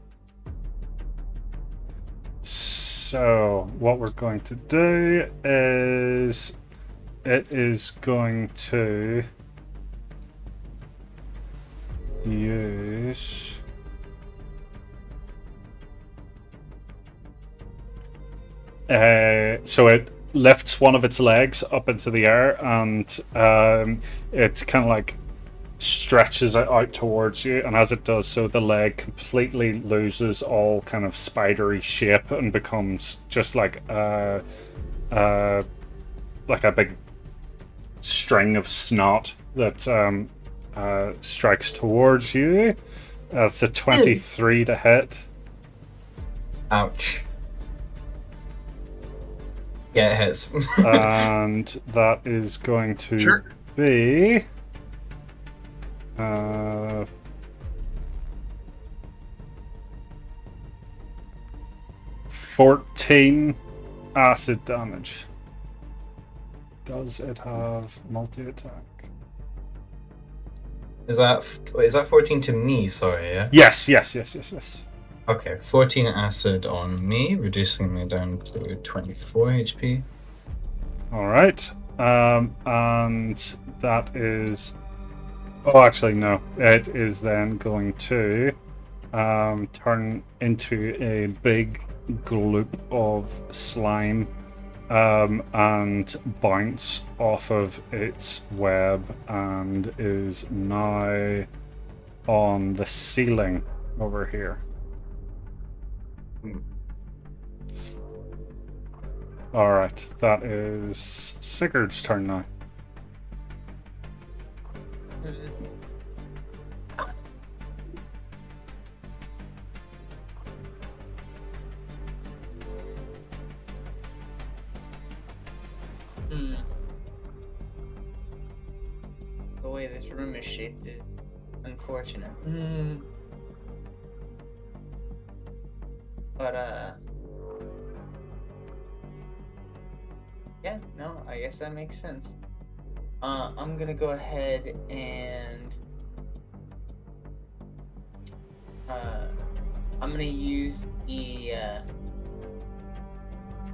So what we're going to do is it is going to use so it lifts one of its legs up into the air, and it kind of like stretches it out towards you, and as it does so, the leg completely loses all kind of spidery shape and becomes just like a big string of snot that strikes towards you. That's a 23 to hit. Ouch. Yeah, it hits. And that is going to be 14 acid damage. Does it have multi-attack? Is that 14 to me? Sorry, yeah. Yes. Okay, 14 acid on me, reducing me down to 24 HP. All right. And that is. Oh, actually, no. It is then going to turn into a big gloop of slime and bounce off of its web, and is now on the ceiling over here. Alright, that is Sigurd's turn now. The way this room is shaped is unfortunate. But yeah, no, I guess that makes sense. I'm gonna go ahead and I'm gonna use the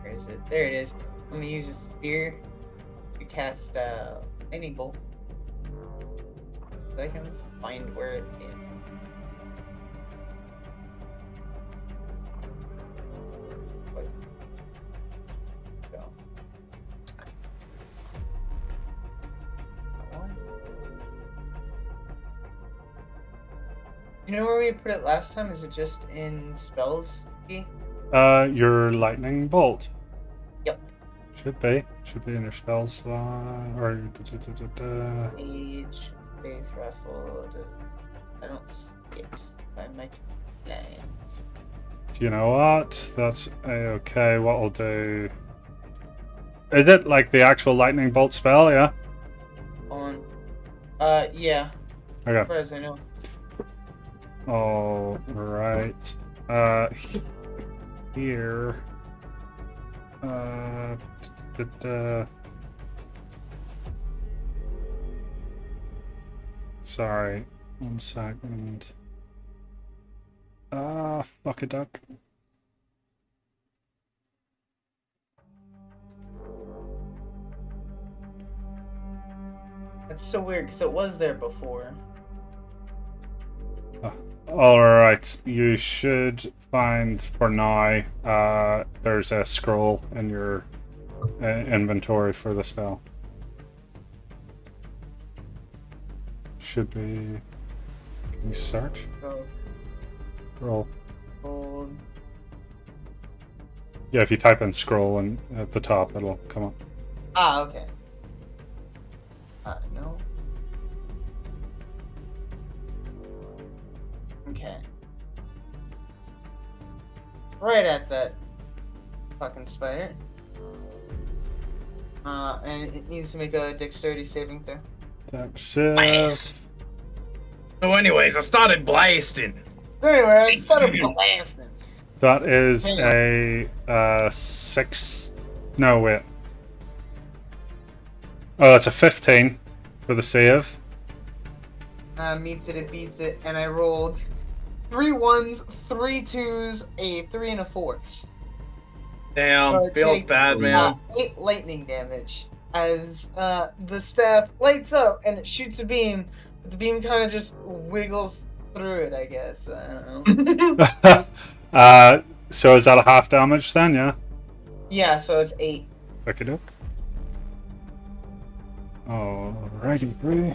where is it? There it is. I'm gonna use a spear to cast lightning bolt. So I can find where it is. You know where we put it last time? Is it just in spells key? Your lightning bolt. Yep. Should be in your spells or Age, faith, ruffled. I don't see it by my name. Do you know what? That's okay. What I'll do. Is it like the actual lightning bolt spell? Yeah. On. Yeah. Okay. As far as I know. All right. Here. Sorry. 1 second. Fuck a duck. That's so weird because it was there before. Alright, you should find for now, there's a scroll in your inventory for the spell. Should be. Can you search? So, Roll. gold. Yeah, if you type in scroll and at the top, it'll come up. Ah, okay. No. Okay. Right at that fucking spider. And it needs to make a dexterity saving throw. Nice. So anyways, I started blasting. Anyway, I started blasting. That is Hang a 6. No, wait. Oh, that's a 15 for the save. Meets it, it beats it, and I rolled 3 1s, 3 2s, a 3, and a 4. Damn, So I feels take, bad, man. 8 lightning damage as the staff lights up and it shoots a beam. But the beam kind of just wiggles through it, I guess. I don't know. So is that a half damage then? Yeah. Yeah, so it's 8. Okay, doke. Alrighty, three.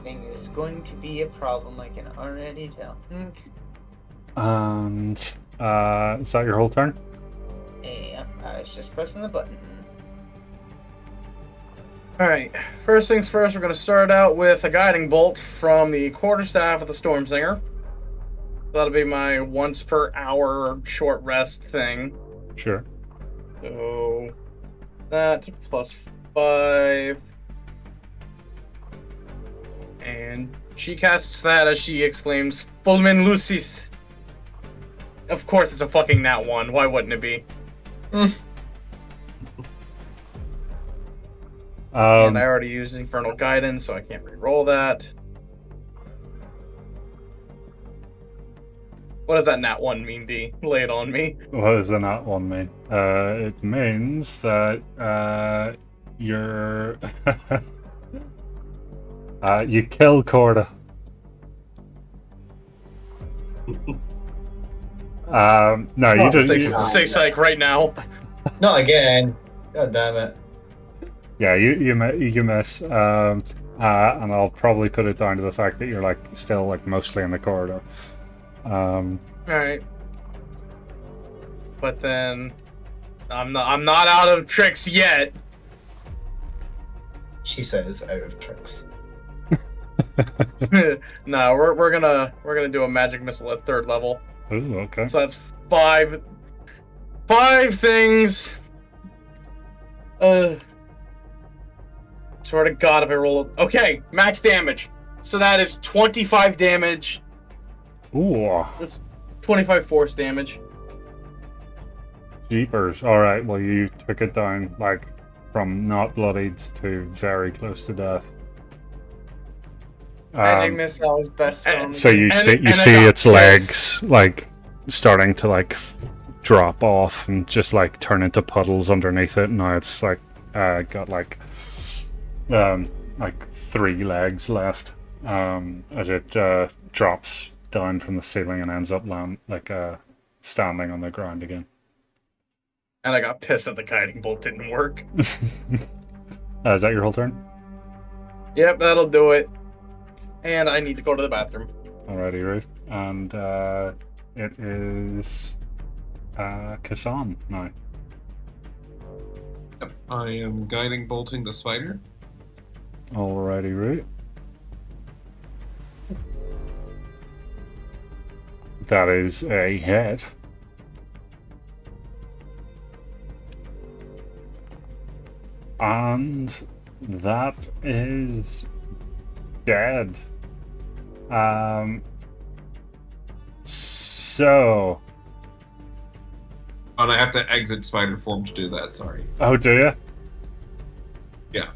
Thing is going to be a problem, I can already tell. And is that your whole turn? Yeah, I was just pressing the button. Alright, first things first, we're going to start out with a guiding bolt from the quarterstaff of the Stormsinger. That'll be my once per hour short rest thing. Sure. So that plus 5. And she casts that as she exclaims, Fulmin Lucis. Of course it's a fucking nat 1. Why wouldn't it be? And I already used Infernal Guidance, so I can't re-roll that. What does that nat 1 mean, D? Lay it on me. What does the nat 1 mean? It means that you're you kill Corda. No, you just Say psych right now. Not again. God damn it. Yeah, you miss, and I'll probably put it down to the fact that you're like still like mostly in the corridor. Alright. But then I'm not out of tricks yet. She says out of tricks. No, we're gonna do a magic missile at 3rd level. Ooh, okay. So that's 5 things. Swear to God, if I roll okay, max damage. So that is 25 damage. Ooh. That's 25 force damage. Jeepers. Alright, well you took it down like from not bloodied to very close to death. Magic missile is best. So you see its legs like starting to like drop off and just like turn into puddles underneath it. Now it's like got like 3 legs left as it drops down from the ceiling and ends up standing on the ground again. And I got pissed that the guiding bolt didn't work. Is that your whole turn? Yep, that'll do it. And I need to go to the bathroom. Alrighty, right. And it is Kassan now. Yep, I am guiding bolting the spider. Alrighty, right. That is a hit. And that is dead. So. And I have to exit spider form to do that, sorry. Oh, do you? Yeah.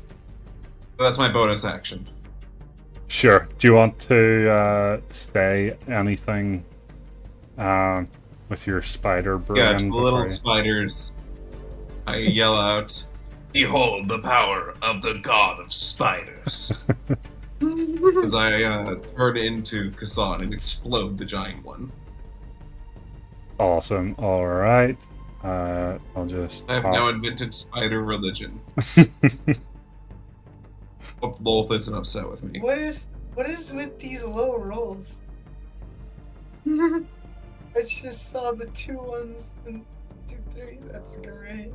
So that's my bonus action. Sure. Do you want to say anything with your spider brain? Yeah, to the little spiders, I yell out, "Behold the power of the god of spiders!" As I turn into Kassan and explode the giant one. Awesome. Alright. I'll just... I have now invented spider religion. Hope Lolthit's upset with me. What is with these low rolls? I just saw the 2 1s and 2, 3. That's great.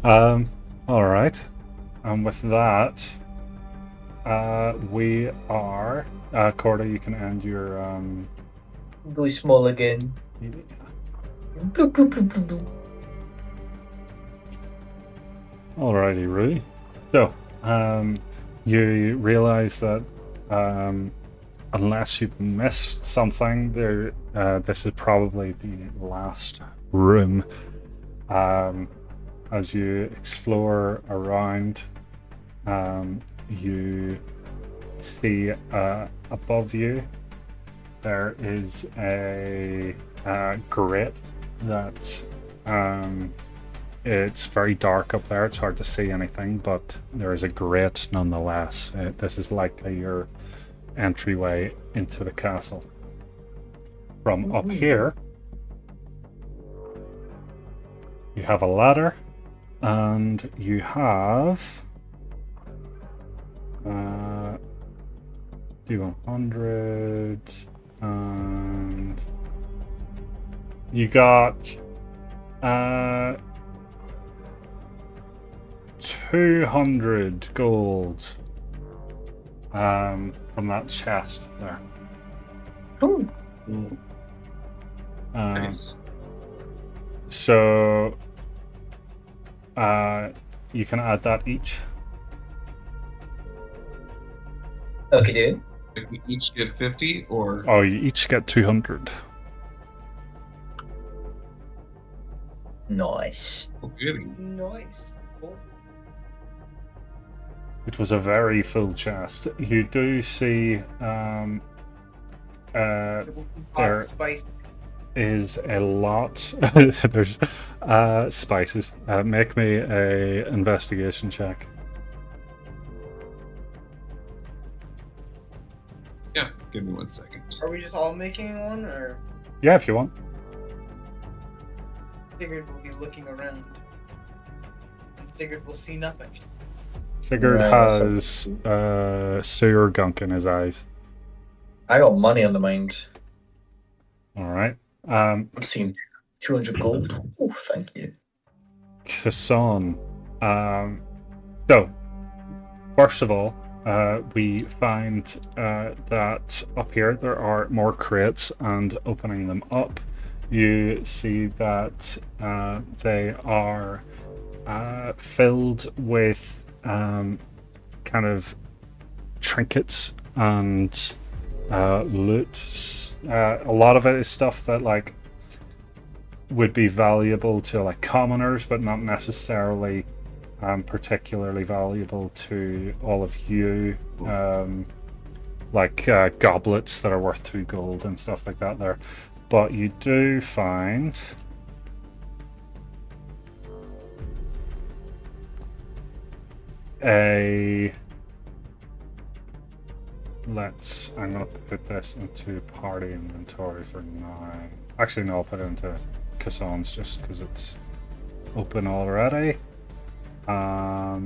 All right. And with that, we are. Corda, you can end your. Go small again. Bloop, bloop, bloop, bloop, bloop. Alrighty, Rui. So, you realize that unless you've missed something, this is probably the last room. As you explore around, you see above you there is a grate that it's very dark up there. It's hard to see anything, but there is a grate nonetheless. This is likely your entryway into the castle. From up here, you have a ladder, and you have 100, and you got 200 gold from that chest there. Ooh. Nice. So you can add that each. Okay, dude. Like we each get 50, or Oh, you each get 200. Nice. really? Nice. Cool. It was a very full chest. You do see Hot there spice. is a lot. There's spices. Make me a investigation check. Yeah, give me 1 second. Are we just all making one, or Yeah, if you want. Sigurd will be looking around, and Sigurd will see nothing. Sigurd Right, has sewer gunk in his eyes. I got money on the mind. All right. I'm seeing 200 gold. Oh, thank you. Kasson. So, first of all, we find that up here there are more crates, and opening them up, you see that they are filled with kind of trinkets and loot. A lot of it is stuff that like would be valuable to like commoners, but not necessarily particularly valuable to all of you. Like goblets that are worth 2 gold and stuff like that there. But you do find I'm gonna put this into party inventory for now. Actually, no, I'll put it into Casson's just because it's open already. Or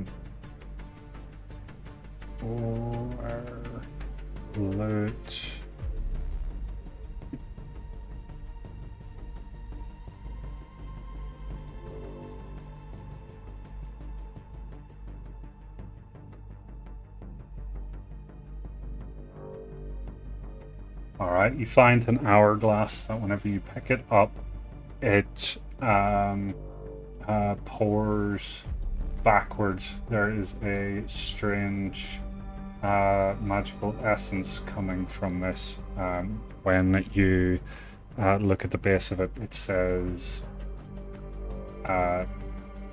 loot. Alright, you find an hourglass that whenever you pick it up, it pours backwards. There is a strange magical essence coming from this. When you look at the base of it, it says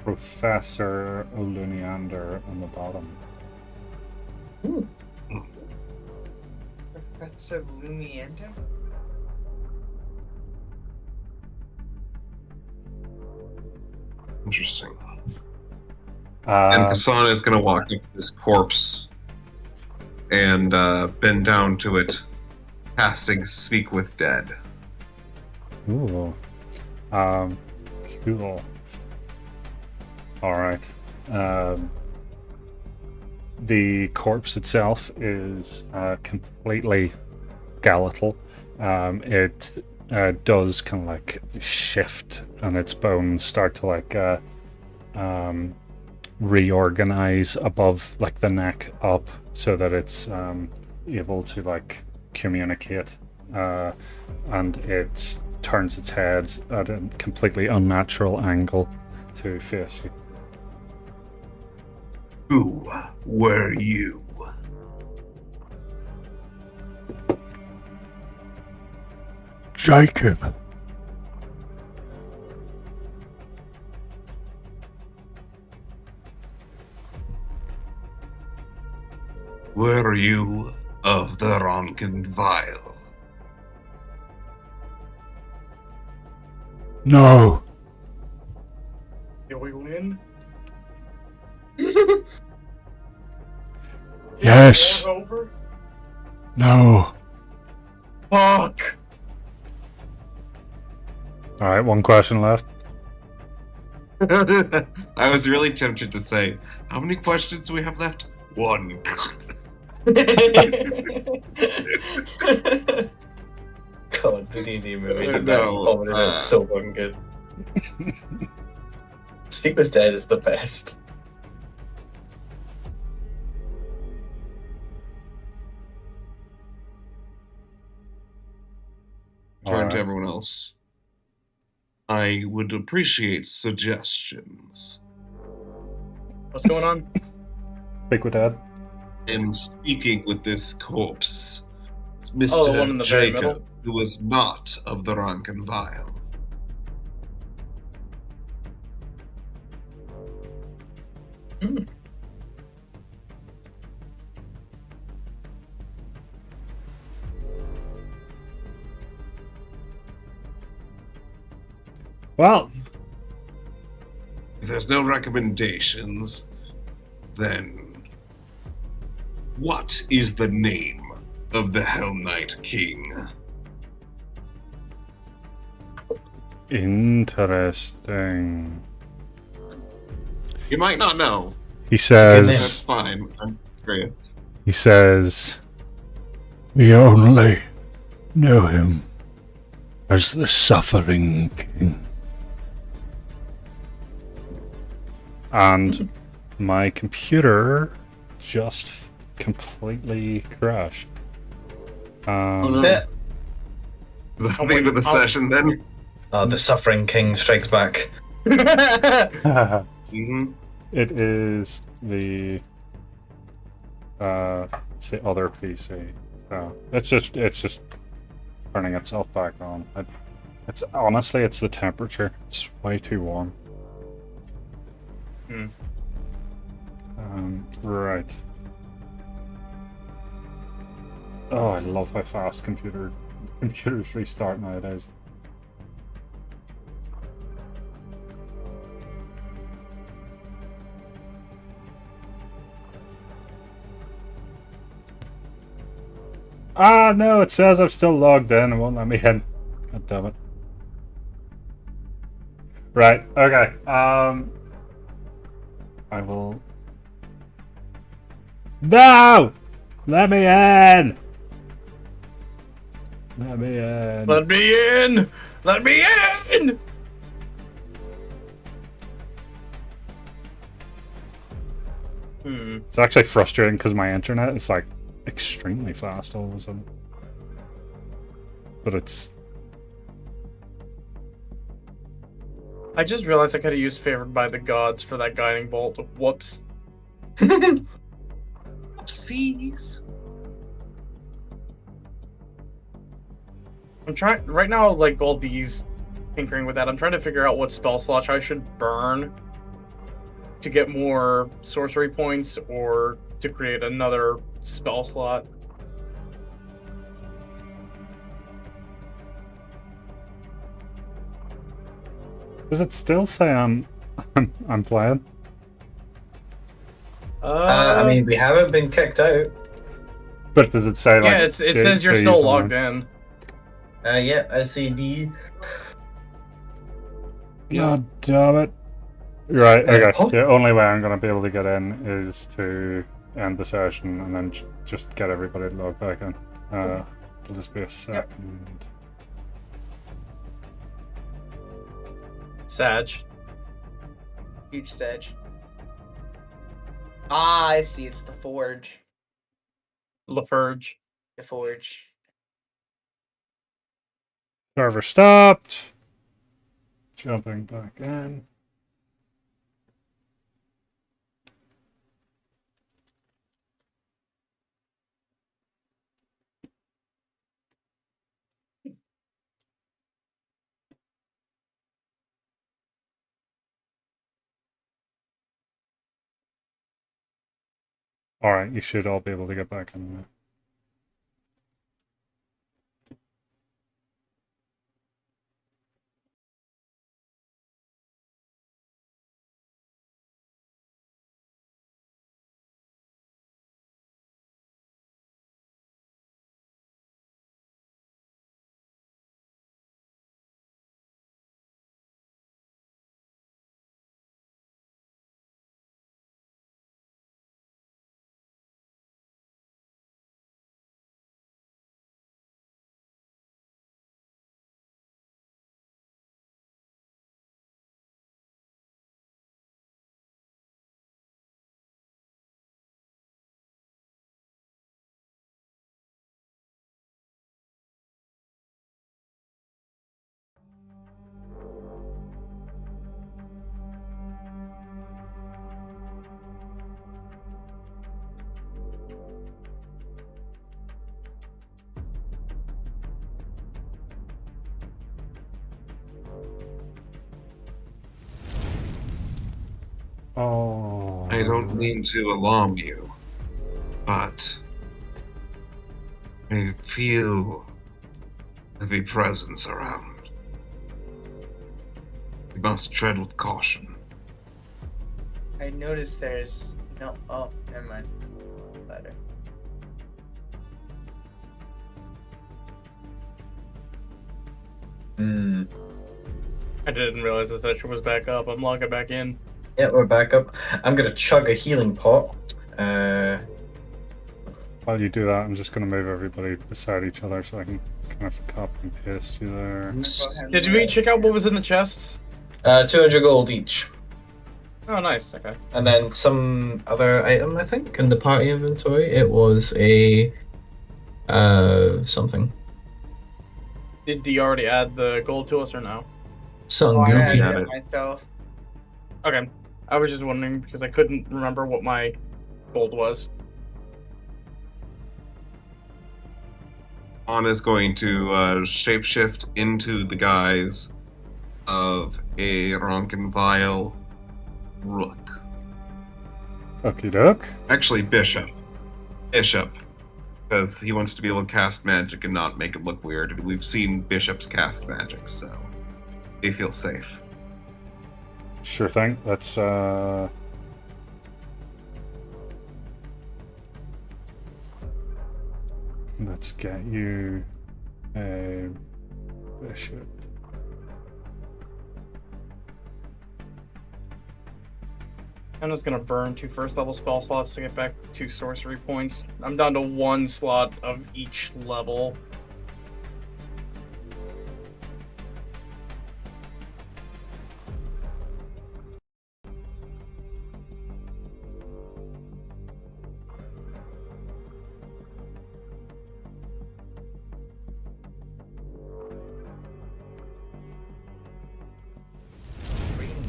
Professor Oluniander on the bottom. Ooh. Professor Lumienda? Interesting. And Kasana is going to walk up to this corpse and bend down to it, casting Speak with Dead. Ooh. Cool. Alright. The corpse itself is completely skeletal. It does kind of like shift, and its bones start to like reorganize above like the neck up, so that it's able to like communicate, and it turns its head at a completely unnatural angle to face you. Who were you? Jacob. Were you of the Ronken Vial? No. Did we win? Yes. War over? No. Fuck. All right, one question left. I was really tempted to say, how many questions do we have left? One. God, the D&D movie did that. No, It's so fucking good. Speak with Dead is the best. Turn Alright. to everyone else. I would appreciate suggestions. What's going on? Speak with Dad. I'm speaking with this corpse. It's Oh, the one in Mr. the very Jacob, middle? who was not of the Ronken Vial. Well, If there's no recommendations, then what is the name of the Hell Knight King? interesting. You might not know. He Good says. That's fine. I'm curious. He says, "We only know him as the Suffering King." And my computer just completely crashed. Oh no. The name of the session then? The Suffering King strikes back. Mm-hmm. It is the it's the other PC. So it's just turning itself back on. It's honestly it's the temperature. It's way too warm. Right. Oh, I love how fast computers restart nowadays. Ah, no, it says I'm still logged in. It won't let me in. God damn it. Right, okay. I will... No! Let me in! Let me in. Let me in! Let me in! It's actually frustrating because my internet is like extremely fast all of a sudden. But it's... I just realized I could have used Favored by the Gods for that guiding bolt. Whoops. Oopsies. I'm trying right now, like all these tinkering with that. I'm trying to figure out what spell slots I should burn to get more sorcery points or to create another spell slot. Does it still say I'm playing? I mean, we haven't been kicked out. But does it say like... yeah, it says you're still logged in. Yeah, I see D. God damn it. Right, okay. Oh. The only way I'm going to be able to get in is to end the session and then just get everybody to log back in. It'll just be a second. Sag. Huge stage. Ah, I see. It's the forge. LaFurge. The forge. Server stopped. Jumping back in. Alright, you should all be able to get back in there. Oh. I don't mean to alarm you, but I feel heavy presence around. You must tread with caution. I noticed there's no. Oh, never mind. Better. I didn't realize the session was back up. I'm logging back in. Yeah, we're back up. I'm gonna chug a healing pot. While you do that, I'm just going to move everybody beside each other so I can kind of copy and paste you there. Did we check out what was in the chests? 200 gold each. Oh, nice. Okay. And then some other item, I think, in the party inventory. It was a something. Did D already add the gold to us or no? Something Oh, I goofy. added it myself. Okay. I was just wondering because I couldn't remember what my gold was. Anna's going to shapeshift into the guise of a Ronkenvile rook. Okie doke. Actually, bishop. Bishop. Because he wants to be able to cast magic and not make it look weird. And we've seen bishops cast magic, so they feel safe. Sure thing. Let's get you a bishop. I'm just gonna burn 2 first level spell slots to get back 2 sorcery points. I'm down to 1 slot of each level.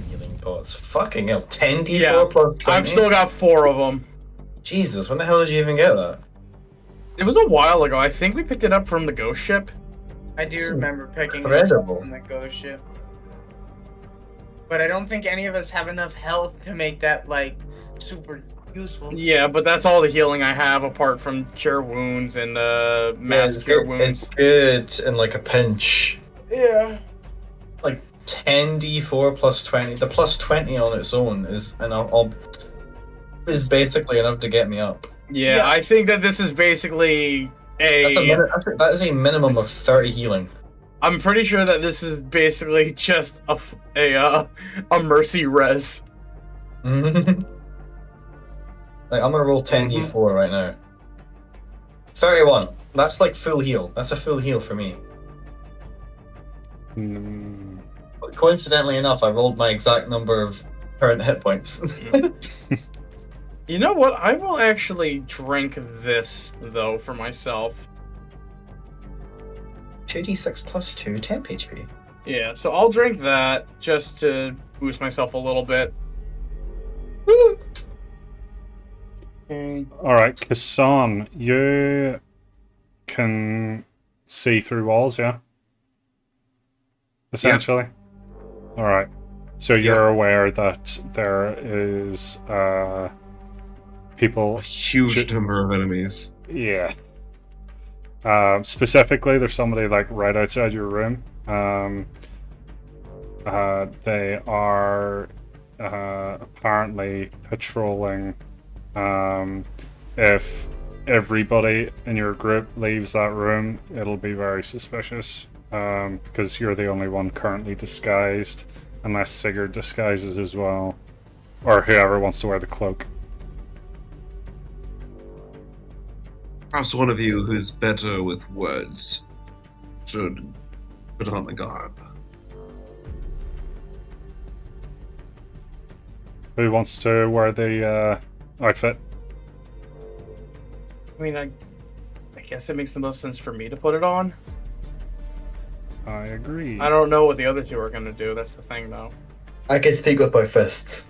Healing pots. Fucking hell. 10d4 Yeah, plus 20? I've still got 4 of them. Jesus, when the hell did you even get that? It was a while ago. I think we picked it up from the ghost ship. I do It's remember picking it up incredible. from the ghost ship. But I don't think any of us have enough health to make that, like, super useful. Yeah, but that's all the healing I have apart from cure wounds and mass it's cure good, wounds. It's good in like a pinch. Yeah. Like 10d4 plus 20. The plus 20 on its own is enough. Is basically enough to get me up. Yeah, Yeah. I think that this is basically a. That is a minimum of 30 healing. I'm pretty sure that this is basically just a mercy res. Like I'm gonna roll 10d4 right now. 31. That's like full heal. That's a full heal for me. Coincidentally enough, I rolled my exact number of current hit points. You know what? I will actually drink this, though, for myself. 2d6 plus 2, 10 HP. Yeah, so I'll drink that just to boost myself a little bit. Okay. Alright, Kassan, you can see through walls, yeah? Essentially? Alright. So you're aware that there is people... A huge number of enemies. Yeah. Specifically, there's somebody like right outside your room. They are apparently patrolling. If everybody in your group leaves that room, it'll be very suspicious. Because you're the only one currently disguised, unless Sigurd disguises as well, or whoever wants to wear the cloak. Perhaps one of you who's better with words should put on the garb. Who wants to wear the outfit? I mean, I guess it makes the most sense for me to put it on. I agree. I don't know what the other two are going to do. That's the thing, though. I can speak with my fists.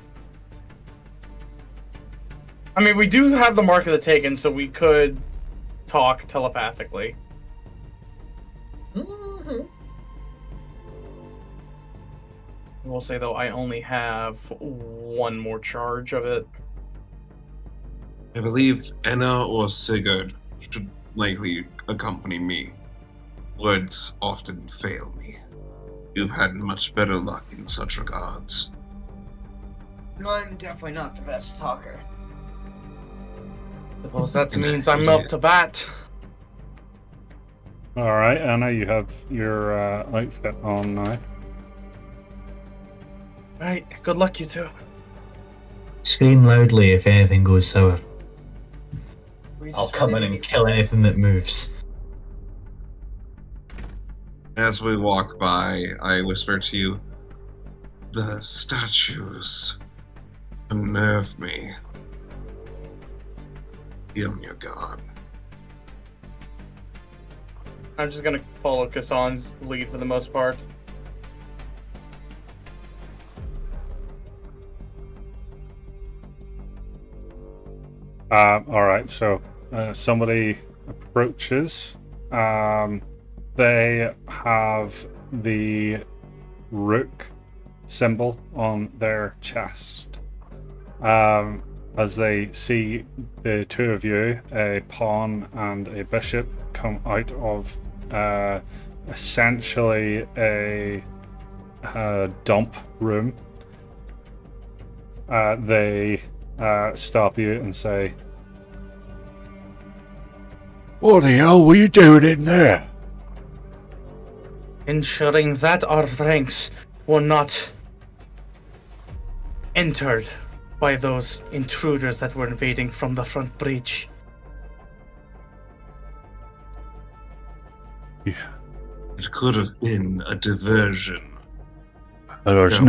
I mean, we do have the Mark of the Taken, so we could talk telepathically. Mm-hmm. I will say, though, I only have one more charge of it. I believe Enna or Sigurd should likely accompany me. Words often fail me. You've had much better luck in such regards. No, I'm definitely not the best talker. Suppose that means I'm up to bat. Alright, Anna, you have your outfit on now. Right, good luck, you two. Scream loudly if anything goes sour. We I'll just come in ready to and kill anything that moves. As we walk by, I whisper to you, the statues unnerve me. Be on your guard. I'm just gonna follow Kassan's lead for the most part. Alright, so somebody approaches. They have the rook symbol on their chest. As they see the two of you, a pawn and a bishop, come out of essentially a dump room, they stop you and say, "What the hell were you doing in there?" Ensuring that our ranks were not entered by those intruders that were invading from the front breach. Yeah. It could have been a diversion. There's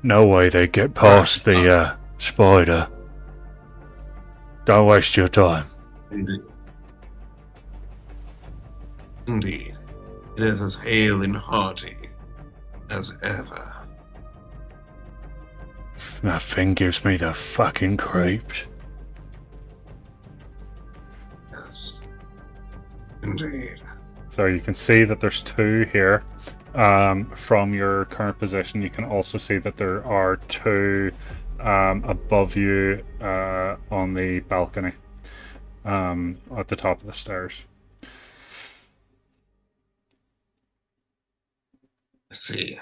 no way they get past the spider. Don't waste your time. Indeed. It is as hale and hearty as ever. That thing gives me the fucking creeps. Yes. Indeed. So you can see that there's two here. From your current position, you can also see that there are two above you on the balcony at the top of the stairs. Let's see.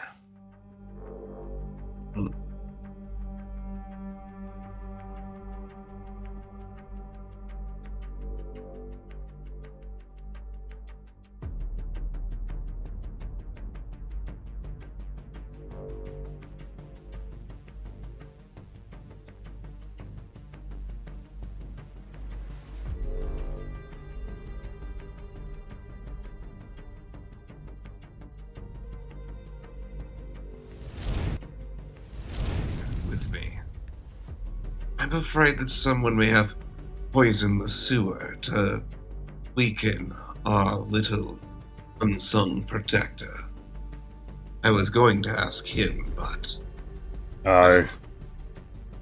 afraid that someone may have poisoned the sewer to weaken our little unsung protector. I was going to ask him, but Oh,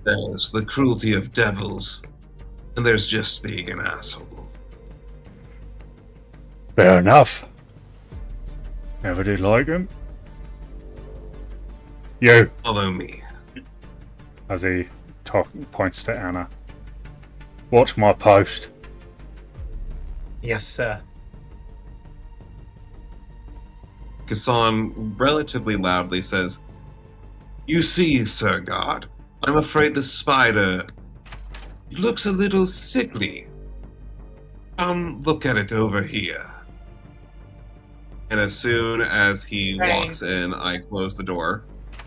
there's the cruelty of devils, and there's just being an asshole. fair enough. Never did like him. You, Follow me. as he points to Anna. Watch my post. Yes, sir. Kassan relatively loudly says, "You see, Sir God, I'm afraid the spider looks a little sickly. Look at it over here." And as soon as he Right. walks in, I close the door.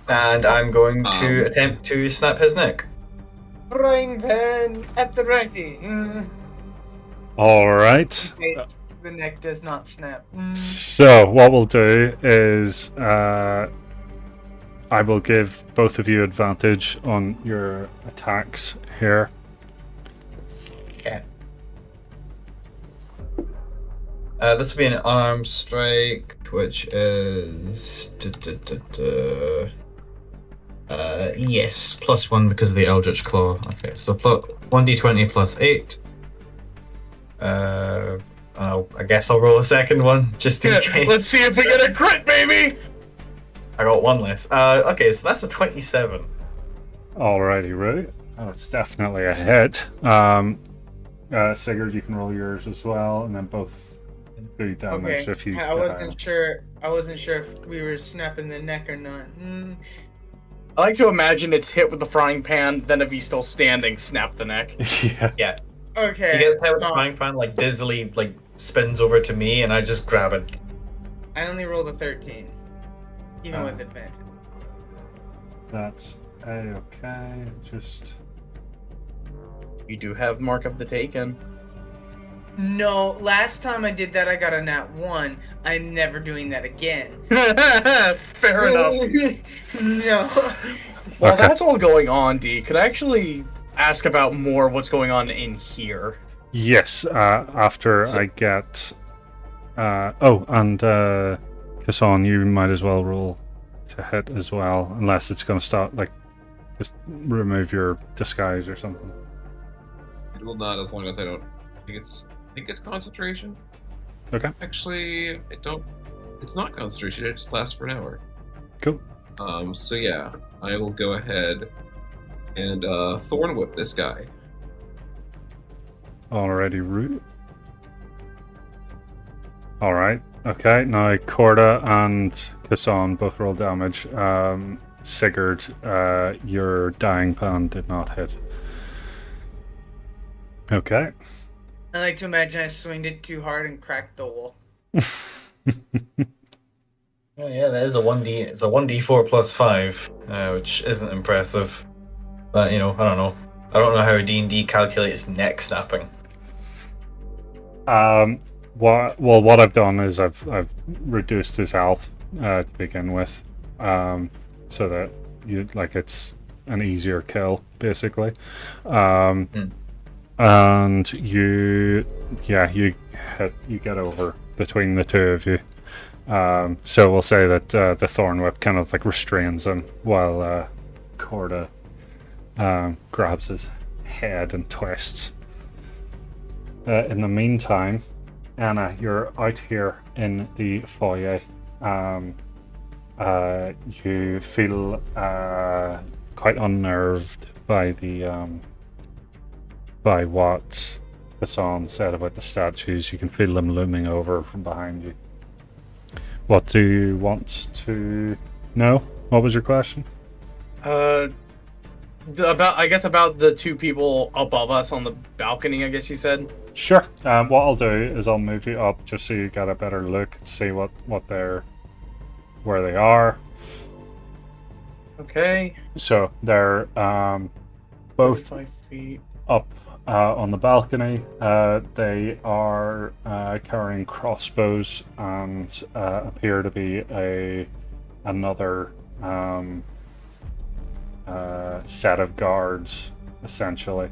And I'm going to attempt to snap his neck. Frying pan at the ready. All right. The neck does not snap. So what we'll do is I will give both of you advantage on your attacks here. Okay. This will be an unarmed strike, which is yes, +1 because of the Eldritch Claw. Okay, so 1d20 plus 8. I guess I'll roll a second one just in case. Let's see if we get a crit, baby. I got one less. Okay, so that's a 27. Alrighty, right. That's definitely a hit. Sigurd, you can roll yours as well, and then both do damage Okay. if you. I wasn't sure. I wasn't sure if we were snapping the neck or not. I like to imagine it's hit with the frying pan, then if he's still standing, snap the neck. Yeah. Yeah. Okay. He gets hit with the frying pan, like dizzily, like spins over to me, and I just grab it. I only rolled a 13, even Oh. with advantage. That's a-okay. Just. You do have Mark of the Taken. No, last time I did that, I got a nat 1. I'm never doing that again. Fair enough. No. While Okay. that's all going on, D, could I actually ask about more what's going on in here? Yes. After I get. And Kassan, you might as well roll to hit as well, unless it's going to start like just remove your disguise or something. It will not, as long as I don't. I think it's concentration. Okay. Actually, I don't. It's not concentration. It just lasts for an hour. Cool. So yeah, I will go ahead and thorn whip this guy. Alrighty, root. Alright, okay, now Corda and Kassan both roll damage. Sigurd, your dying pan did not hit. Okay. I like to imagine I swinged it too hard and cracked the wall. Oh yeah, that is a 1d. It's a 1d4 plus 5, which isn't impressive. But I don't know. I don't know how D&D calculates neck snapping. What I've done is I've reduced his health to begin with, so that it's an easier kill basically, and you get over between the two of you. So we'll say that the thorn whip kind of like restrains him while Corda grabs his head and twists. In the meantime, Anna, you're out here in the foyer. You feel quite unnerved by by what Kassan said about the statues. You can feel them looming over from behind you. What do you want to know? What was your question? About the two people above us on the balcony, I guess you said. Sure. What I'll do is I'll move you up just so you get a better look, see where they are. Okay. So they're both 5 feet. up on the balcony. They are carrying crossbows and appear to be another set of guards essentially.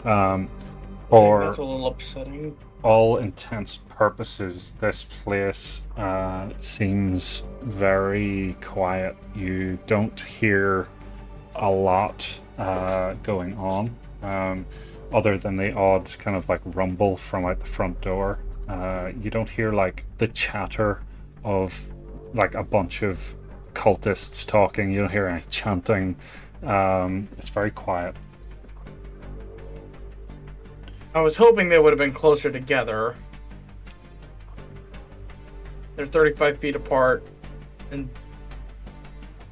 That's For a little upsetting. all intents purposes, this place seems very quiet. You don't hear a lot going on, other than the odd kind of like rumble from out the front door. You don't hear like the chatter of like a bunch of cultists talking. You don't hear any chanting. It's very quiet. I was hoping they would have been closer together. They're 35 feet apart, and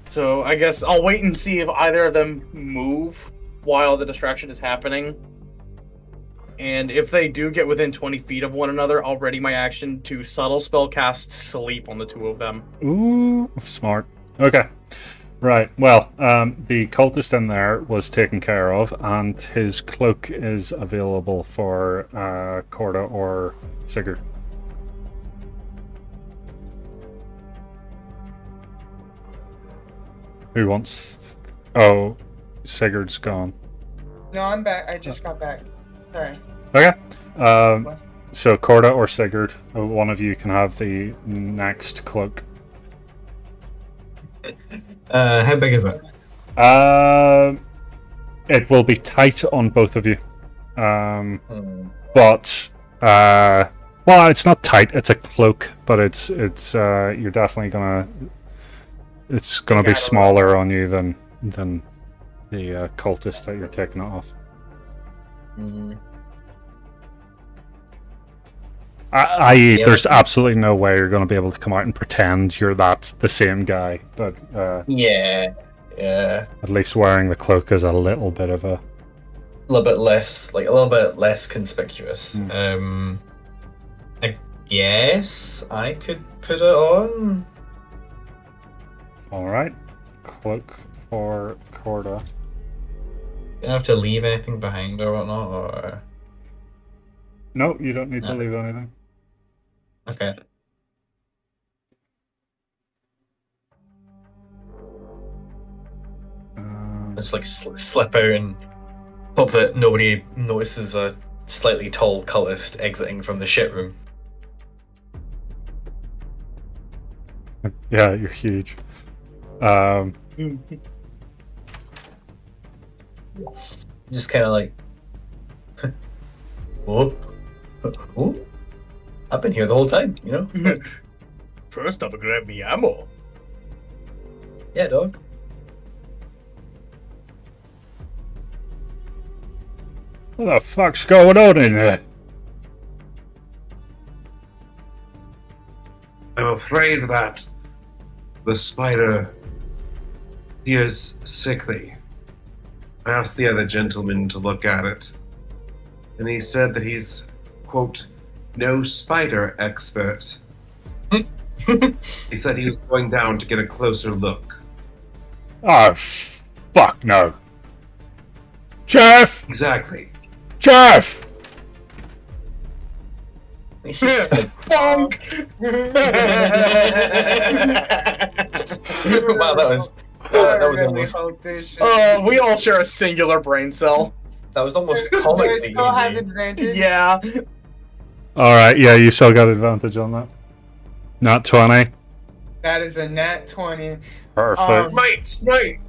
so I guess I'll wait and see if either of them move while the distraction is happening. And if they do get within 20 feet of one another, I'll ready my action to subtle spell cast sleep on the two of them. Ooh, smart. Okay. Right, well, the cultist in there was taken care of, and his cloak is available for Corda or Sigurd. Who wants... Oh, Sigurd's gone. No, I'm back. I just got back. Sorry. Okay. So Corda or Sigurd, one of you can have the next cloak. How big is it? It will be tight on both of you. But well, it's not tight. It's a cloak, but it's you're definitely gonna. It's gonna be smaller on you than the cultist that you're taking it off. I.e., there's absolutely no way you're going to be able to come out and pretend you're the same guy, but yeah. At least wearing the cloak is a little bit of a little bit less conspicuous. I guess I could put it on. All right, cloak for Corda. You don't have to leave anything behind or whatnot, or no, you don't need to leave anything. Okay. Just like slip out and hope that nobody notices a slightly tall cultist exiting from the shit room. Yeah, you're huge. Just kind of like, oh, I've been here the whole time, you know? First, I'm gonna grab me ammo. Yeah, dog. What the fuck's going on in there? I'm afraid that the spider appears sickly. I asked the other gentleman to look at it, and he said that he's, quote, no spider expert. He said he was going down to get a closer look. Oh, fuck no. Jeff! Exactly. Jeff! Bonk! Wow, that was almost. Oh, we all share a singular brain cell. That was almost I comically still have easy. advantage. Yeah. Alright, yeah, you still got advantage on that. Not 20. That is a nat 20. Perfect. Smite!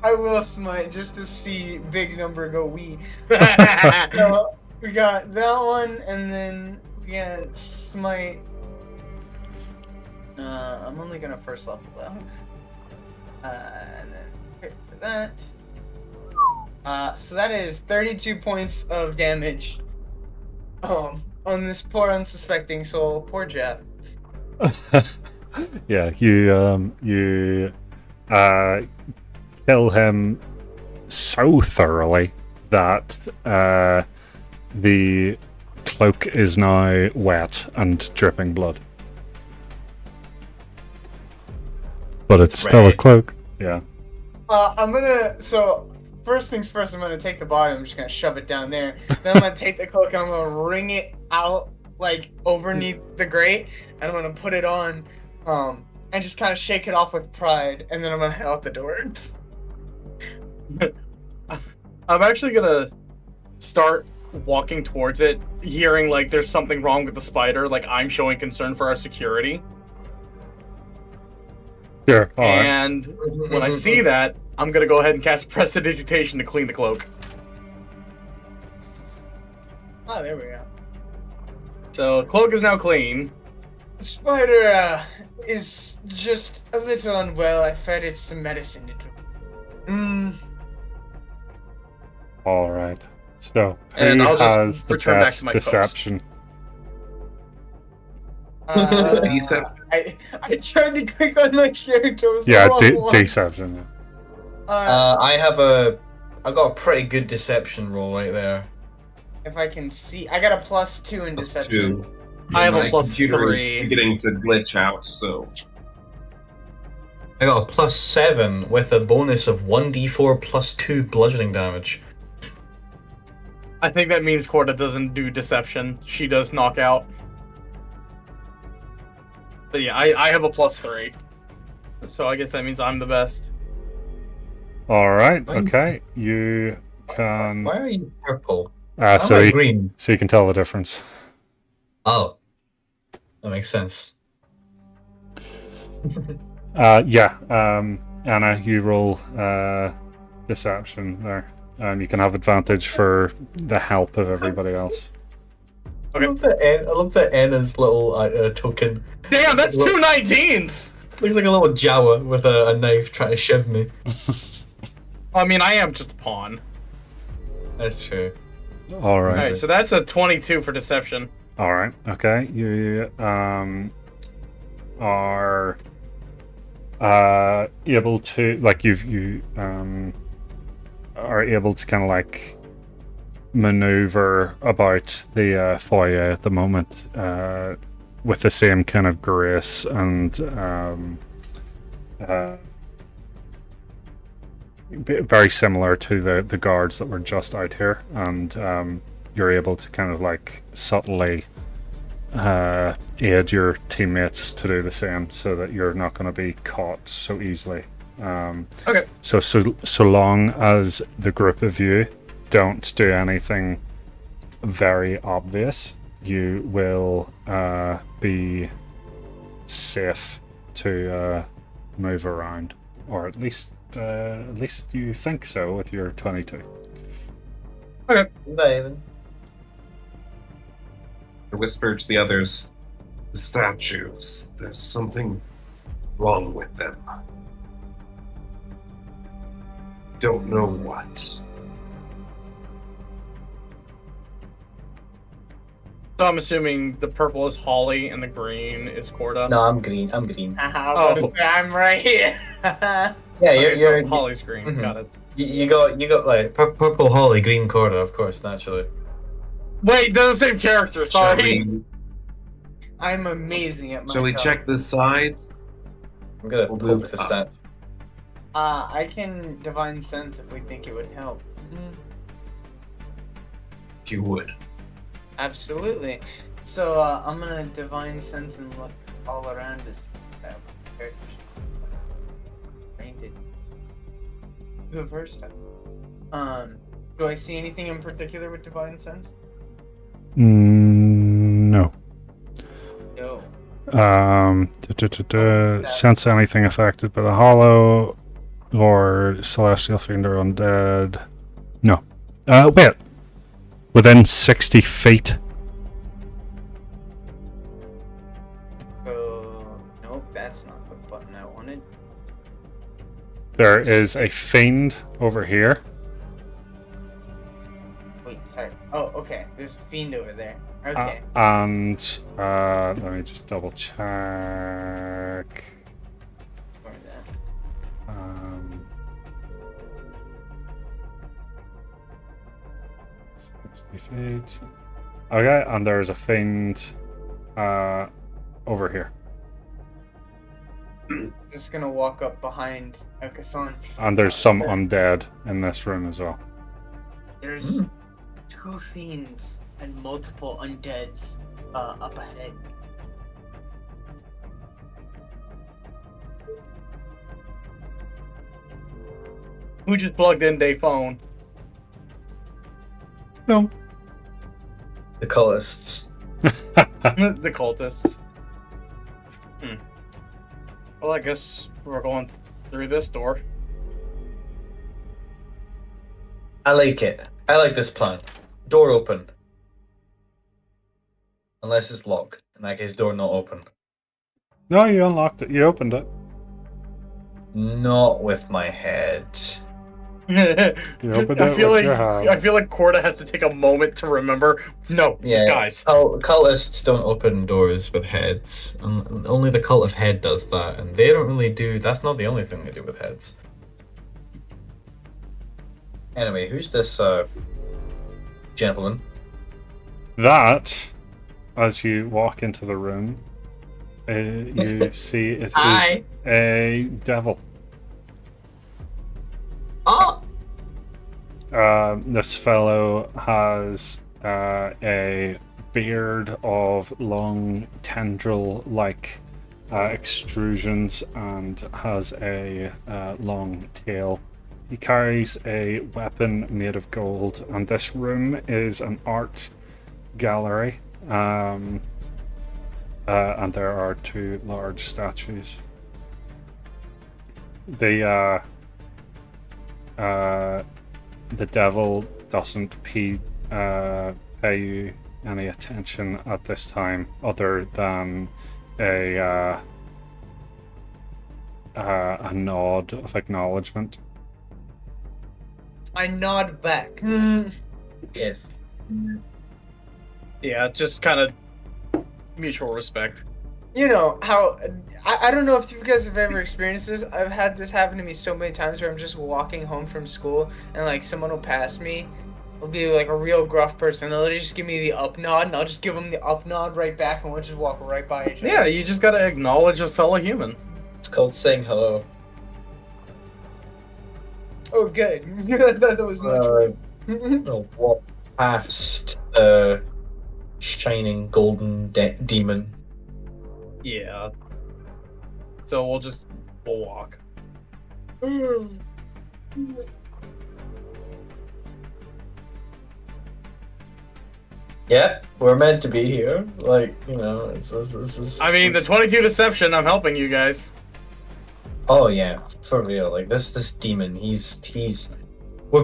I will smite just to see big number go wee. So we got that one, and then we got smite. I'm only gonna first level though. And then hit for that. So that is 32 points of damage. On this poor unsuspecting soul, poor Jeff. Yeah, you kill him so thoroughly that the cloak is now wet and dripping blood. But it's still a cloak. Yeah. So first things first, I'm gonna take the body, I'm just gonna shove it down there. Then I'm gonna take the cloak and I'm gonna wring it out like underneath the grate, and I'm gonna put it on and just kind of shake it off with pride, and then I'm gonna head out the door. I'm actually gonna start walking towards it, hearing like there's something wrong with the spider, like I'm showing concern for our security. Sure. All right. And when I see that, I'm gonna go ahead and cast Prestidigitation to clean the cloak. Oh, there we go. So cloak is now clean. The spider is just a little unwell. I fed it some medicine to drink. All right. So And who I'll just has the return back best to my post. deception? Deception. I tried to click on my character. It was the Yeah, wrong one. deception. Yeah. I got a pretty good deception roll right there. If I can see, I got a +2 in Plus deception. 2. I have a My plus computer is 3. beginning to glitch out, so I got a +7 with a bonus of 1d4 plus 2 bludgeoning damage. I think that means Corda doesn't do deception. She does knockout. But yeah, I have a +3. So I guess that means I'm the best. All right. Okay. You can. Why are you purple? Why So am I you, green? so you can tell the difference. Oh, that makes sense. Yeah. Anna, you roll deception there. You can have advantage for the help of everybody else. Okay. I love that Enna's little token. Damn, that's 2 19s! Looks like a little Jawa with a knife trying to shiv me. I mean, I am just a pawn. That's true. All right. Alright, so that's a 22 for deception. All right. Okay. You are able to you are able to kind of like maneuver about the foyer at the moment with the same kind of grace and very similar to the guards that were just out here, and you're able to kind of like subtly aid your teammates to do the same, so that you're not going to be caught so easily. Okay. So long as the group of you don't do anything very obvious, you will be safe to move around, or at least you think so with your 22. Okay. David. I whispered to the others, "The statues, there's something wrong with them. Don't know what." So I'm assuming the purple is Holly and the green is Corda. No, I'm green. I'm green. Oh. I'm right here. Yeah, Okay, you're so Holly's green. Mhm. Got it. you got like purple Holly, green Corda, of course, naturally. Wait, they're the same character. Shall Sorry. we, I'm amazing at my shall we job. check the sides? I'm gonna We'll poke move with the up. stat. I can divine sense if we think it would help. If you would. Absolutely. So I'm gonna divine sense and look all around us. You go first. Do I see anything in particular with divine sense? No. No. Sense anything affected by the hollow or celestial fiend or undead. No. Wait. Within 60 feet. Nope, that's not the button I wanted. There is a fiend over here. Wait, sorry. Oh, okay. There's a fiend over there. Okay. And let me just double check. Ignore that. 60 feet. Okay, and there's a fiend over here. Just gonna walk up behind Ekasan. And there's some undead in this room as well. There's two fiends and multiple undeads up ahead. Who just plugged in their phone? No. The cultists. The cultists. Well, I guess we're going through this door. I like it. I like this plan. Door open. Unless it's locked. In that case, door not open. No, you unlocked it. You opened it. Not with my head. You opened it with your hand. I feel like Corda has to take a moment to remember. No, disguise. Cultists don't open doors with heads. Only the cult of head does that, and they don't really do. That's not the only thing they do with heads. Anyway, who's this gentleman? That, as you walk into the room, you see it is a devil. Oh! This fellow has a beard of long tendril-like extrusions and has a long tail. He carries a weapon made of gold, and this room is an art gallery, and there are two large statues. The devil doesn't pay you any attention at this time, other than a nod of acknowledgement. I nod back. Yes. Yeah, just kind of mutual respect. You know how I don't know if you guys have ever experienced this. I've had this happen to me so many times where I'm just walking home from school and like someone will pass me. It'll be like a real gruff person. They'll just give me the up nod, and I'll just give them the up nod right back, and we'll just walk right by each other. Yeah, you just gotta acknowledge a fellow human. It's called saying hello. Oh, good. That was much. I'll walk past the shining golden demon. Yeah. So we'll walk. Yeah, we're meant to be here. Like, you know, I mean, the 22 deception. I'm helping you guys. Oh yeah, for real. Like this demon, he's. We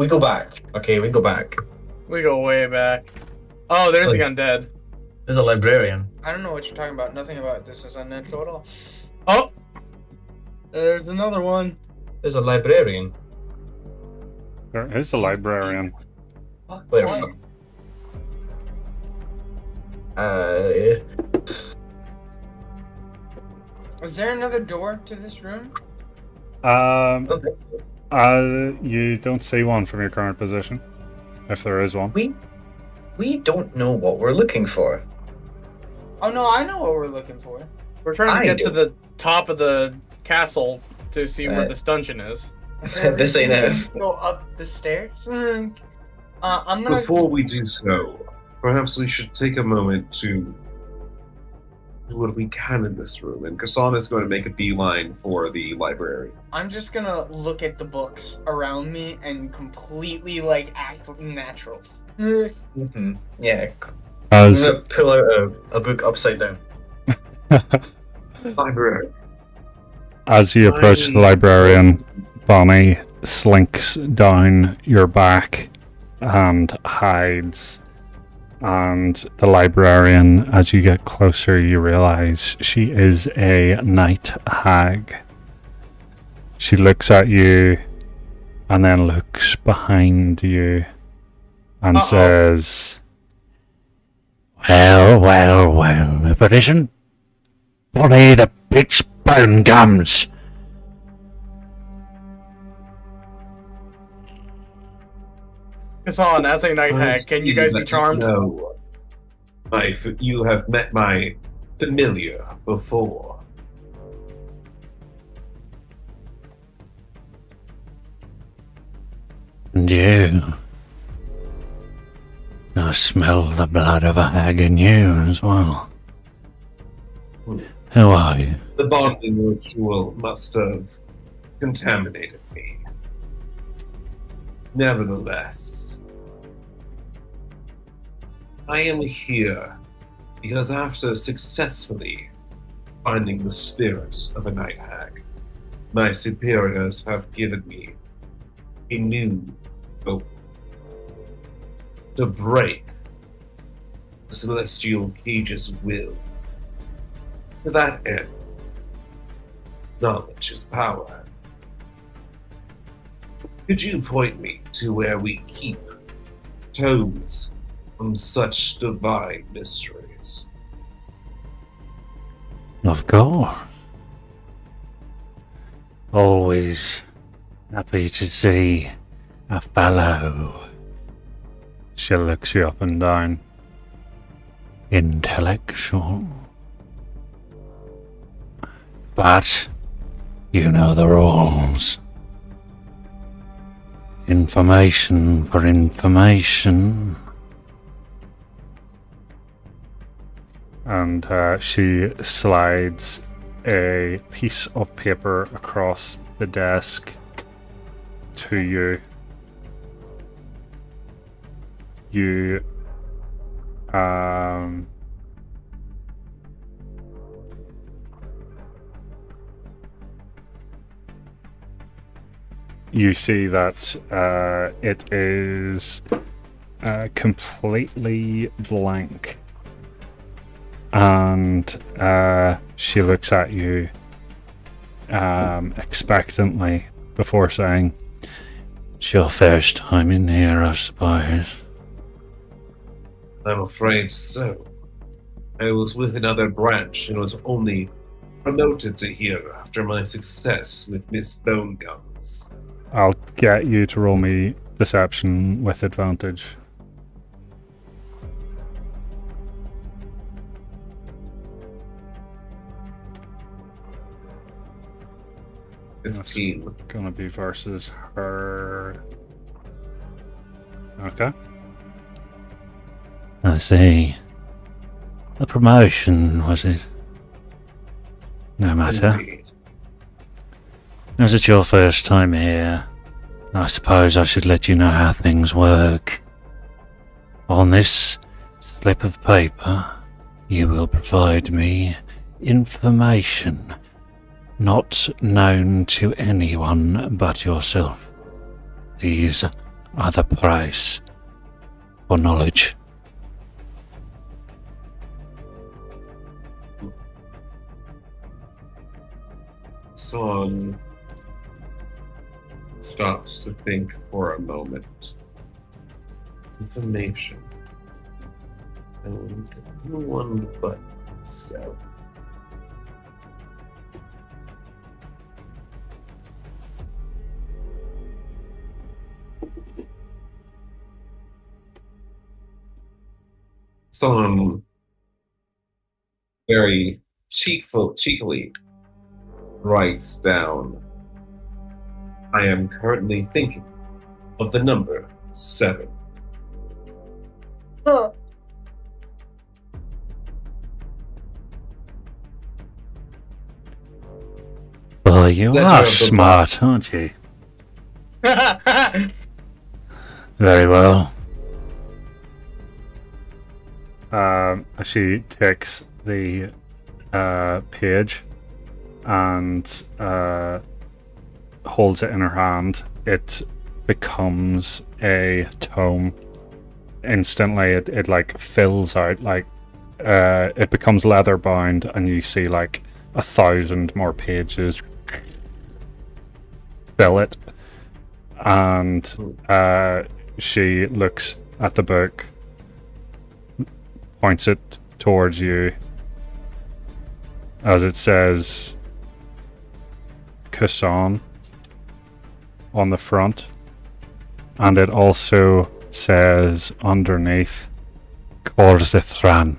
go back. Okay, we go back. We go way back. Oh, there's the undead. There's a librarian. I don't know what you're talking about. Nothing about this is unnatural at all. Oh, there's another one. There's a librarian. There is a librarian. Wait, Is there another door to this room? You don't see one from your current position, if there is one. We don't know what we're looking for. Oh no, I know what we're looking for. We're trying to get to the top of the castle to see where this dungeon is. This ain't it. Go up the stairs. I'm gonna. Before we do so, perhaps we should take a moment to do what we can in this room, and Kasana is going to make a beeline for the library. I'm just gonna look at the books around me and completely like act natural. Mm-hmm. Yeah. As I'm gonna pull out a book upside down. Library. As you approach the librarian, Bonnie slinks down your back and hides. And the librarian, as you get closer, you realize she is a night hag. She looks at you and then looks behind you and says, Well, if it isn't Bonnie the bitch bone gums. Hassan, as a night hag, can you guys be charmed? No. You have met my familiar before. And you. I smell the blood of a hag in you as well. Who are you? The bonding ritual must have contaminated me. Nevertheless, I am here because after successfully finding the spirit of a night hag, my superiors have given me a new hope to break the celestial cage's will. To that end, knowledge is power. Could you point me to where we keep tomes on such divine mysteries? Of course. Always happy to see a fellow. She looks you up and down. Intellectual. But you know the rules. Information for information. And she slides a piece of paper across the desk to you. You you see that it is completely blank, and she looks at you expectantly before saying, "It's your first time in here, I suppose." I'm afraid so. I was with another branch and was only promoted to here after my success with Miss Bone Gums. I'll get you to roll me deception with advantage. That's 15. Gonna be versus her. Okay. I see. The promotion, was it? No matter. Indeed. As it's your first time here, I suppose I should let you know how things work. On this slip of paper, you will provide me information not known to anyone but yourself. These are the price for knowledge. Son stops to think for a moment. Information. And one but itself. Someone very cheekily writes down, I am currently thinking of the number 7. Huh. Well, you Letter are of the smart, aren't you? Very well. She takes the page and holds it in her hand. It becomes a tome. Instantly, it like fills out, like it becomes leather bound, and you see like 1,000 more pages fill it. And she looks at the book, points it towards you, as it says Kassan on the front, and it also says underneath Corda Ren.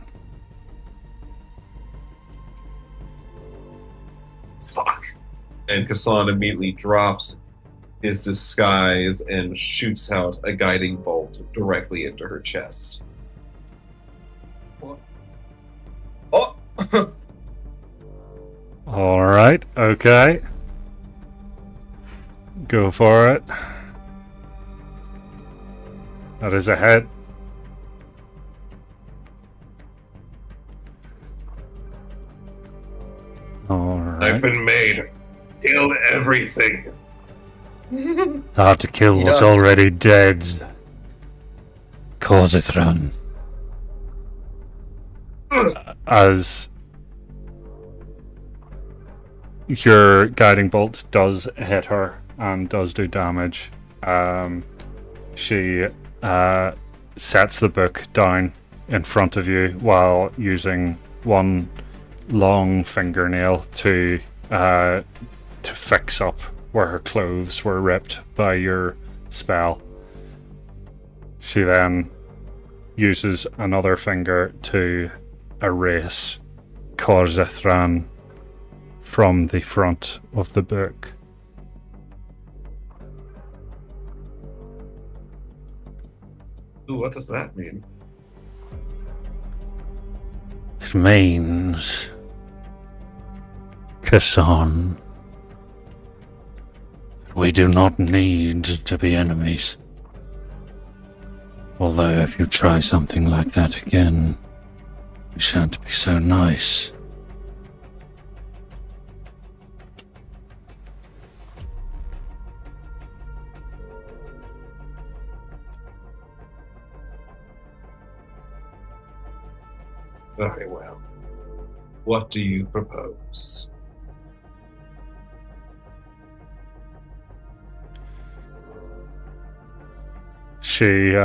Fuck. And Kassan immediately drops his disguise and shoots out a guiding bolt directly into her chest. Oh. Alright, okay. Go for it. That is a hit. Alright. I've been made. Kill everything. Hard to kill You what's don't- already dead. Corda Ren. As your guiding bolt does hit her and does do damage, she sets the book down in front of you while using one long fingernail to fix up where her clothes were ripped by your spell. She then uses another finger to erase Corda Ren from the front of the book. Ooh, what does that mean? It means Kassan. We do not need to be enemies. Although if you try something like that again, we shan't be so nice. Very well. What do you propose? She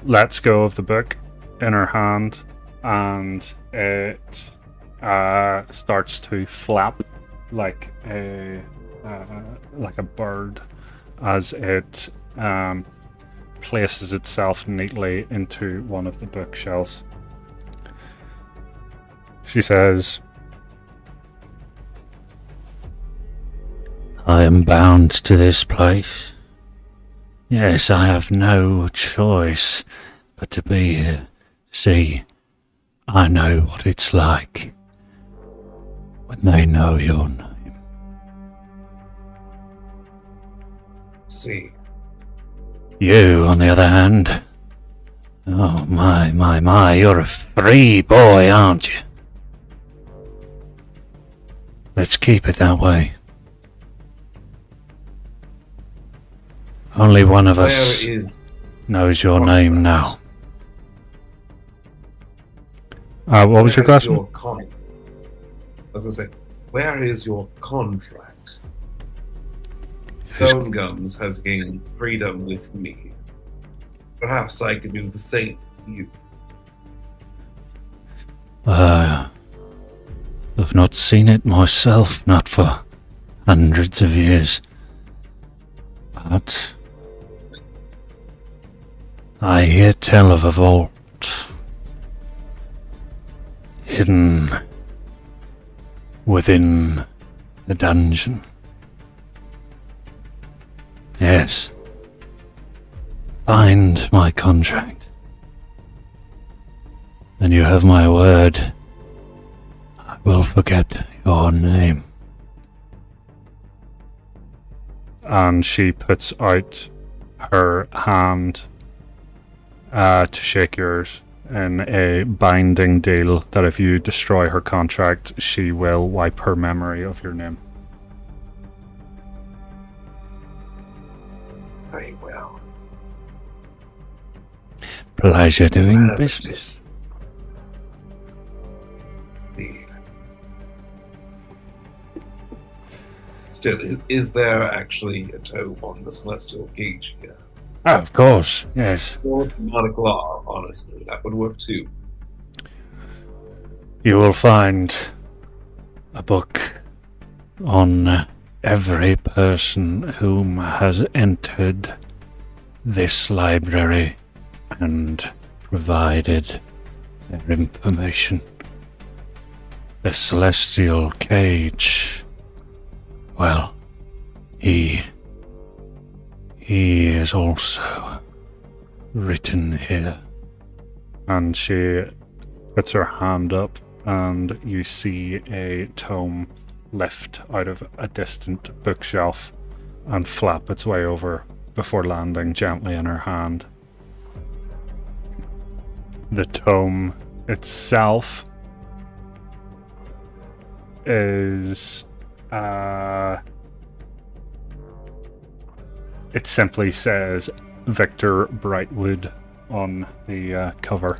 lets go of the book in her hand, and it starts to flap like a bird as it places itself neatly into one of the bookshelves. She says, I am bound to this place. Yes, I have no choice but to be here. See, I know what it's like when they know your name. See. You, on the other hand, oh my, you're a free boy, aren't you? Let's keep it that way. Only one of us Where is knows your name now. What was your where is question? your I was going to say, where is your contract? Stone Gums has gained freedom with me. Perhaps I could do the same to you. I've not seen it myself, not for hundreds of years. But I hear tell of a vault hidden within the dungeon. Yes. Find my contract, and you have my word. I will forget your name. And she puts out her hand to shake yours in a binding deal that if you destroy her contract, she will wipe her memory of your name. Very well. Pleasure doing business. Still, is there actually a toe on the celestial gauge here? Oh, of course, yes. Or demonic law, honestly, that would work too. You will find a book on every person whom has entered this library and provided their information. The celestial cage, well, he is also written here. And she puts her hand up, and you see a tome lift out of a distant bookshelf and flap its way over before landing gently in her hand. The tome itself is it simply says Victor Brightwood on the cover.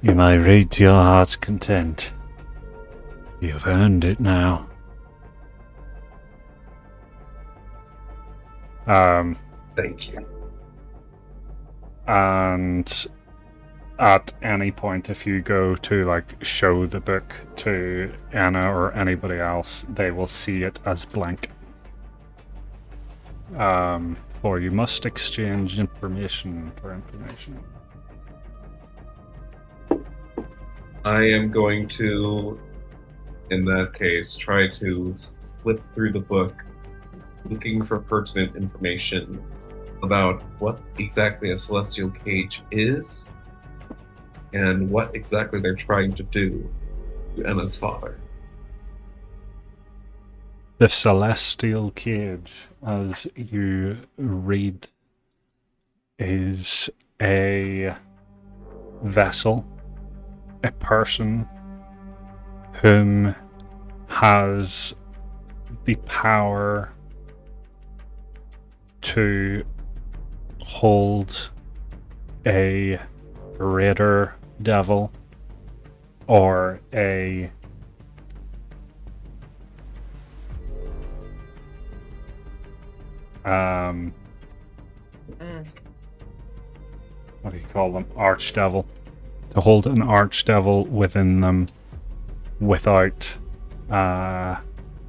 You may read to your heart's content. You've earned it now. Thank you. And at any point, if you go to like show the book to Enna or anybody else, they will see it as blank. Or you must exchange information for information. I am going to, in that case, try to flip through the book, looking for pertinent information about what exactly a celestial cage is and what exactly they're trying to do to Enna's father. The celestial cage, as you read, is a vessel, a person whom has the power to hold a greater devil or a what do you call them? Archdevil. To hold an archdevil within them without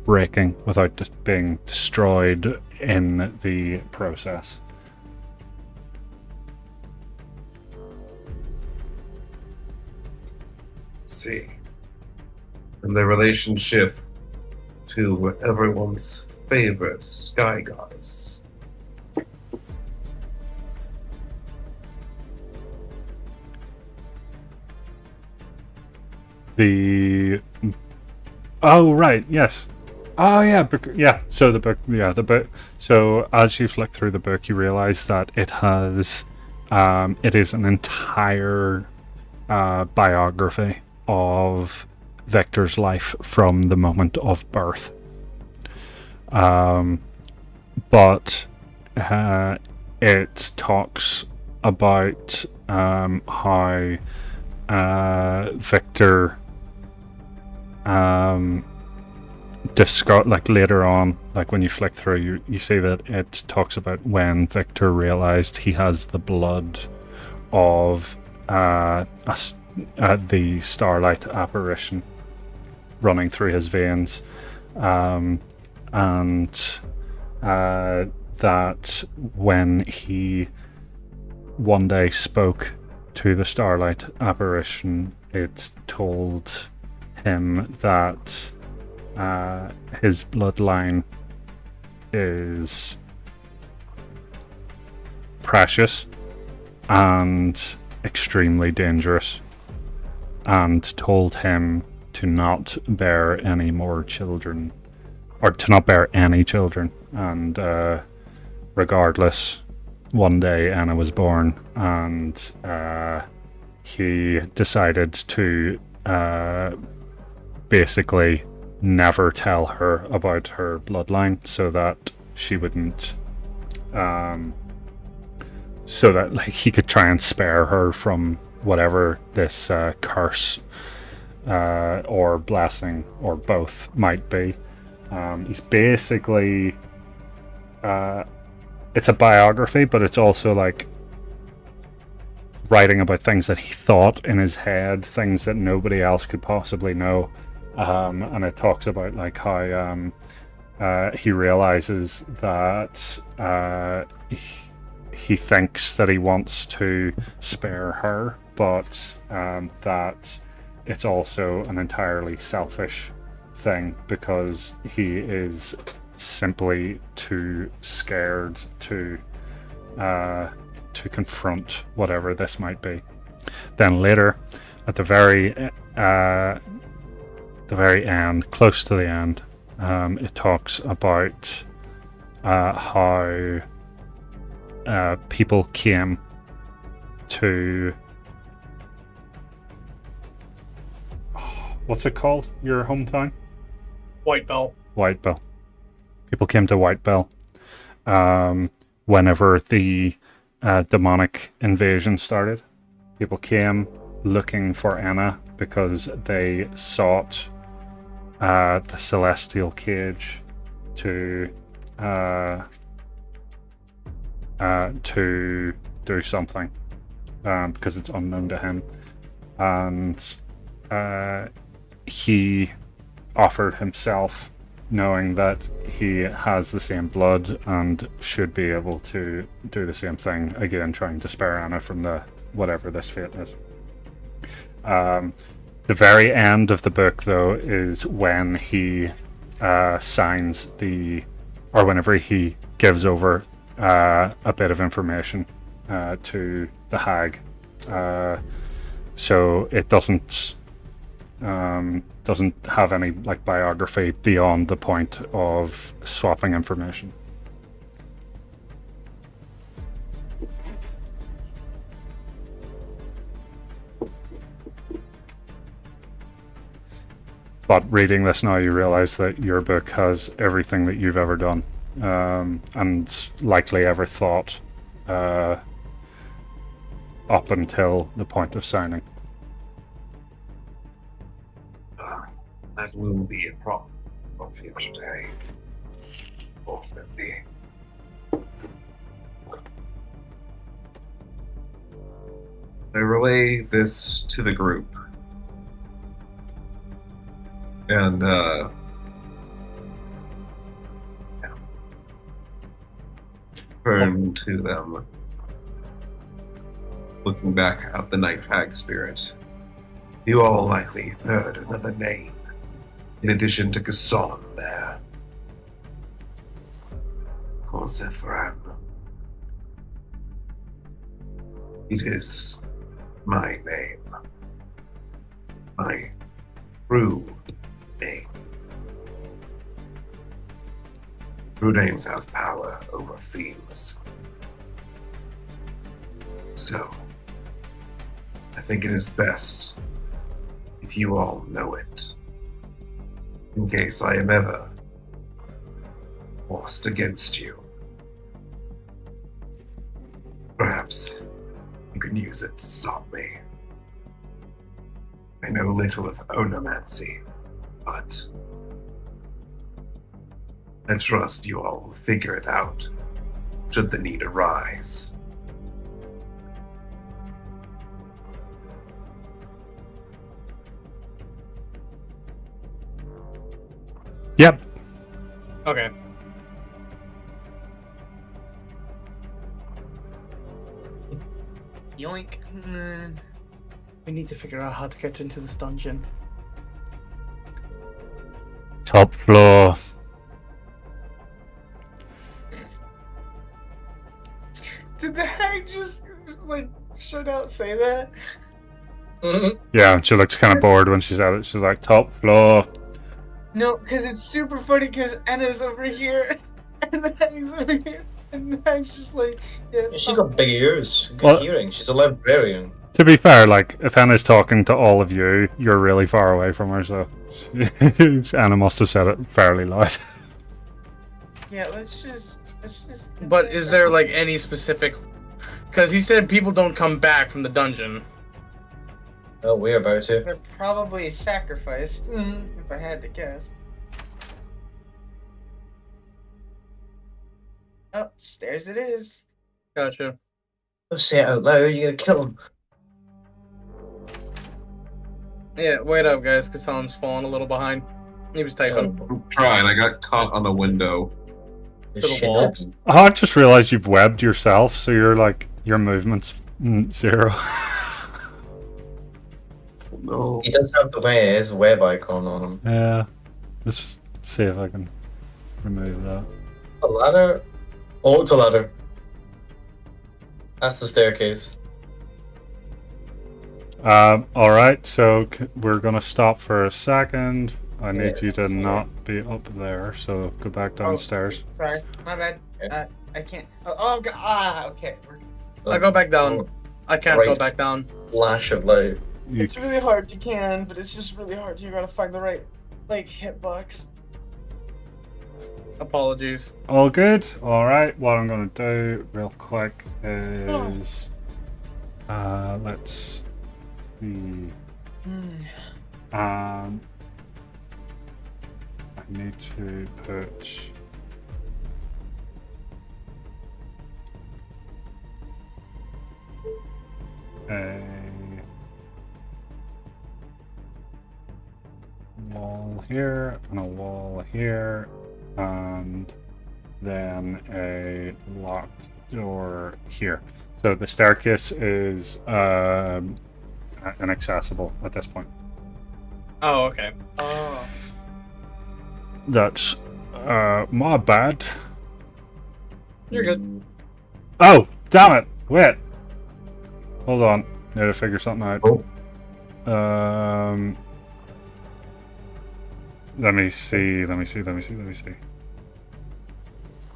breaking, without just being destroyed in the process. See. And the relationship to everyone's favorite sky goddess. Oh right, yes. Oh yeah, yeah. So the book. So as you flick through the book, you realize that it has, it is an entire biography of Victor's life from the moment of birth. But it talks about how Victor like later on, like when you flick through, you see that it talks about when Victor realized he has the blood of the starlight apparition running through his veins, and that when he one day spoke to the starlight apparition, it told him that his bloodline is precious and extremely dangerous, and told him to not bear any more children, or to not bear any children. And regardless, one day Enna was born, and he decided to basically never tell her about her bloodline, so that she wouldn't, so that like he could try and spare her from whatever this curse or blessing or both might be. He's basically it's a biography, but it's also like writing about things that he thought in his head, things that nobody else could possibly know. And it talks about like how he realizes that he thinks that he wants to spare her, but that it's also an entirely selfish thing, because he is simply too scared to confront whatever this might be. Then later, at the very end, close to the end, it talks about how people came to... What's it called? Your hometown? White Bell. White Bell. People came to White Bell whenever the demonic invasion started. People came looking for Enna because they sought the celestial cage to do something because it's unknown to him, and he offered himself, knowing that he has the same blood and should be able to do the same thing again, trying to spare Anna from the whatever this fate is. The very end of the book, though, is when he signs or whenever he gives over a bit of information to the hag. So it doesn't have any like biography beyond the point of swapping information. But reading this now, you realize that your book has everything that you've ever done, and likely ever thought, up until the point of signing. That will be a problem for future day. Definitely. I relay this to the group. And, turn to them, looking back at the night hag spirit. You all likely heard another name, in addition to Gasson there. Corda Ren. It is my name. My true name. True names have power over fiends. So, I think it is best if you all know it, in case I am ever forced against you. Perhaps you can use it to stop me. I know little of onomancy, but I trust you all will figure it out, should the need arise. Yep. Okay. Yoink. We need to figure out how to get into this dungeon. Top floor. Did the hag just like straight out say that? Yeah, she looks kind of bored when she said it. She's like, top floor. No, because it's super funny because Enna's over here and the hag's over here and the hag's just like, yeah. She got big ears, good Well- hearing. She's a librarian. To be fair, like, if Anna's talking to all of you, you're really far away from her, so Anna must have said it fairly loud. Yeah, let's just. But is there like any specific? Because he said people don't come back from the dungeon. Oh, we're about to. They're probably sacrificed, if I had to guess. Oh, stairs it is. Gotcha. Don't say it out loud, you're gonna kill him. Yeah, wait up, guys, because someone's falling a little behind. He was typing. I'm trying. I got caught on the window. This the shit wall. happened. Oh, I've just realized you've webbed yourself, so you're like, your movement's 0. No. He does have the way his web icon on him. Yeah. Let's just see if I can remove that. A ladder? Oh, it's a ladder. That's the staircase. Alright, so we're gonna stop for a second. I need you to Yes. not be up there, so go back downstairs. Sorry, my bad. Okay. I can't. Oh God. Okay. I go back down. I can't go Right. back down. Flash of light. You, It's really hard. You can, but it's just really hard. You gotta find the right, like, hitbox. Apologies. all good? Alright, what I'm going to do real quick is... let's see... I need to put... a wall here and a wall here, and then a locked door here. So the staircase is inaccessible at this point. Oh, okay. Oh. That's my bad. You're good. Oh, damn it! Wait. Hold on. Need to figure something out. Oh. Let me see.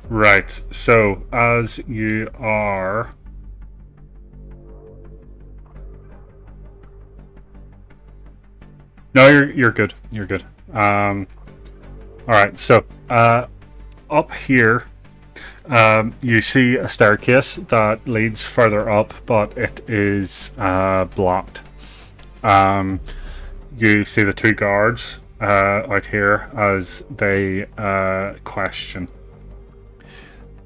Right. So as you are. No, you're good. You're good. All right. So up here. You see a staircase that leads further up, but it is blocked. You see the two guards out here as they question.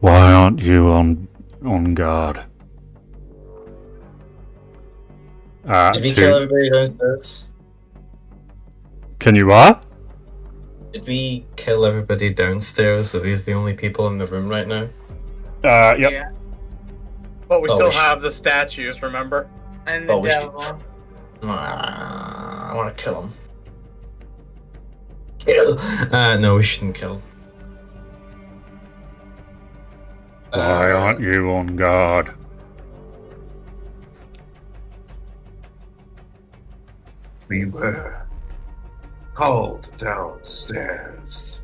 Why aren't you on guard? Did we kill everybody downstairs? Can you what? Did we kill everybody downstairs? Are these the only people in the room right now? Yep. Yeah. But we Oh, still we should- have the statues, remember? And the Oh, we should- devil. I want to kill him. Kill. No, we shouldn't kill. Why aren't you on guard? We were called downstairs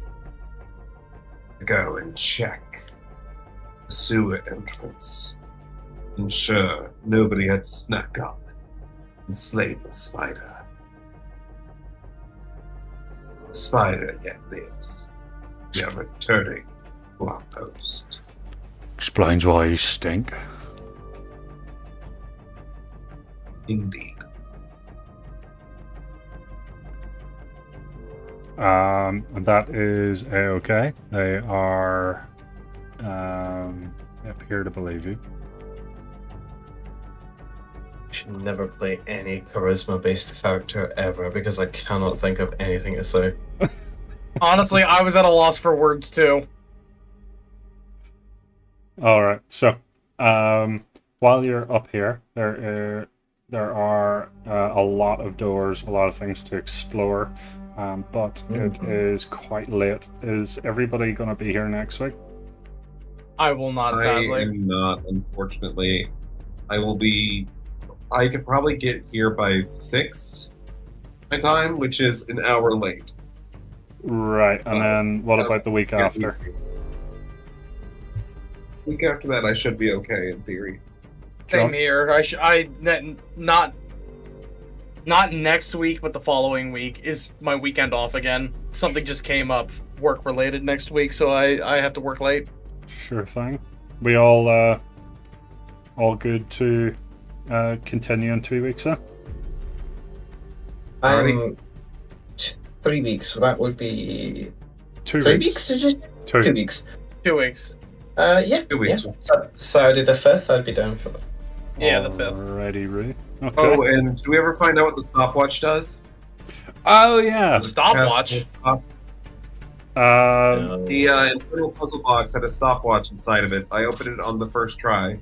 to go and check the sewer entrance, ensure nobody had snuck up and slayed the spider. The spider yet lives. We are returning to our post. Explains why you stink. Indeed. And that is a-okay. They are appear to believe you. I should never play any charisma-based character ever because I cannot think of anything to say. Honestly, I was at a loss for words too. All right. So, while you're up here, there are a lot of doors, a lot of things to explore, but it is quite late. Is everybody going to be here next week? I will not, I sadly. am not, unfortunately. I could probably get here by 6 my time, which is an hour late. Right. And then what about the week after? Week after that, I should be okay in theory. Same here. Not next week, but the following week is my weekend off again. Something just came up work related next week, so I have to work late. Sure thing. We all good to continue in 2 weeks then? I'm 3 weeks, so that would be 2 3 weeks. weeks. Did you? 2. 2 weeks. 2 weeks. Yeah. 2 weeks. Yeah. Saturday the 5th, I'd be down for that. Yeah, the 5th. Alrighty, Roo. Okay. Oh, and do we ever find out what the stopwatch does? Oh yeah. Stopwatch. The internal puzzle box had a stopwatch inside of it. I opened it on the first try.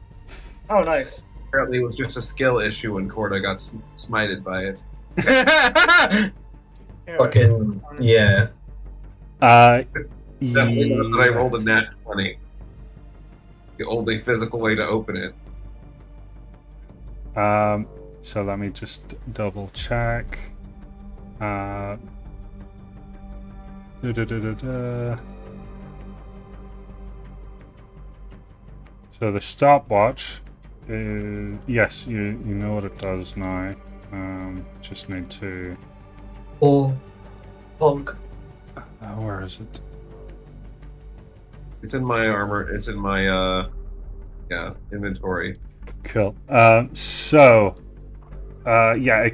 Oh, nice. Apparently, it was just a skill issue when Corda got smited by it. Yeah, Fucking yeah. Definitely not that I rolled a nat 20. The only physical way to open it. So let me just double check. Da-da-da-da-da. So the stopwatch is, yes, you know what it does now. Just need to. Oh, bug. Where is it? It's in my armor. It's in my inventory. Cool. It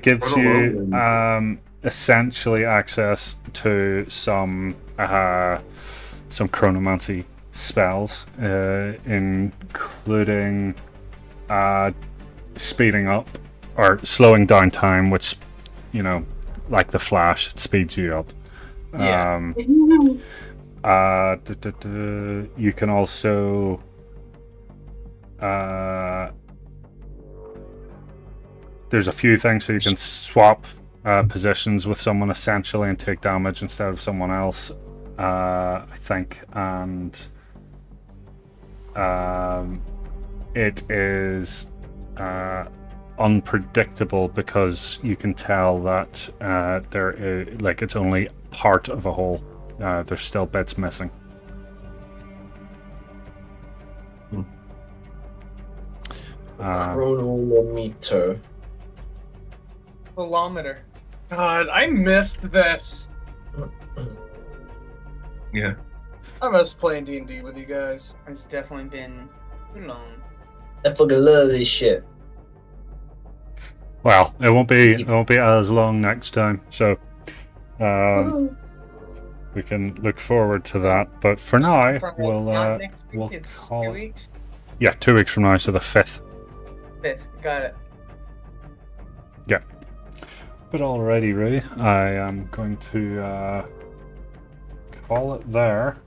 gives you essentially access to some chronomancy spells, including speeding up or slowing down time, which, you know, like the Flash, it speeds you up. Yeah. You can also there's a few things, so you can swap positions with someone essentially and take damage instead of someone else, I think, and it is unpredictable because you can tell that there is, like, it's only part of a whole. There's still bits missing. Chronometer. Kilometer. God, I missed this. Yeah. I miss playing D&D with you guys. It's definitely been too long. I fucking love this shit. Well, it won't be as long next time, so we can look forward to that. But for now, Not next week, we'll it's call 2 it. weeks. Yeah, 2 weeks from now, so the 5th. 5th, got it. Yeah. But alrighty, Ray, I am going to call it there.